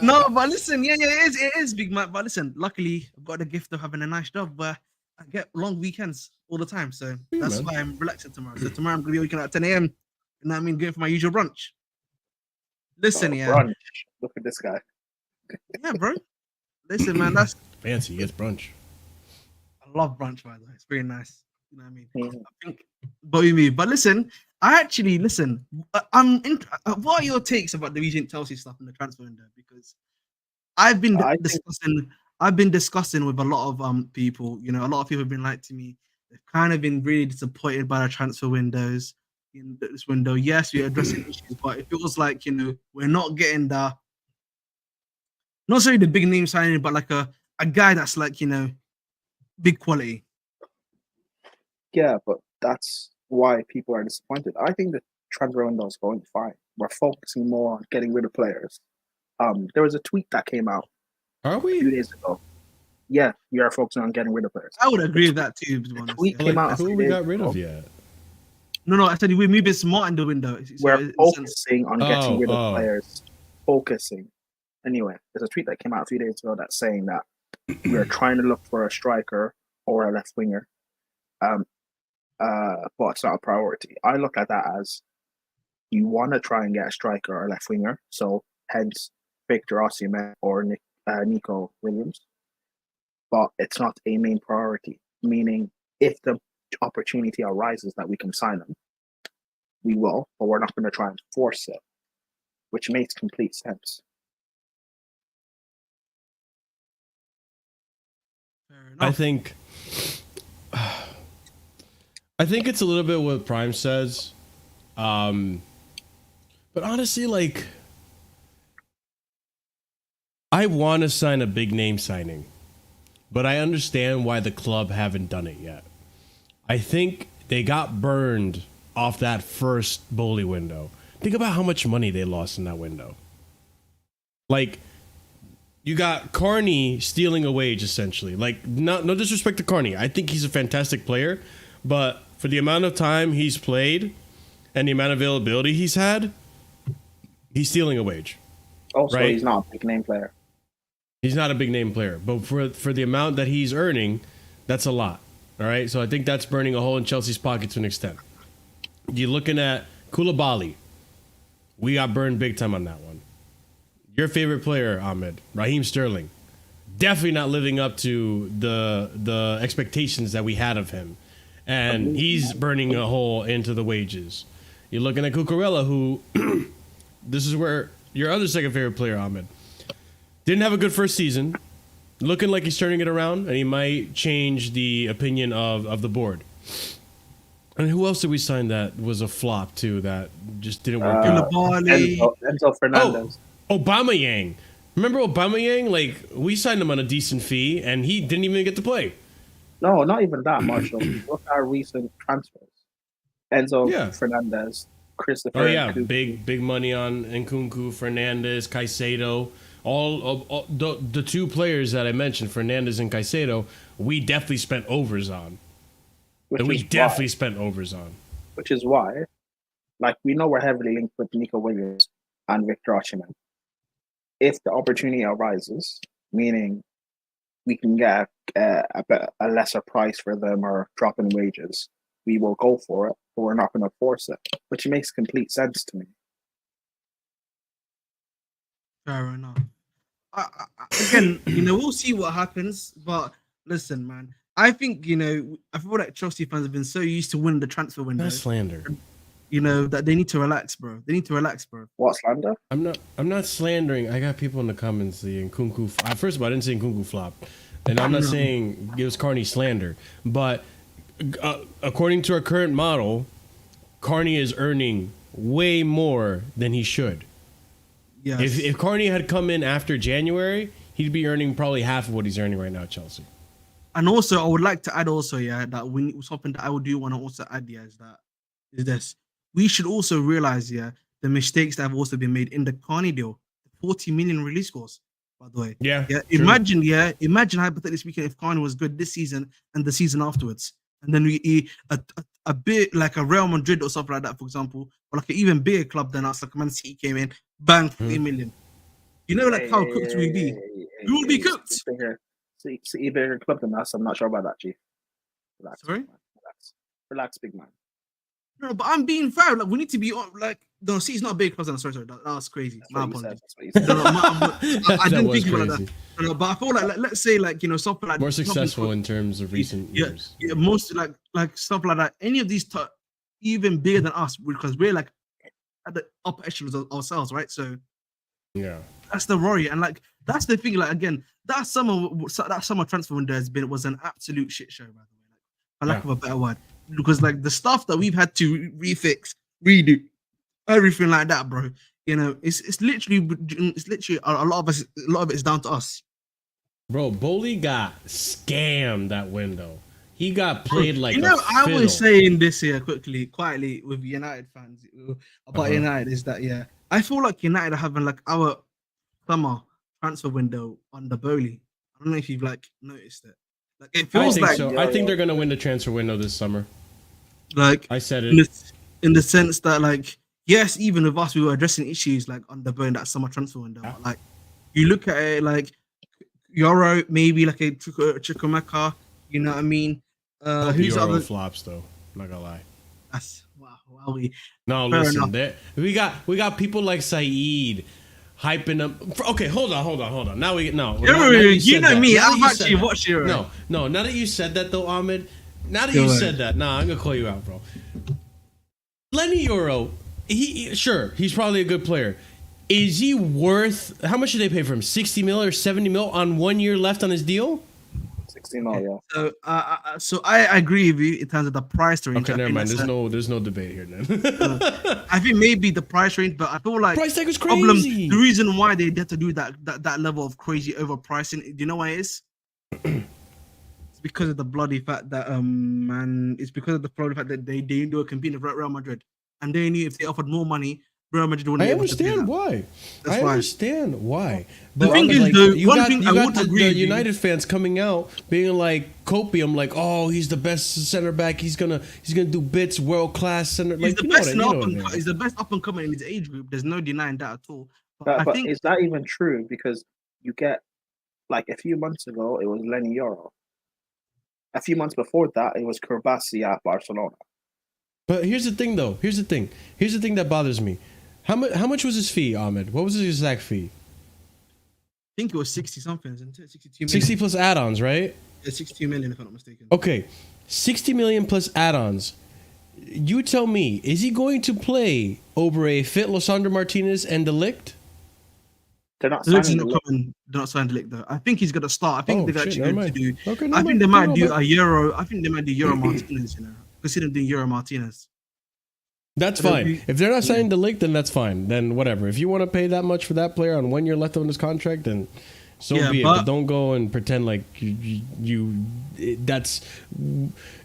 No, but listen. Yeah, it is big, man. But listen, luckily, I've got the gift of having a nice job where I get long weekends all the time. So that's why I'm relaxing tomorrow. So tomorrow I'm gonna be waking up at 10 a.m. You know what I mean? Going for my usual brunch. Listen, brunch. Look at this guy. Yeah, bro. Listen, man, that's fancy. It's brunch. I love brunch, by the way. It's very nice. You know what I mean? I think, but listen, what are your takes about the Regent Chelsea stuff in the transfer window? Because I've been discussing with a lot of people. You know, a lot of people have been like to me. They've kind of been really disappointed by the transfer windows. In this window, yes, we're addressing issues, but it feels like, you know, we're not getting not necessarily the big name signing, but like a guy that's like, you know, big quality. Yeah, but that's why people are disappointed. I think the transfer window is going fine. We're focusing more on getting rid of players. There was a tweet that came out a few days ago. Yeah, we are focusing on getting rid of players. I would agree with that too. The tweet came out. Who we got rid of yet? No, I said we're moving smart in the window. We're focusing on getting rid of players. Focusing. Anyway, there's a tweet that came out a few days ago that's saying that we're trying to look for a striker or a left winger, but it's not a priority. I look at that as you want to try and get a striker or a left winger, so hence Victor Osimhen or Nico Williams, but it's not a main priority. Meaning, if the opportunity arises that we can sign them, we will, but we're not going to try and force it, which makes complete sense. I think it's a little bit what Prime says, but honestly, like, I want to sign a big name signing, but I understand why the club haven't done it yet. I think they got burned off that first Bowley window. Think about how much money they lost in that window. Like, you got Carney stealing a wage, essentially. Like, no disrespect to Carney. I think he's a fantastic player, but for the amount of time he's played and the amount of availability he's had, he's stealing a wage. Also, right? he's not a big name player. He's not a big name player, but for the amount that he's earning, that's a lot. All right, so I think that's burning a hole in Chelsea's pocket to an extent. You're looking at Koulibaly. We got burned big time on that one. Your favorite player, Ahmed, Raheem Sterling, definitely not living up to the expectations that we had of him, and he's burning a hole into the wages. You're looking at Cucurella, who this is where your other second favorite player, Ahmed, didn't have a good first season. Looking like he's turning it around, and he might change the opinion of the board. And who else did we sign that was a flop too? That just didn't work out. Enzo Fernandez. Oh, Aubameyang. Remember Aubameyang? Like, we signed him on a decent fee, and he didn't even get to play. No, not even that, Marshall. Look at our recent transfers. Enzo Fernandez, Christopher. Oh yeah, big money on Nkunku, Fernandez, Caicedo. All the two players that I mentioned, Fernandez and Caicedo, we definitely spent overs on. Spent overs on. Which is why, like, we know we're heavily linked with Nico Williams and Victor Osimhen. If the opportunity arises, meaning we can get a lesser price for them or drop in wages, we will go for it, but we're not going to force it, which makes complete sense to me. Fair enough. Again, we'll see what happens. But listen, man, I think I feel like Chelsea fans have been so used to winning the transfer window. That's slander. That they need to relax, bro. What, slander? I'm not slandering. I got people in the comments saying Nkunku. First of all, I didn't say Nkunku flop, and I'm not saying it was Carney slander. But according to our current model, Carney is earning way more than he should. Yes. If Carney had come in after January, he'd be earning probably half of what he's earning right now at Chelsea. And also, I would like to add also, that something that I would do want to also add, is this. We should also realize, the mistakes that have also been made in the Carney deal. 40 million release scores, by the way. Yeah. Imagine hypothetically speaking, if Carney was good this season and the season afterwards. And then we a bit like a Real Madrid or something like that, for example, or like an even bigger club than us, like Man City came in, bang, 40 million. How cooked we'd be. We would be cooked. City bigger club than us. I'm not sure about that, Chief. Relax. Sorry? Relax, big man. No, but I'm being fair. Like, we need to be no, City's not a big club than us. Sorry, that was crazy. My apologies. I didn't think about that. No, but I feel like let's say something like more successful in terms of recent years. Yeah, most like stuff like that. Any of these even bigger than us because we're like at the upper echelons ourselves, right? So yeah, that's the worry, and that's the thing. Like again, that summer transfer window was an absolute shit show, by the way, for lack of a better word. Because the stuff that we've had to refix, redo, everything like that, bro. It's literally a lot of it is down to us. Bro, Bowley got scammed that window. He got played like I was saying this here quietly with United fans about United is that I feel like United are having our summer transfer window on the Bowley. I don't know if you've noticed it. It feels so. I think they're gonna win the transfer window this summer. I said it in the sense that yes, even with us, we were addressing issues on the Bowley that summer transfer window. Yeah. But, you look at it Euro, maybe a Chukwuemeka, you know what I mean? Who's other flops though? I'm not gonna lie. That's wow. No, listen. We got people like Saeed hyping up. Okay, hold on. Now we know. You know me. I'm actually watching it. No. Now that you said that though, Ahmed. Now that you said that, I'm gonna call you out, bro. Lenny Euro, he's probably a good player. Is he worth? How much did they pay for him? 60 mil or 70 mil on 1 year left on his deal? 60 mil, yeah. So I agree with you in terms of the price range. Okay, never mind. There's no debate here then. I think maybe the price range, but I feel like price tag is crazy. The reason why they had to do that level of crazy overpricing, do you know what it is? because of the bloody fact that it's because of the bloody fact that they didn't do a campaign for Real Madrid, and they knew if they offered more money, Real Madrid wouldn't. I understand why. That's I why. understand why. The But thing is, like, though, you one got, thing you I got would the, agree the with you- United fans coming out being like copium, like, oh, he's the best center back. He's gonna do bits, world class center. He's Like, the you know best what I mean. he's the best up and coming in his age group. There's no denying that at all. But I But think is that even true? Because you get, like, a few months ago, it was Lenny Yoro. A few months before that, it was Kurbasi at Barcelona. But here's the thing, though. Here's the thing that bothers me. How much was his fee, Ahmed? What was his exact fee? I think it was 60 something, isn't it? 62 million. 60 plus add-ons, right? Yeah, 62 million, if I'm not mistaken. Okay, 60 million plus add-ons. You tell me, is he going to play over a fit Losandro Martinez and De Ligt? They're not They're signing not coming. They're not signing Ligt though. I think he's gonna start. I think Oh, they've shit, actually never going to mind. do. Okay, I never think they mind. might do But a Euro. I think they might do Euro Martinez. Consider doing Euro Martinez. that's But fine. If they're not signing De Ligt, then that's fine. Then whatever. If you want to pay that much for that player on 1 year left on his contract, then so Yeah, be it. but- But don't go and pretend like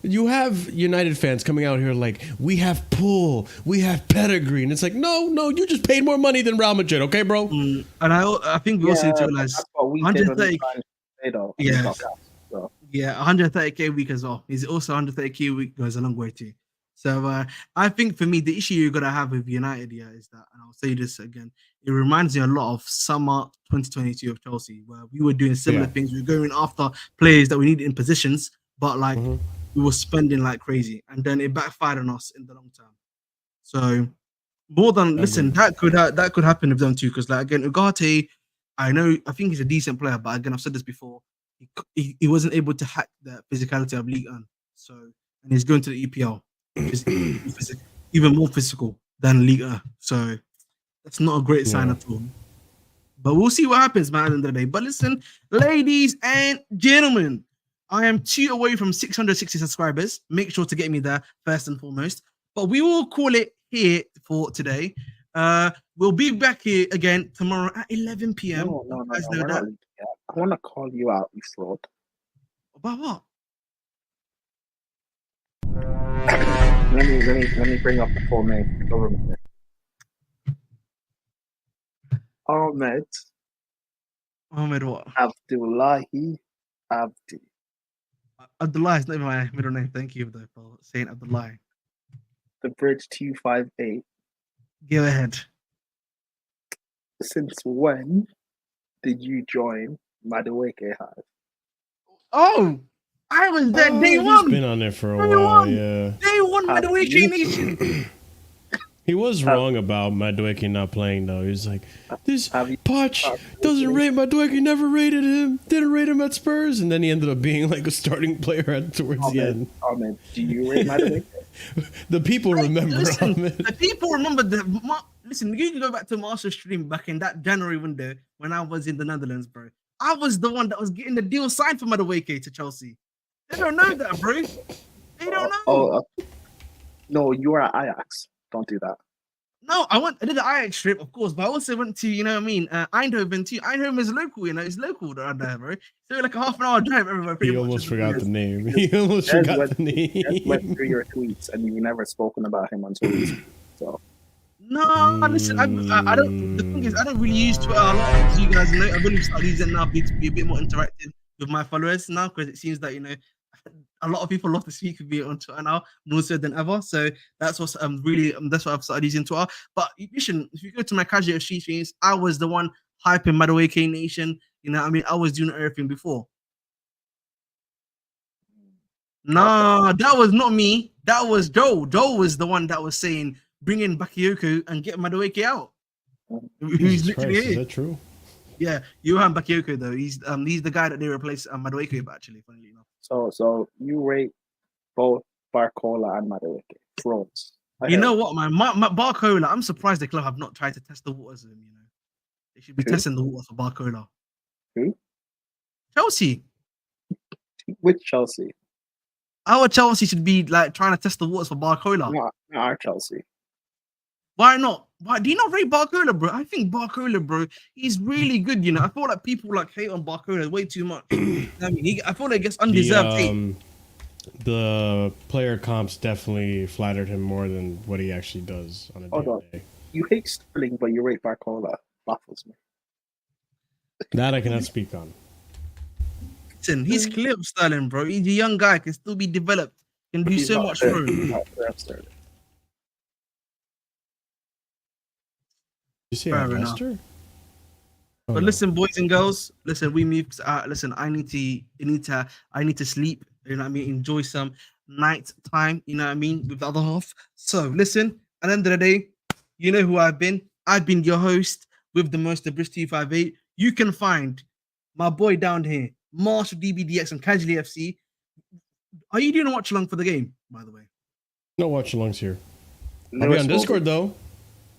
you have United fans coming out here like, we have pull, we have pedigree, and it's like, no, you just paid more money than Real Madrid, okay, bro? And I think we also need to realize that's what we did on the 130. time today, though. Yes. So. Yeah, 130k a week as well. He's also 130k a week goes a long way too. So I think for me, the issue you're gonna have with United, is that, and I'll say this again, it reminds me a lot of summer 2022 of Chelsea, where we were doing similar things. We were going after players that we needed in positions, but like we were spending like crazy, and then it backfired on us in the long term. So more than listen, that could happen with them too, because like again, Ugarte, I think he's a decent player, but again, I've said this before, he wasn't able to hack the physicality of Ligue 1. So, and he's going to the EPL, which is even more physical than Ligue 1. So that's not a great sign at all. But we'll see what happens, man, at the end of the day. But listen, ladies and gentlemen, I am 2 away from 660 subscribers. Make sure to get me there first and foremost. But we will call it here for today. We'll be back here again tomorrow at 11 p.m. No, You guys know we're that. not leaving yet. I want to call you out, you fraud. About what? Let me bring up the full name. Don't remember. Ahmed what? Abdullahi Abdi. Abdullah is not even my middle name. Thank you though for saying Abdullah. The Bridge 258. Go ahead. Since when did you join Madueke Hive? Oh, I was there day He's one. been on there for a Day while, one. yeah. Day one by the Have Wake you- Nation. He was wrong about Madueke not playing, though. He was like, this Have you- Poch doesn't rate Madueke, never rated him, didn't rate him at Spurs, and then he ended up being like a starting player towards the end. Ahmed, do you rate Madueke? The people remember, Listen, Ahmed. the people remember listen, you can go back to Master Stream back in that January window when I was in the Netherlands, bro. I was the one that was getting the deal signed for Madueke to Chelsea. They don't know that, bro. They don't know. No, you are at Ajax. Don't do that. No, I did the Ajax trip, of course, but I also went to, Eindhoven too. Eindhoven is local, it's local around there, bro. So like a half an hour drive everywhere. He almost forgot the name. He almost forgot the Just went name. through your tweets and you've never spoken about him until recently. So No, listen, I don't. The thing is, I don't really use Twitter a lot, as you guys know. I really started using it now to be a bit more interactive with my followers now, because it seems that a lot of people love to speak with me on Twitter now, more so than ever. So that's what's that's what I've started using Twitter. But listen, if you go to my casual street streams, I was the one hyping Madueke Nation. I was doing everything before. Nah, that was not me. That was Joe. Joe was the one that was saying, bring in Bakayoko and get Madueke out. Who's Jesus literally Christ, is here. that true? Yeah, Johan Bakayoko though. He's the guy that they replaced Madueke with, actually, funnily enough. So you rate both Barcola and Madueke frauds. You know what, man? Barcola, I'm surprised the club have not tried to test the waters of him, They should be Who? testing the waters for Barcola. Who? Chelsea. With Chelsea, Our Chelsea should be like trying to test the waters for Barcola. not our Chelsea. Why not? Why do you not rate Barcola, bro? I think Barcola, bro, he's really good. I feel like people like hate on Barcola way too much. I mean, I feel like it gets undeserved hate. The player comps definitely flattered him more than what he actually does on a day-to-day. You hate Sterling, but you rate Barcola. Baffles me. That I cannot speak on. Listen, he's clear of Sterling, bro. He's a young guy, can still be developed, can do so much for him. You see an investor? But listen, boys and girls, listen, we move. Listen, I need to sleep. You know what I mean? Enjoy some night time. You know what I mean? With the other half. So listen. At the end of the day, you know who I've been. I've been your host with the most, the British 258. You can find my boy down here, Marshall DBDX and Casually FC. Are you doing a watch along for the game, by the way? No watch alongs here. I'll be on Discord though.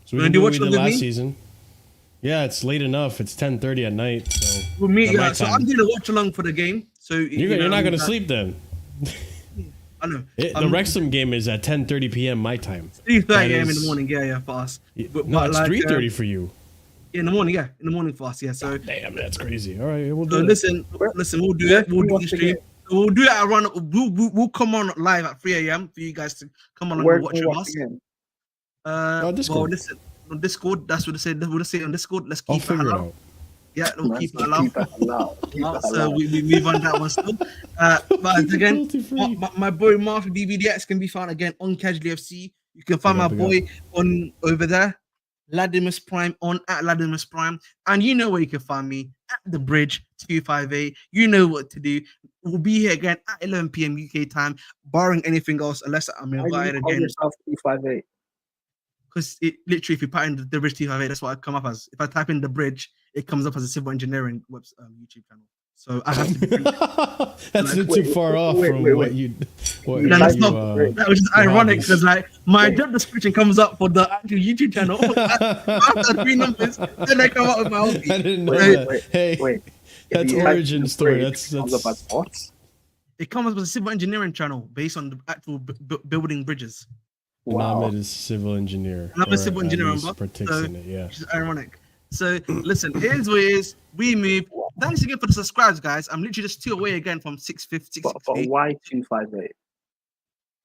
So we can do what we did last me? season. Yeah, it's late enough. It's 10:30 at night. So with me, yeah. So I'm doing a watch along for the game. So you're not going to sleep then. I know. The Wrexham game is at 10:30 p.m. my time. 3:30 a.m. in the morning. Yeah, for us. But it's 3:30 for you. In the morning, in the morning for us. Yeah. So damn, that's crazy. All right, we'll do it. Listen, we'll do it. We'll do the stream. We'll do it at around. We'll come on live at 3 a.m. for you guys to come on and watch us. Discord. Well, listen, on Discord, that's what they say. We'll say on Discord. Let's keep it allowed. Yeah, we'll keep it allowed. So we move on that one still. But again, my boy Marshall DVDX can be found again on Casually FC. You can find my boy on over there, Ladimus Prime on at Ladimus Prime, and you know where you can find me at the Bridge 258. You know what to do. We'll be here again at 11 p.m. UK time, barring anything else, unless I'm invited again. Yourself 258. Because it literally, if you type in the Bridge 258, that's what I come up as. If I type in the Bridge, it comes up as a civil engineering YouTube channel. So I have to. That's not too far off from what you. That was just ironic because my job description comes up for the actual YouTube channel. After 3 numbers, then I come up with my hobby. I didn't know that. Wait. That's origin story. That's It comes up as a civil engineering channel based on the actual building bridges. Wow. Ahmed is a civil engineer. I'm a civil engineer, which is ironic. So listen, here's what it is. We move. Thanks again for the subscribes, guys. I'm literally just 2 away again from 650. But why 258?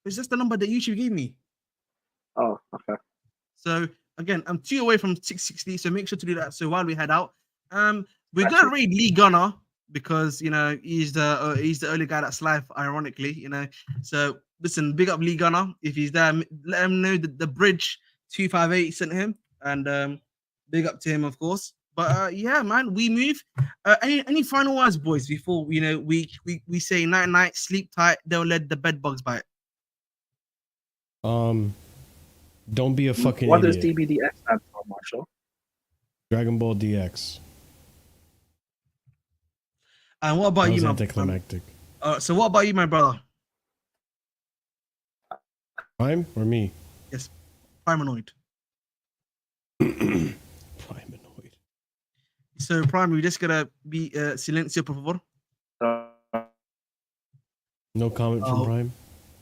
It's just the number that YouTube gave me. Oh, okay. So again, I'm 2 away from 660. So make sure to do that. So while we head out, we're gonna raid Lee Gunner because he's the only guy that's live. Ironically, So listen, big up Lee Gunner. If he's there, let him know that the Bridge 258 sent him, and big up to him, of course. But yeah, man, we move. Any final words, boys, before we say night night, sleep tight. Don't let the bed bugs bite. Don't be a fucking what idiot. Does DBDX stand for, Marshall? Dragon Ball DX. And what about you, my anticlimactic. So what about you, my brother? Prime or me? Yes, Primanoid. Primanoid. So Prime, we just gotta be silencio, por favor. No comment from Prime.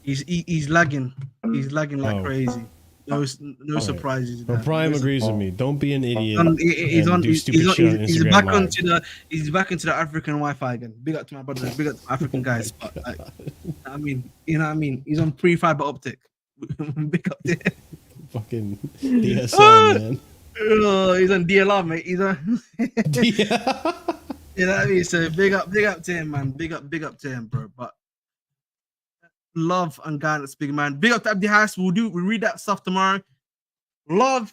He's lagging. He's lagging like crazy. No surprises. But Prime agrees with me. Don't be an idiot. He's back into the African Wi-Fi again. Big up to my brothers. Big up to African guys. But I mean, you know what I mean. He's on pre-fiber optic. Big up there. Fucking DSL, man. Oh, he's on DLR, mate. He's on. You know what I mean? So big up to him, man. Big up to him, bro. But love and guidance, big man. Big up to Abdi House. We'll read that stuff tomorrow. Love